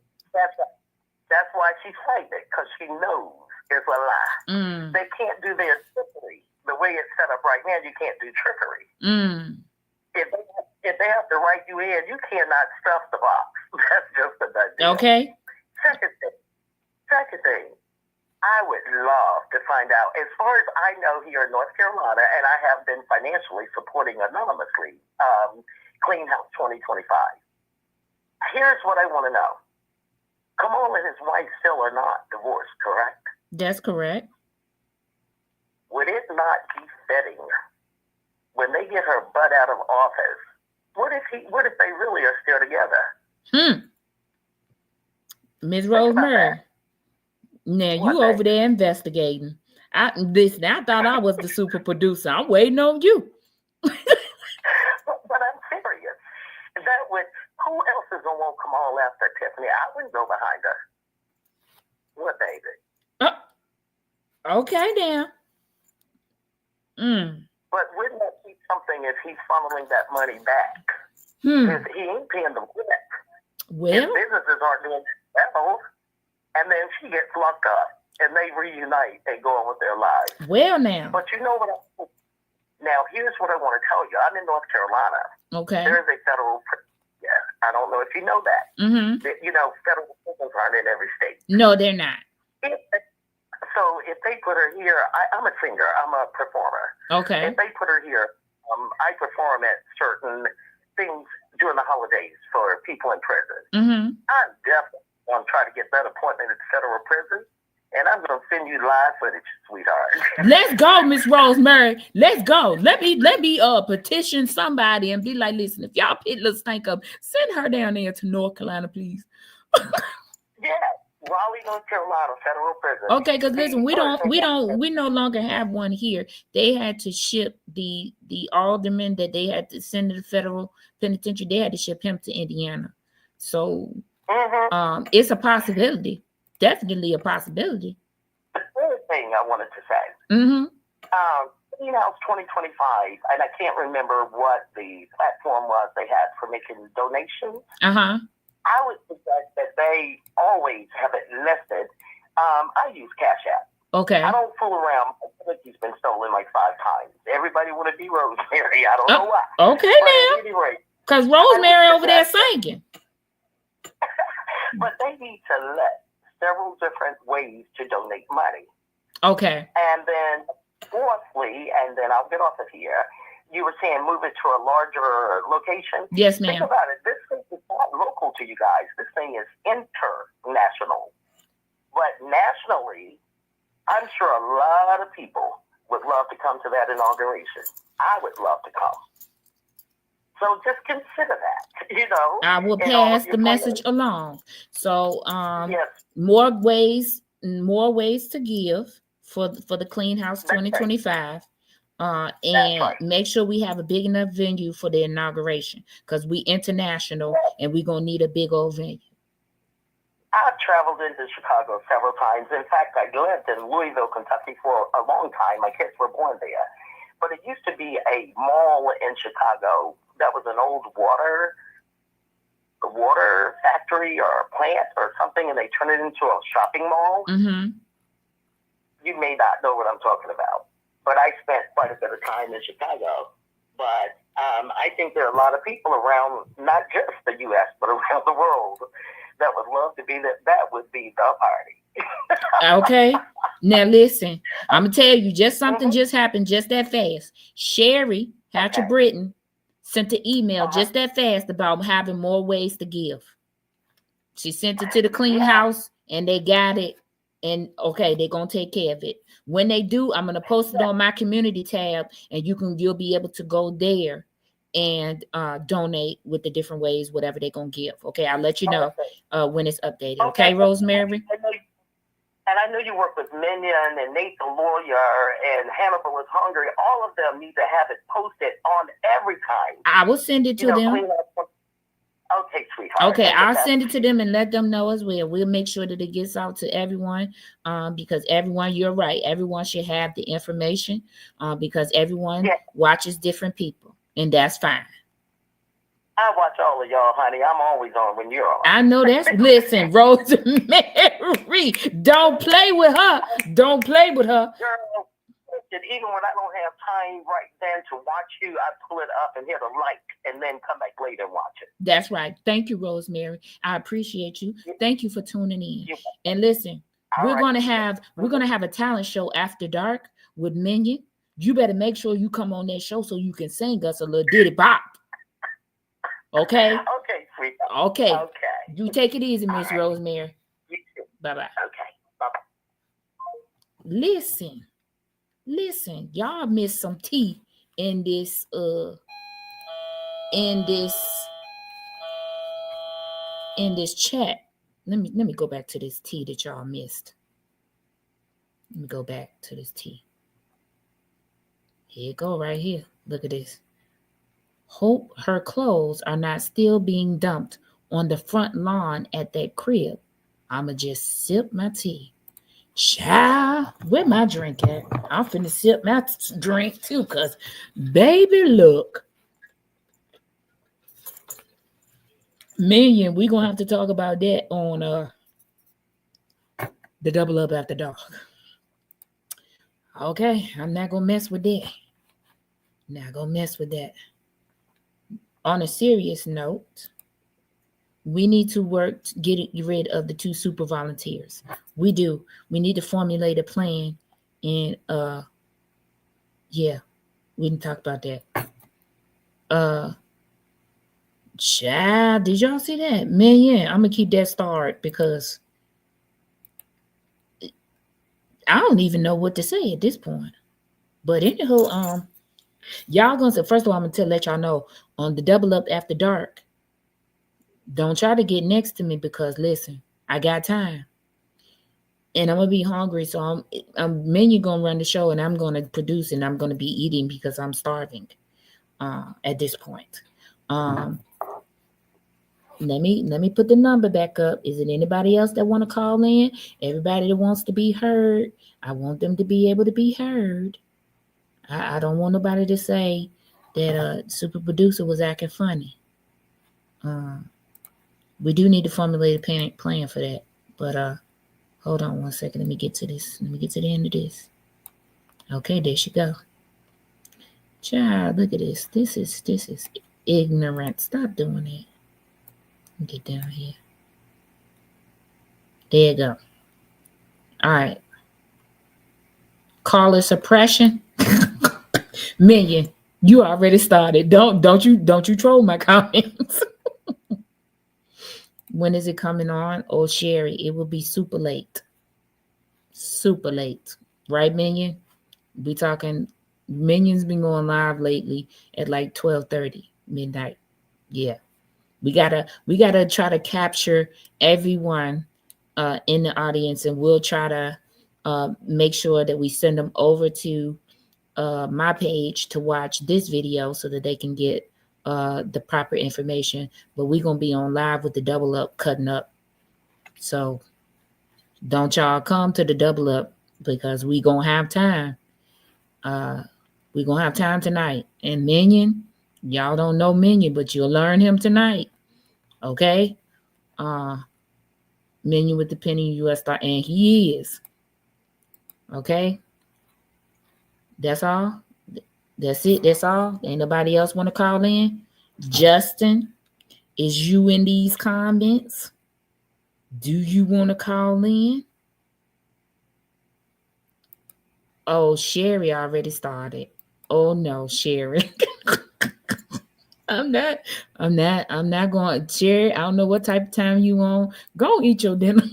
That's why she's fighting it, because she knows it's a lie. They can't do their trickery. The way it's set up right now, you can't do trickery. If they have to write you in, you cannot stuff the box. That's just a done deal. Okay. Second thing, I would love to find out, as far as I know here in North Carolina, and I have been financially supporting anonymously, Clean House 2025. Here's what I want to know. Kamal and his wife still are not divorced, correct? That's correct. Would it not be betting, when they get her butt out of office, what if they really are still together? Miss Rosemary, now you over there investigating. I thought I was the super producer. I'm waiting on you. But I'm serious. Who else is gonna want to come all after Tiffany? I wouldn't go behind her. What, baby? Okay, then. But wouldn't that be something if he's funneling that money back? Because he ain't paying the rent. Well, his businesses aren't doing well, and then she gets locked up, and they reunite and go on with their lives. Well, now. But you know what? Now, here's what I want to tell you. I'm in North Carolina. Okay. There is a federal. Yeah, I don't know if you know that. Mm-hmm. You know, federal prisons aren't in every state. No, they're not. So if they put her here, I'm a singer. I'm a performer. Okay. If they put her here, I perform at certain things during the holidays for people in prison. Mm-hmm. I'm definitely going to try to get that appointment at the federal prison, and I'm going to send you live footage, sweetheart. Let's go, Miss Rosemary. Let's go. Let me petition somebody and be like, listen, if y'all pit little stink up, send her down there to North Carolina, please. Yeah. Raleigh, North Carolina, federal prison. Okay, because listen, we no longer have one here. They had to ship the alderman that they had to send to the federal penitentiary. They had to ship him to Indiana. So it's a possibility. Definitely a possibility. The third thing I wanted to say. Clean House 2025, and I can't remember what the platform was they had for making donations. I would suggest that they always have it listed. I use Cash App. Okay. I don't fool around. I feel like he's been stolen like 5 times. Everybody want to be Rosemary. I don't know why. Okay, now. Anyway, because Rosemary over there singing. But they need to let several different ways to donate money. Okay. And then fourthly, and then I'll get off of here, you were saying move it to a larger location. Yes, ma'am. Think about it. This thing is not local to you guys. This thing is international. But nationally, I'm sure a lot of people would love to come to that inauguration. I would love to come. So just consider that, you know. I will pass the message along. So yes. more ways to give for the Clean House 2025. And make sure we have a big enough venue for the inauguration because we international and we're going to need a big old venue. I've traveled into Chicago several times. In fact, I lived in Louisville, Kentucky for a long time. My kids were born there. But it used to be a mall in Chicago that was an old water factory or a plant or something, and they turned it into a shopping mall. You may not know what I'm talking about. But I spent quite a bit of time in Chicago. But I think there are a lot of people around, not just the U.S., but around the world, that would love to be that. That would be the party. Okay. Now listen, I'm gonna tell you, just something just happened just that fast. Sherry Hatcher Britton sent an email just that fast about having more ways to give. She sent it to the Clean House, and they got it. And okay, they're gonna take care of it. When they do, I'm gonna post it on my community tab, and you'll be able to go there and donate with the different ways, whatever they're gonna give. Okay, I'll let you know when it's updated. Okay, Rosemary. And I know you work with Minion and Nate the Lawyer and Hannibal is Hungry. All of them need to have it posted on every time. I will send it to them. Okay, sweetheart. Okay, I'll send it to them and let them know as well. We'll make sure that it gets out to everyone, because everyone, you're right, everyone should have the information, because everyone watches different people, and that's fine. I watch all of y'all, honey. I'm always on when you're on. I know that's, listen, Rosemary, don't play with her. Don't play with her. Girl, even when I don't have time right then to watch you, I pull it up and hit a like and then come back later and watch it. That's right. Thank you, Rosemary. I appreciate you. Thank you for tuning in. And listen, we're gonna have a talent show after dark with Minion. You better make sure you come on that show so you can sing us a little ditty bop. Okay? Okay, sweetheart. Okay. You take it easy, Miss Rosemary. You too. Bye-bye. Okay. Bye-bye. Listen, Listen, y'all missed some tea in this chat. Let me go back to this tea that y'all missed. Let me go back to this tea. Here you go, right here. Look at this. Hope her clothes are not still being dumped on the front lawn at that crib. I'ma just sip my tea. Child, where my drink at? I'm finna sip my drink too, cause baby, look. Million, we gonna have to talk about that on the Double Up After Dark. Okay, I'm not gonna mess with that. Not gonna mess with that. On a serious note, we need to work to get rid of the 2 super volunteers. We do. We need to formulate a plan, and yeah, we can talk about that. Child, did y'all see that? Man, yeah, I'm gonna keep that started because I don't even know what to say at this point. But anyhow, y'all gonna say, first of all, I'm gonna let y'all know on the Double Up After Dark, don't try to get next to me because listen, I got time. And I'm gonna be hungry, so I'm Menu gonna run the show and I'm gonna produce and I'm gonna be eating because I'm starving at this point. Let me put the number back up. Is it anybody else that want to call in? Everybody that wants to be heard, I want them to be able to be heard. I don't want nobody to say that super producer was acting funny. We do need to formulate a plan for that. But hold on one second. Let me get to this. Let me get to the end of this. Okay, there she go. Child, look at this. This is ignorant. Stop doing that. Get down here. There you go. All right. Caller suppression. Million. You already started. Don't you troll my comments. When is it coming on? Oh, Sherry, it will be super late. Super late. Right, Minion? We talking Minion's been going live lately at like 12:30 midnight. Yeah. We gotta try to capture everyone in the audience, and we'll try to make sure that we send them over to my page to watch this video so that they can get the proper information. But we're gonna be on live with the Double Up cutting up. So don't y'all come to the Double Up because we gonna have time. We gonna have time tonight. And Minion, y'all don't know Minion, but you'll learn him tonight. Okay? Minion with the penny US star, and he is. Okay? That's all. That's it. That's all. Ain't nobody else want to call in? Justin, is you in these comments? Do you want to call in? Oh, Sherry already started. Oh no, Sherry. I'm not going, Sherry. I don't know what type of time you on. Go eat your dinner.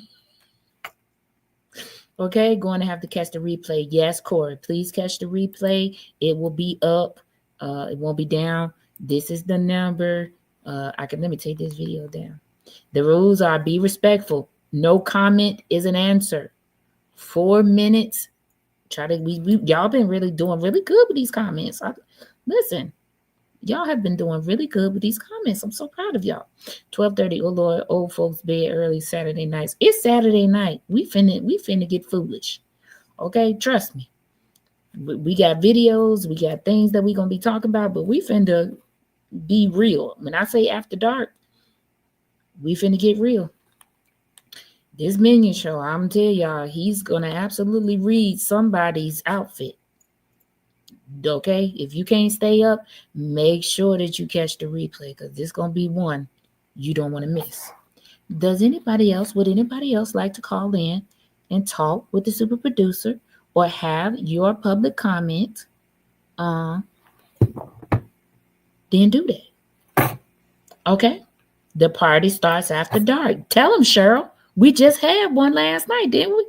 Okay, going to have to catch the replay. Yes, Corey, please catch the replay. It will be up. It won't be down. This is the number. Let me take this video down. The rules are: be respectful. No comment is an answer. 4 minutes. Y'all been really doing really good with these comments. Listen, y'all have been doing really good with these comments. I'm so proud of y'all. 12:30. Oh Lord, old folks bed early Saturday nights. It's Saturday night. We finna get foolish. Okay, trust me. We got videos. We got things that we gonna be talking about, but we finna be real. When I say after dark, we finna get real. This Minion show, I'm telling y'all, he's gonna absolutely read somebody's outfit. Okay, if you can't stay up, make sure that you catch the replay because this is gonna be one you don't want to miss. Would anybody else like to call in and talk with the super producer or have your public comment? Then do that. Okay, the party starts after dark. Tell them, Cheryl. We just had one last night, didn't we?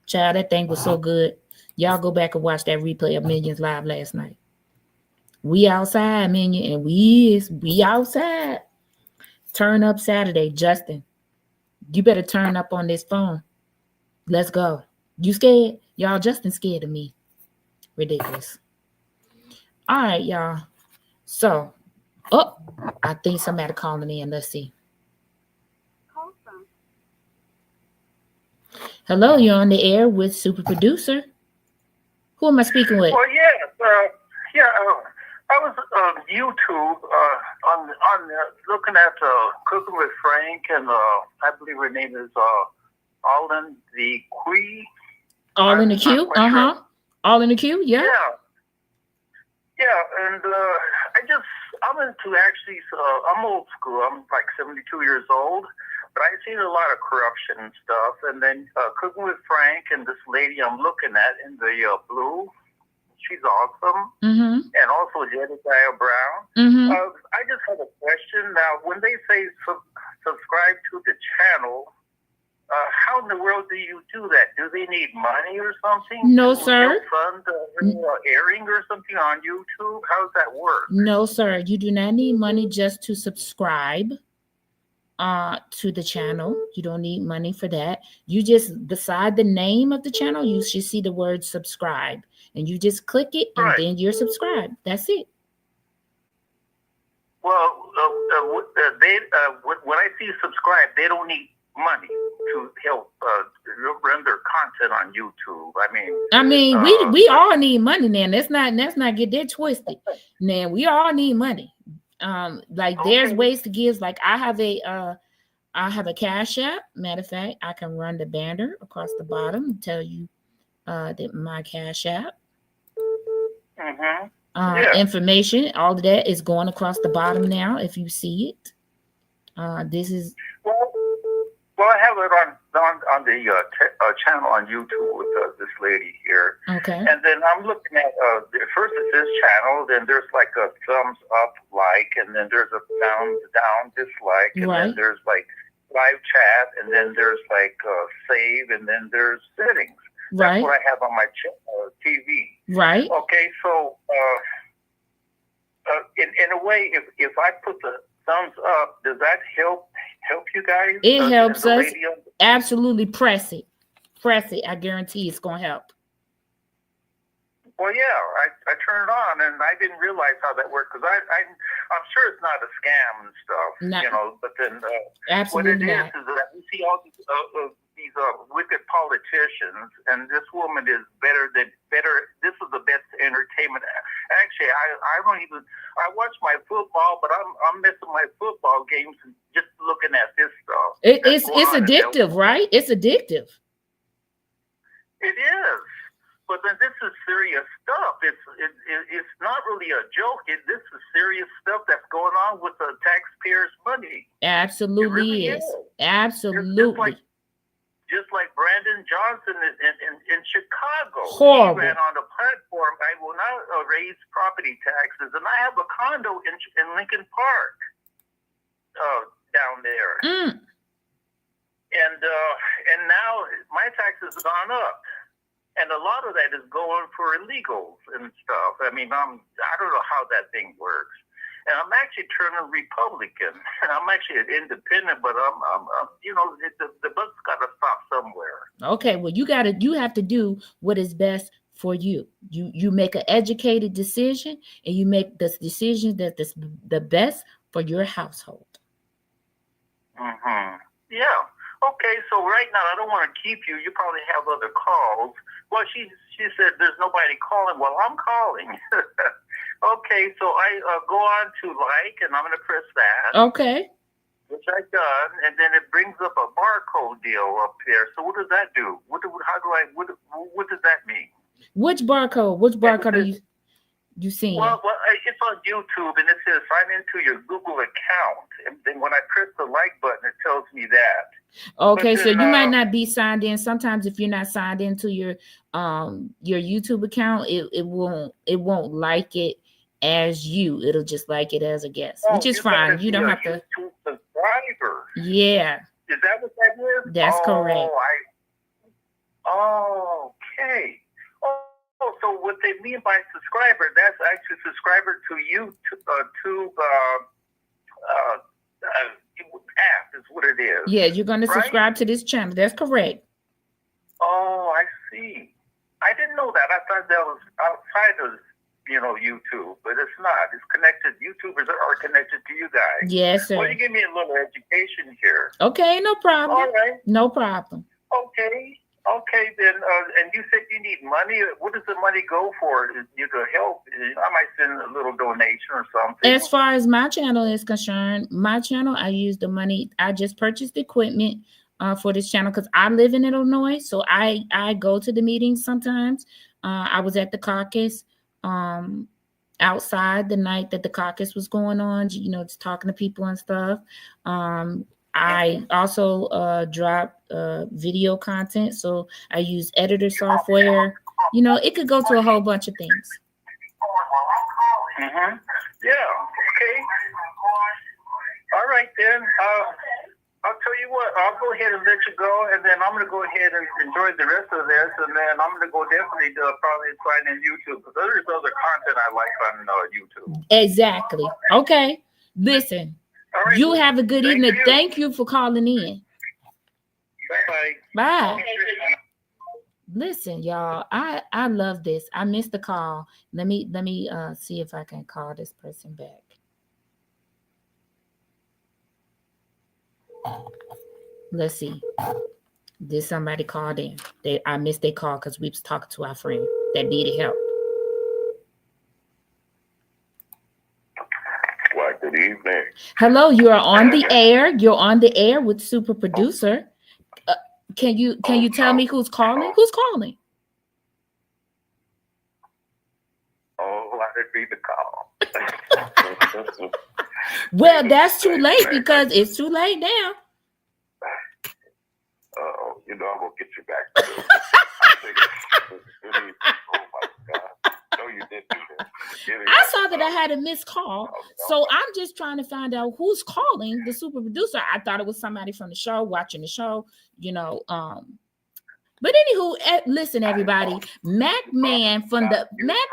Child, that thing was so good. Y'all go back and watch that replay of Minions Live last night. We outside, Minion, and we outside. Turn up Saturday, Justin. You better turn up on this phone. Let's go. You scared? Y'all, Justin scared of me. Ridiculous. All right, y'all. So, I think somebody calling in. Let's see. Hello, you're on the air with Super Producer. Who am I speaking with? Well, I was on YouTube looking at Cooking with Frank, and I believe her name is Alden the Quee. All in the queue? Uh-huh. Sure. All in the queue? Yeah. Yeah, and I'm into actually, I'm old school. I'm like 72 years old, but I've seen a lot of corruption and stuff. And then Cooking with Frank and this lady I'm looking at in the blue, she's awesome. Mm-hmm. And also Jedediah Brown. Mm-hmm. I just have a question. Now, when they say subscribe to the channel, how in the world do you do that? Do they need money or something? No, sir. Fund airing or something on YouTube? How does that work? No, sir. You do not need money just to subscribe to the channel. You don't need money for that. You just, beside the name of the channel, you should see the word subscribe. And you just click it, and then you're subscribed. That's it. Well, when I see subscribe, they don't need money to help render content on YouTube. I mean, we all need money, man. Let's not get that twisted. Man, we all need money. There's ways to give. Like I have a Cash App. Matter of fact, I can run the banner across the bottom and tell you that my Cash App. Mm-hmm. Information, all of that is going across the bottom now. If you see it, this is. Well, I have it on the channel on YouTube with this lady here. Okay. And then I'm looking at first it's this channel, then there's like a thumbs up like, and then there's a thumbs down dislike, and then there's like live chat, and then there's like save, and then there's settings. That's what I have on my TV. Right. Okay, so in a way, if I put the thumbs up, does that help you guys? It helps us. Absolutely. Press it. I guarantee it's going to help. Well, yeah, I turned it on, and I didn't realize how that worked, because I'm sure it's not a scam and stuff, but then what it is that we see all these wicked politicians, and this woman is better. This is the best entertainment. Actually, I watch my football, but I'm missing my football games just looking at this stuff. It's addictive, right? It's addictive. It is. But then this is serious stuff. It's not really a joke. This is serious stuff that's going on with the taxpayers' money. Absolutely is. Absolutely. Just like Brandon Johnson in Chicago. Horrible. He ran on the platform, I will not raise property taxes. And I have a condo in Lincoln Park down there. Mm. And now my taxes have gone up. And a lot of that is going for illegals and stuff. I don't know how that thing works. And I'm actually turning Republican. And I'm actually an independent, but I'm the buck's got to stop somewhere. Okay, well, you have to do what is best for you. You make an educated decision, and you make the decision that's the best for your household. Mm-hmm. Yeah. Okay, so right now I don't want to keep you. You probably have other calls. Well, she said there's nobody calling. Well, I'm calling. Okay, so I go on to like, and I'm going to press that. Okay. Which I've done, and then it brings up a barcode deal up there. So what does that do? What does that mean? Which barcode? Which barcode are you seeing? Well, it's on YouTube, and it says sign into your Google account. And then when I press the like button, it tells me that. Okay, so you might not be signed in. Sometimes if you're not signed into your YouTube account, it won't like it as you. It'll just like it as a guest, which is fine. You don't have to. YouTube subscriber. Yeah. Is that what that is? That's correct. Okay. me by subscriber, that's actually subscriber to YouTube app is what it is. Yeah, you're going to subscribe to this channel. That's correct. Oh, I see. I didn't know that. I thought that was outside of YouTube, but it's not. It's connected. YouTubers are connected to you guys. Yes, sir. Well, you give me a little education here. Okay, no problem. All right. No problem. Okay, then, and you said you need money. What does the money go for? You to help? I might send a little donation or something. As far as my channel is concerned, I use the money. I just purchased equipment for this channel because I live in Illinois, so I go to the meetings sometimes. I was at the caucus outside the night that the caucus was going on, just talking to people and stuff. I also drop video content, so I use editor software. It could go to a whole bunch of things. Mm-hmm. Yeah, okay. All right, then. I'll tell you what, I'll go ahead and let you go, and then I'm going to go ahead and enjoy the rest of this, and then I'm going to go definitely probably find in YouTube, because there's other content I like on YouTube. Exactly. Okay. Listen, right. You have a good evening. Thank you for calling in. Bye-bye. Bye. Listen, y'all, I love this. I missed the call. Let me see if I can call this person back. Let's see. Did somebody call in? I missed their call because we was talking to our friend that needed help. Well, good evening. Hello, you are on the air. You're on the air with Super Producer. Can you tell me who's calling? Who's calling? Oh, I didn't read the call. Well, that's too late because it's too late now. I'm gonna get you back. Oh my God! No, you didn't do that. I saw that I had a missed call, so I'm just trying to find out who's calling the Super Producer. I thought it was somebody from the show watching the show, But anywho, listen, everybody. Mac Man from the Mac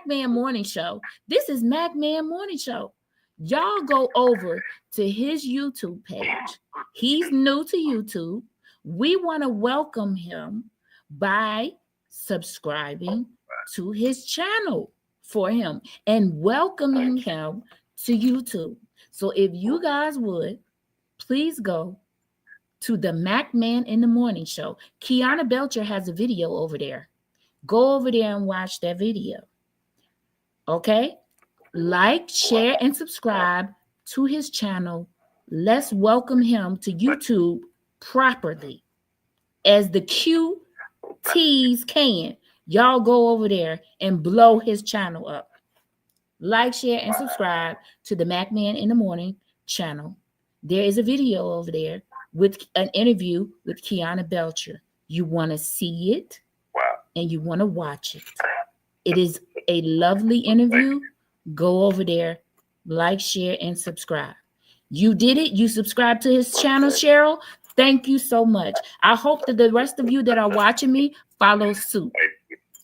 Man Morning Show. This is Mac Man Morning Show. Y'all go over to his YouTube page. He's new to YouTube. We want to welcome him by subscribing to his channel for him and welcoming him to YouTube. So if you guys would, please go to the Mac Man in the Morning Show. Kiana Belcher has a video over there. Go over there and watch that video. Okay? Like, share, and subscribe to his channel. Let's welcome him to YouTube properly as the QTs can. Y'all go over there and blow his channel up. Like, share, and subscribe to the Mac Man in the Morning channel. There is a video over there with an interview with Kiana Belcher. You want to see it and you want to watch it. It is a lovely interview. Go over there, like, share, and subscribe. You did it. You subscribed to his channel, Cheryl. Thank you so much. I hope that the rest of you that are watching me follow suit.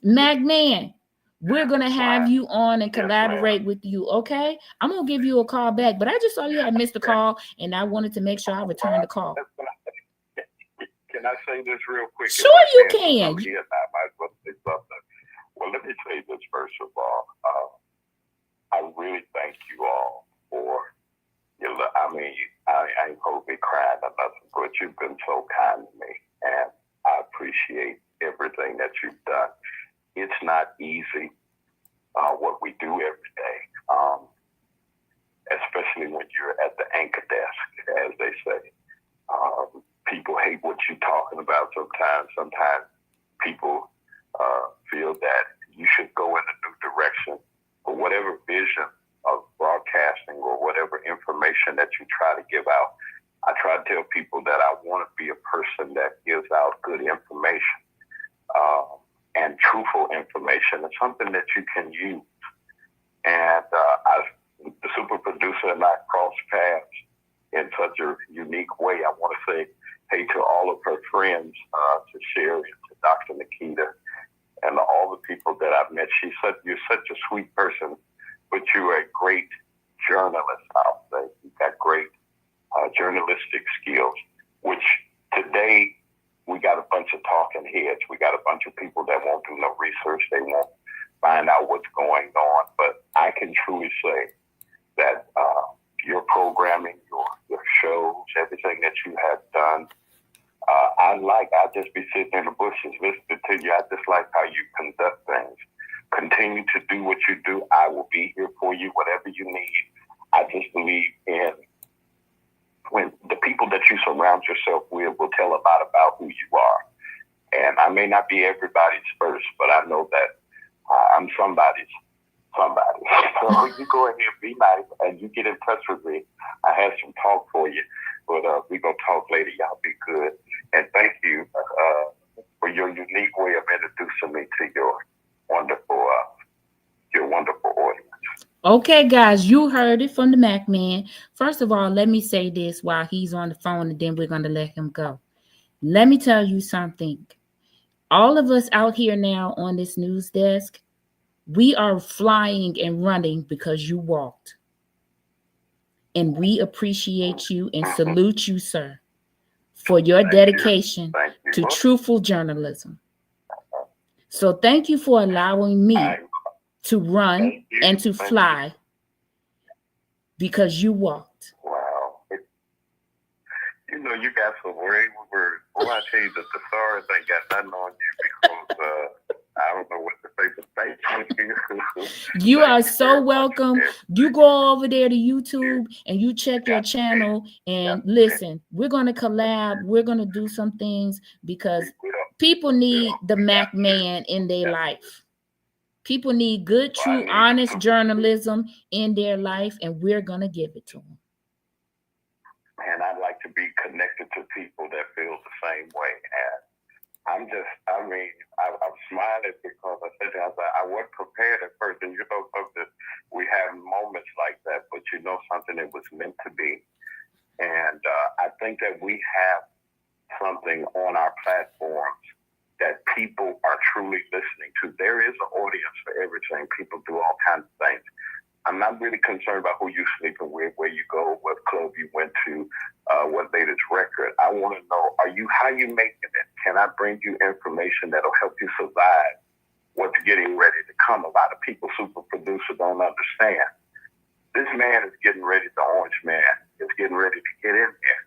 Magman, we're going to have you on and collaborate with you, okay? I'm going to give you a call back, but I just saw you had missed a call, and I wanted to make sure I returned the call. Can I say this real quick? Sure you can. Well, let me say this first of all. I really thank you all for your love. I mean, I ain't supposed to be crying or nothing, but you've been so kind to me, and I appreciate everything that you've done. It's not easy what we do every day, especially when you're at the anchor desk, as they say. People hate what you're talking about sometimes. Sometimes people feel that you should go in a new direction. But whatever vision of broadcasting or whatever information that you try to give out, I try to tell people that I want to be a person that gives out good information and truthful information. It's something that you can use. And the Super Producer and I cross paths in such a unique way. I want to say hey to all of her friends, to Sherry, to Dr. Nikita, and all the people you're such a sweet person, but you're a great journalist, I'll say. You've got great journalistic skills, which today we got a bunch of talking heads. We got a bunch of people that won't do no research. They won't find out what's going on. But I can truly say that your programming, your shows, everything that you have done, I'll just be sitting in the bushes listening to you. I just like how you conduct things. Continue to do what you do. I will be here for you, whatever you need. I just believe in when the people that you surround yourself with will tell a lot about who you are. And I may not be everybody's first, but I know that I'm somebody's somebody. So you go ahead and be nice, and you get in touch with me. I have some talk for you, but we're going to talk later. Y'all be good. And thank you for your unique way of introducing me to your wonderful audience. Okay, guys, you heard it from the Mac Man. First of all, let me say this while he's on the phone, and then we're going to let him go. Let me tell you something. All of us out here now on this news desk, we are flying and running because you walked. And we appreciate you and salute you, sir, for your dedication to truthful journalism. So thank you for allowing me to run and to fly because you walked. Wow. You got some words. Well, I tell you that the stars ain't got nothing on you because I don't know what to say, but thank you. You are so welcome. You go over there to YouTube and you check your channel and listen. We're going to collab. We're going to do some things because people need the Mac Man in their life. People need good, true, honest journalism in their life, and we're going to give it to them. And I'd like to be connected to people that feel the same way. And I'm smiling because I wasn't prepared at first. And something, we have moments like that, but something that was meant to be. And I think that we have something on our platforms that people are truly listening to. There is an audience for everything. People do all kinds of things. I'm not really concerned about who you're sleeping with, where you go, what club you went to, what latest record. I want to know, how you making it? Can I bring you information that'll help you survive what's getting ready to come? A lot of people, super producers, don't understand. This man is getting ready, the Orange Man is getting ready to get in there.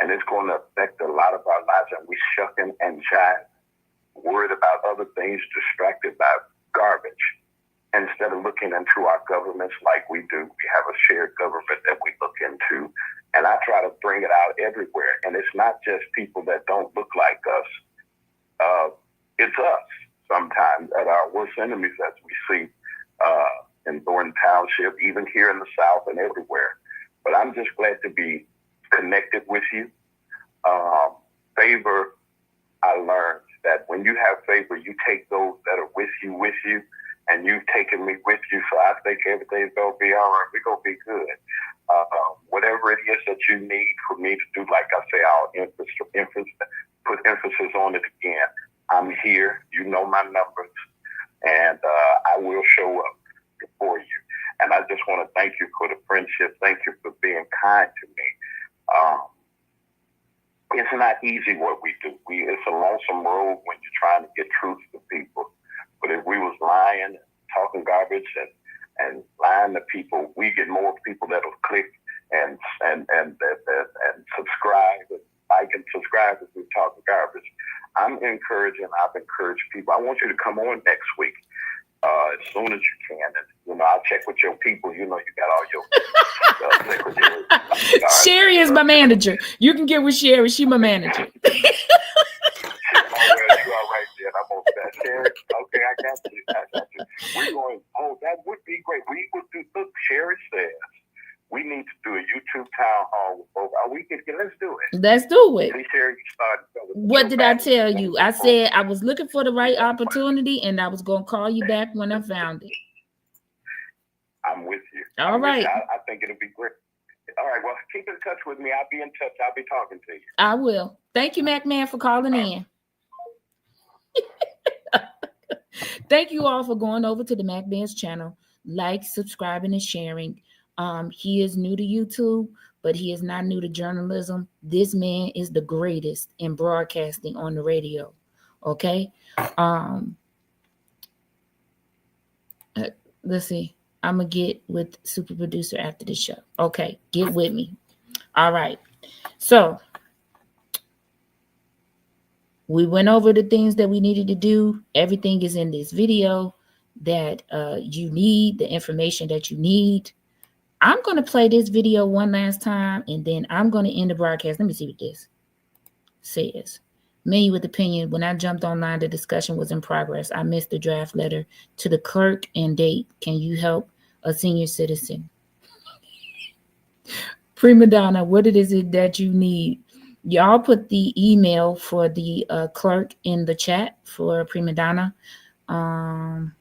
And it's going to affect a lot of our lives. And we shucking and jiving, worried about other things, distracted by garbage. Instead of looking into our governments like we do, we have a shared government that we look into. And I try to bring it out everywhere. And it's not just people that don't look like us. It's us sometimes at our worst enemies, as we see in Thornton Township, even here in the South and everywhere. But I'm just glad to be connected with you. Favor, I learned that when you have favor, you take those that are with you, and you've taken me with you, so I think everything's going to be all right. We're going to be good. Whatever it is that you need for me to do, like I say, I'll put emphasis on it again. I'm here. You know my numbers, and I will show up for you. And I just want to thank you for the friendship. Thank you for being kind to me. It's not easy what we do. It's a lonesome road when you're trying to get truth to people. But if we was lying, talking garbage, and lying to people, we get more people that'll click and subscribe and like and subscribe if we're talking garbage. I've encouraged people. I want you to come on next week as soon as you can. And, I'll check with your people. You got all your secretaries. Sherry is my manager. You can get with Sherry. She's my manager. You all right then. I'm on that. Sherry, okay, I got you. We're going, that would be great. We would do, look, Sherry says, we need to do a YouTube town hall with both. Let's do it. Let's do it. See, Sherry, you started. What did I tell you? I said I was looking for the right opportunity, and I was going to call you back when I found it. I'm with you. All right. I think it'll be great. All right, well, keep in touch with me. I'll be in touch. I'll be talking to you. I will. Thank you, Mac Man, for calling in. Thank you all for going over to the Mac Benz channel, subscribing, and sharing. He is new to YouTube, but he is not new to journalism. This man is the greatest in broadcasting on the radio. Okay. Let's see. I'm going to get with super producer after the show. Okay. Get with me. All right. So we went over the things that we needed to do. Everything is in this video that you need, the information that you need. I'm going to play this video one last time, and then I'm going to end the broadcast. Let me see what this says. Menu with opinion. When I jumped online, the discussion was in progress. I missed the draft letter to the clerk and date. Can you help a senior citizen? Prima Donna, what is it that you need? Y'all put the email for the clerk in the chat for Prima Donna. Prima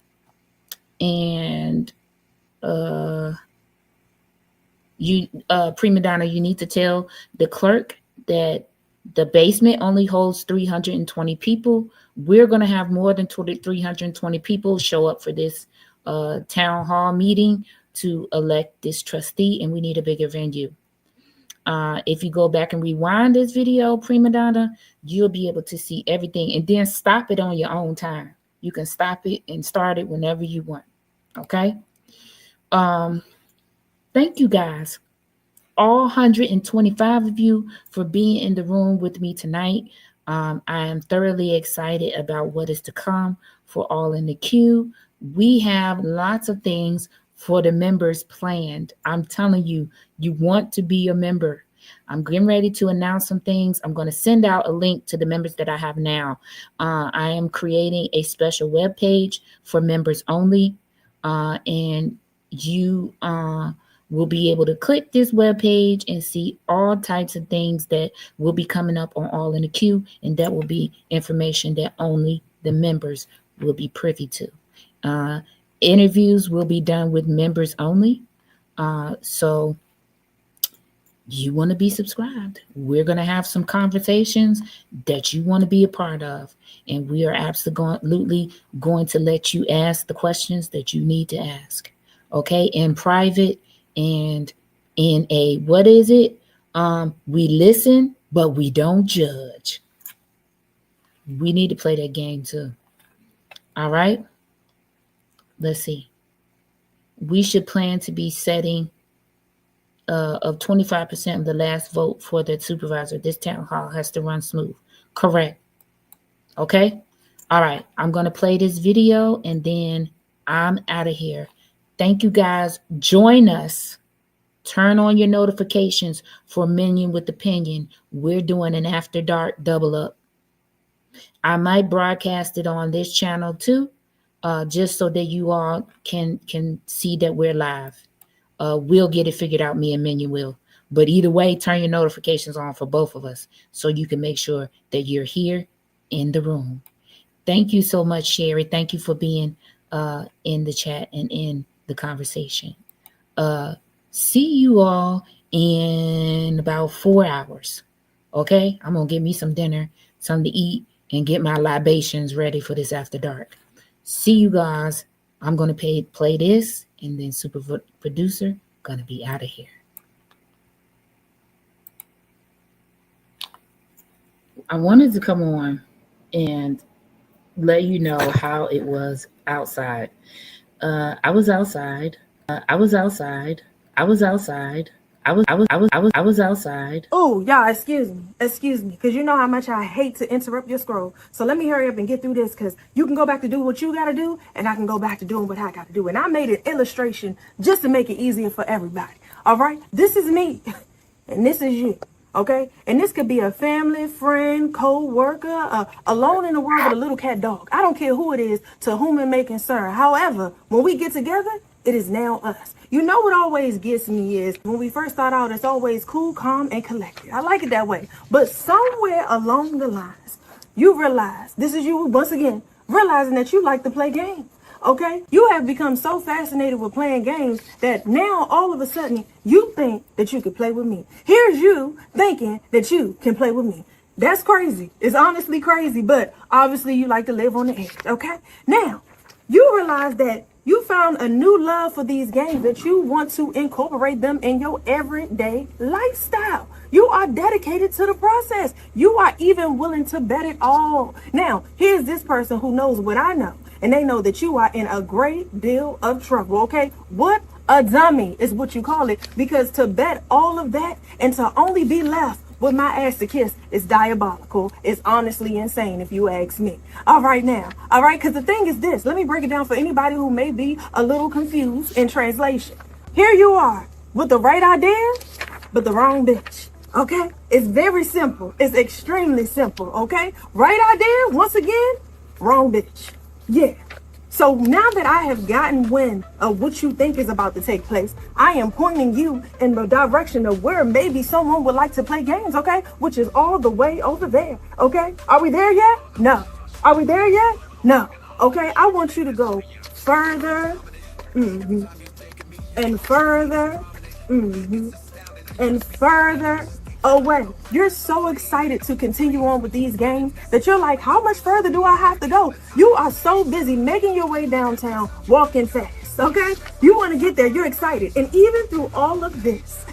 Donna, you need to tell the clerk that the basement only holds 320 people. We're going to have more than 320 people show up for this town hall meeting to elect this trustee, and we need a bigger venue. If you go back and rewind this video, Prima Donna, you'll be able to see everything, and then stop it on your own time. You can stop it and start it whenever you want. Okay. Thank you guys, all 125 of you, for being in the room with me tonight. I am thoroughly excited about what is to come for All in the Queue. We have lots of things for the members planned. I'm telling you, you want to be a member. I'm getting ready to announce some things. I'm going to send out a link to the members that I have now. I am creating a special web page for members only, and you will be able to click this web page and see all types of things that will be coming up on All in the Queue, and that will be information that only the members will be privy to. Interviews will be done with members only. So you want to be subscribed. We're going to have some conversations that you want to be a part of, and we are absolutely going to let you ask the questions that you need to ask. Okay, in private and in a, what is it? We listen, but we don't judge. We need to play that game too. All right. Let's see. We should plan to be setting of 25% of the last vote for the supervisor. This town hall has to run smooth. Correct. Okay. All right. I'm going to play this video and then I'm out of here. Thank you guys. Join us. Turn on your notifications for Minion with Opinion. We're doing an After Dark double up. I might broadcast it on this channel too, just so that you all can see that we're live. We'll get it figured out, me and Minion will. But either way, turn your notifications on for both of us so you can make sure that you're here in the room. Thank you so much, Sherry. Thank you for being in the chat and in the conversation. See you all in about 4 hours. Okay, I'm gonna get me some dinner, something to eat, and get my libations ready for this After Dark. See you guys. I'm gonna play this, and then super producer gonna be out of here. I wanted to come on and let you know how it was outside. I was outside. I was outside. Oh, y'all, excuse me, because you know how much I hate to interrupt your scroll. So let me hurry up and get through this, because you can go back to do what you got to do, and I can go back to doing what I got to do. And I made an illustration just to make it easier for everybody. All right? This is me, and this is you. Okay? And this could be a family, friend, co-worker, alone in the world with a little cat dog. I don't care who it is, to whom it may concern. However, when we get together, it is now us. You know what always gets me is when we first start out, it's always cool, calm, and collected. I like it that way. But somewhere along the lines, you realize, this is you once again, realizing that you like to play games. Okay? You have become so fascinated with playing games that now all of a sudden you think that you could play with me. Here's you thinking that you can play with me. That's crazy. It's honestly crazy, but obviously you like to live on the edge. Okay? Now, you realize that you found a new love for these games, that you want to incorporate them in your everyday lifestyle. You are dedicated to the process. You are even willing to bet it all. Now, here's this person who knows what I know, and they know that you are in a great deal of trouble, okay? What a dummy is what you call it, because to bet all of that and to only be left with my ass to kiss is diabolical. It's honestly insane if you ask me. All right now. All right, because the thing is this. Let me break it down for anybody who may be a little confused in translation. Here you are with the right idea, but the wrong bitch. Okay? It's very simple. It's extremely simple. Okay? Right idea, once again, wrong bitch. Yeah. So now that I have gotten wind of what you think is about to take place, I am pointing you in the direction of where maybe someone would like to play games, okay? Which is all the way over there, okay? Are we there yet? No. Are we there yet? No. Okay, I want you to go further, and further, and further away. You're so excited to continue on with these games that you're like, how much further do I have to go? You are so busy making your way downtown, walking fast, okay? You want to get there, you're excited. And even through all of this,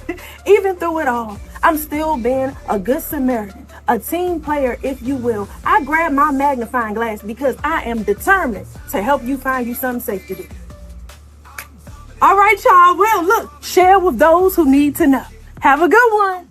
even through it all, I'm still being a good Samaritan, a team player, if you will. I grab my magnifying glass because I am determined to help you find you something safe to do. All right, y'all. Well, look, share with those who need to know. Have a good one.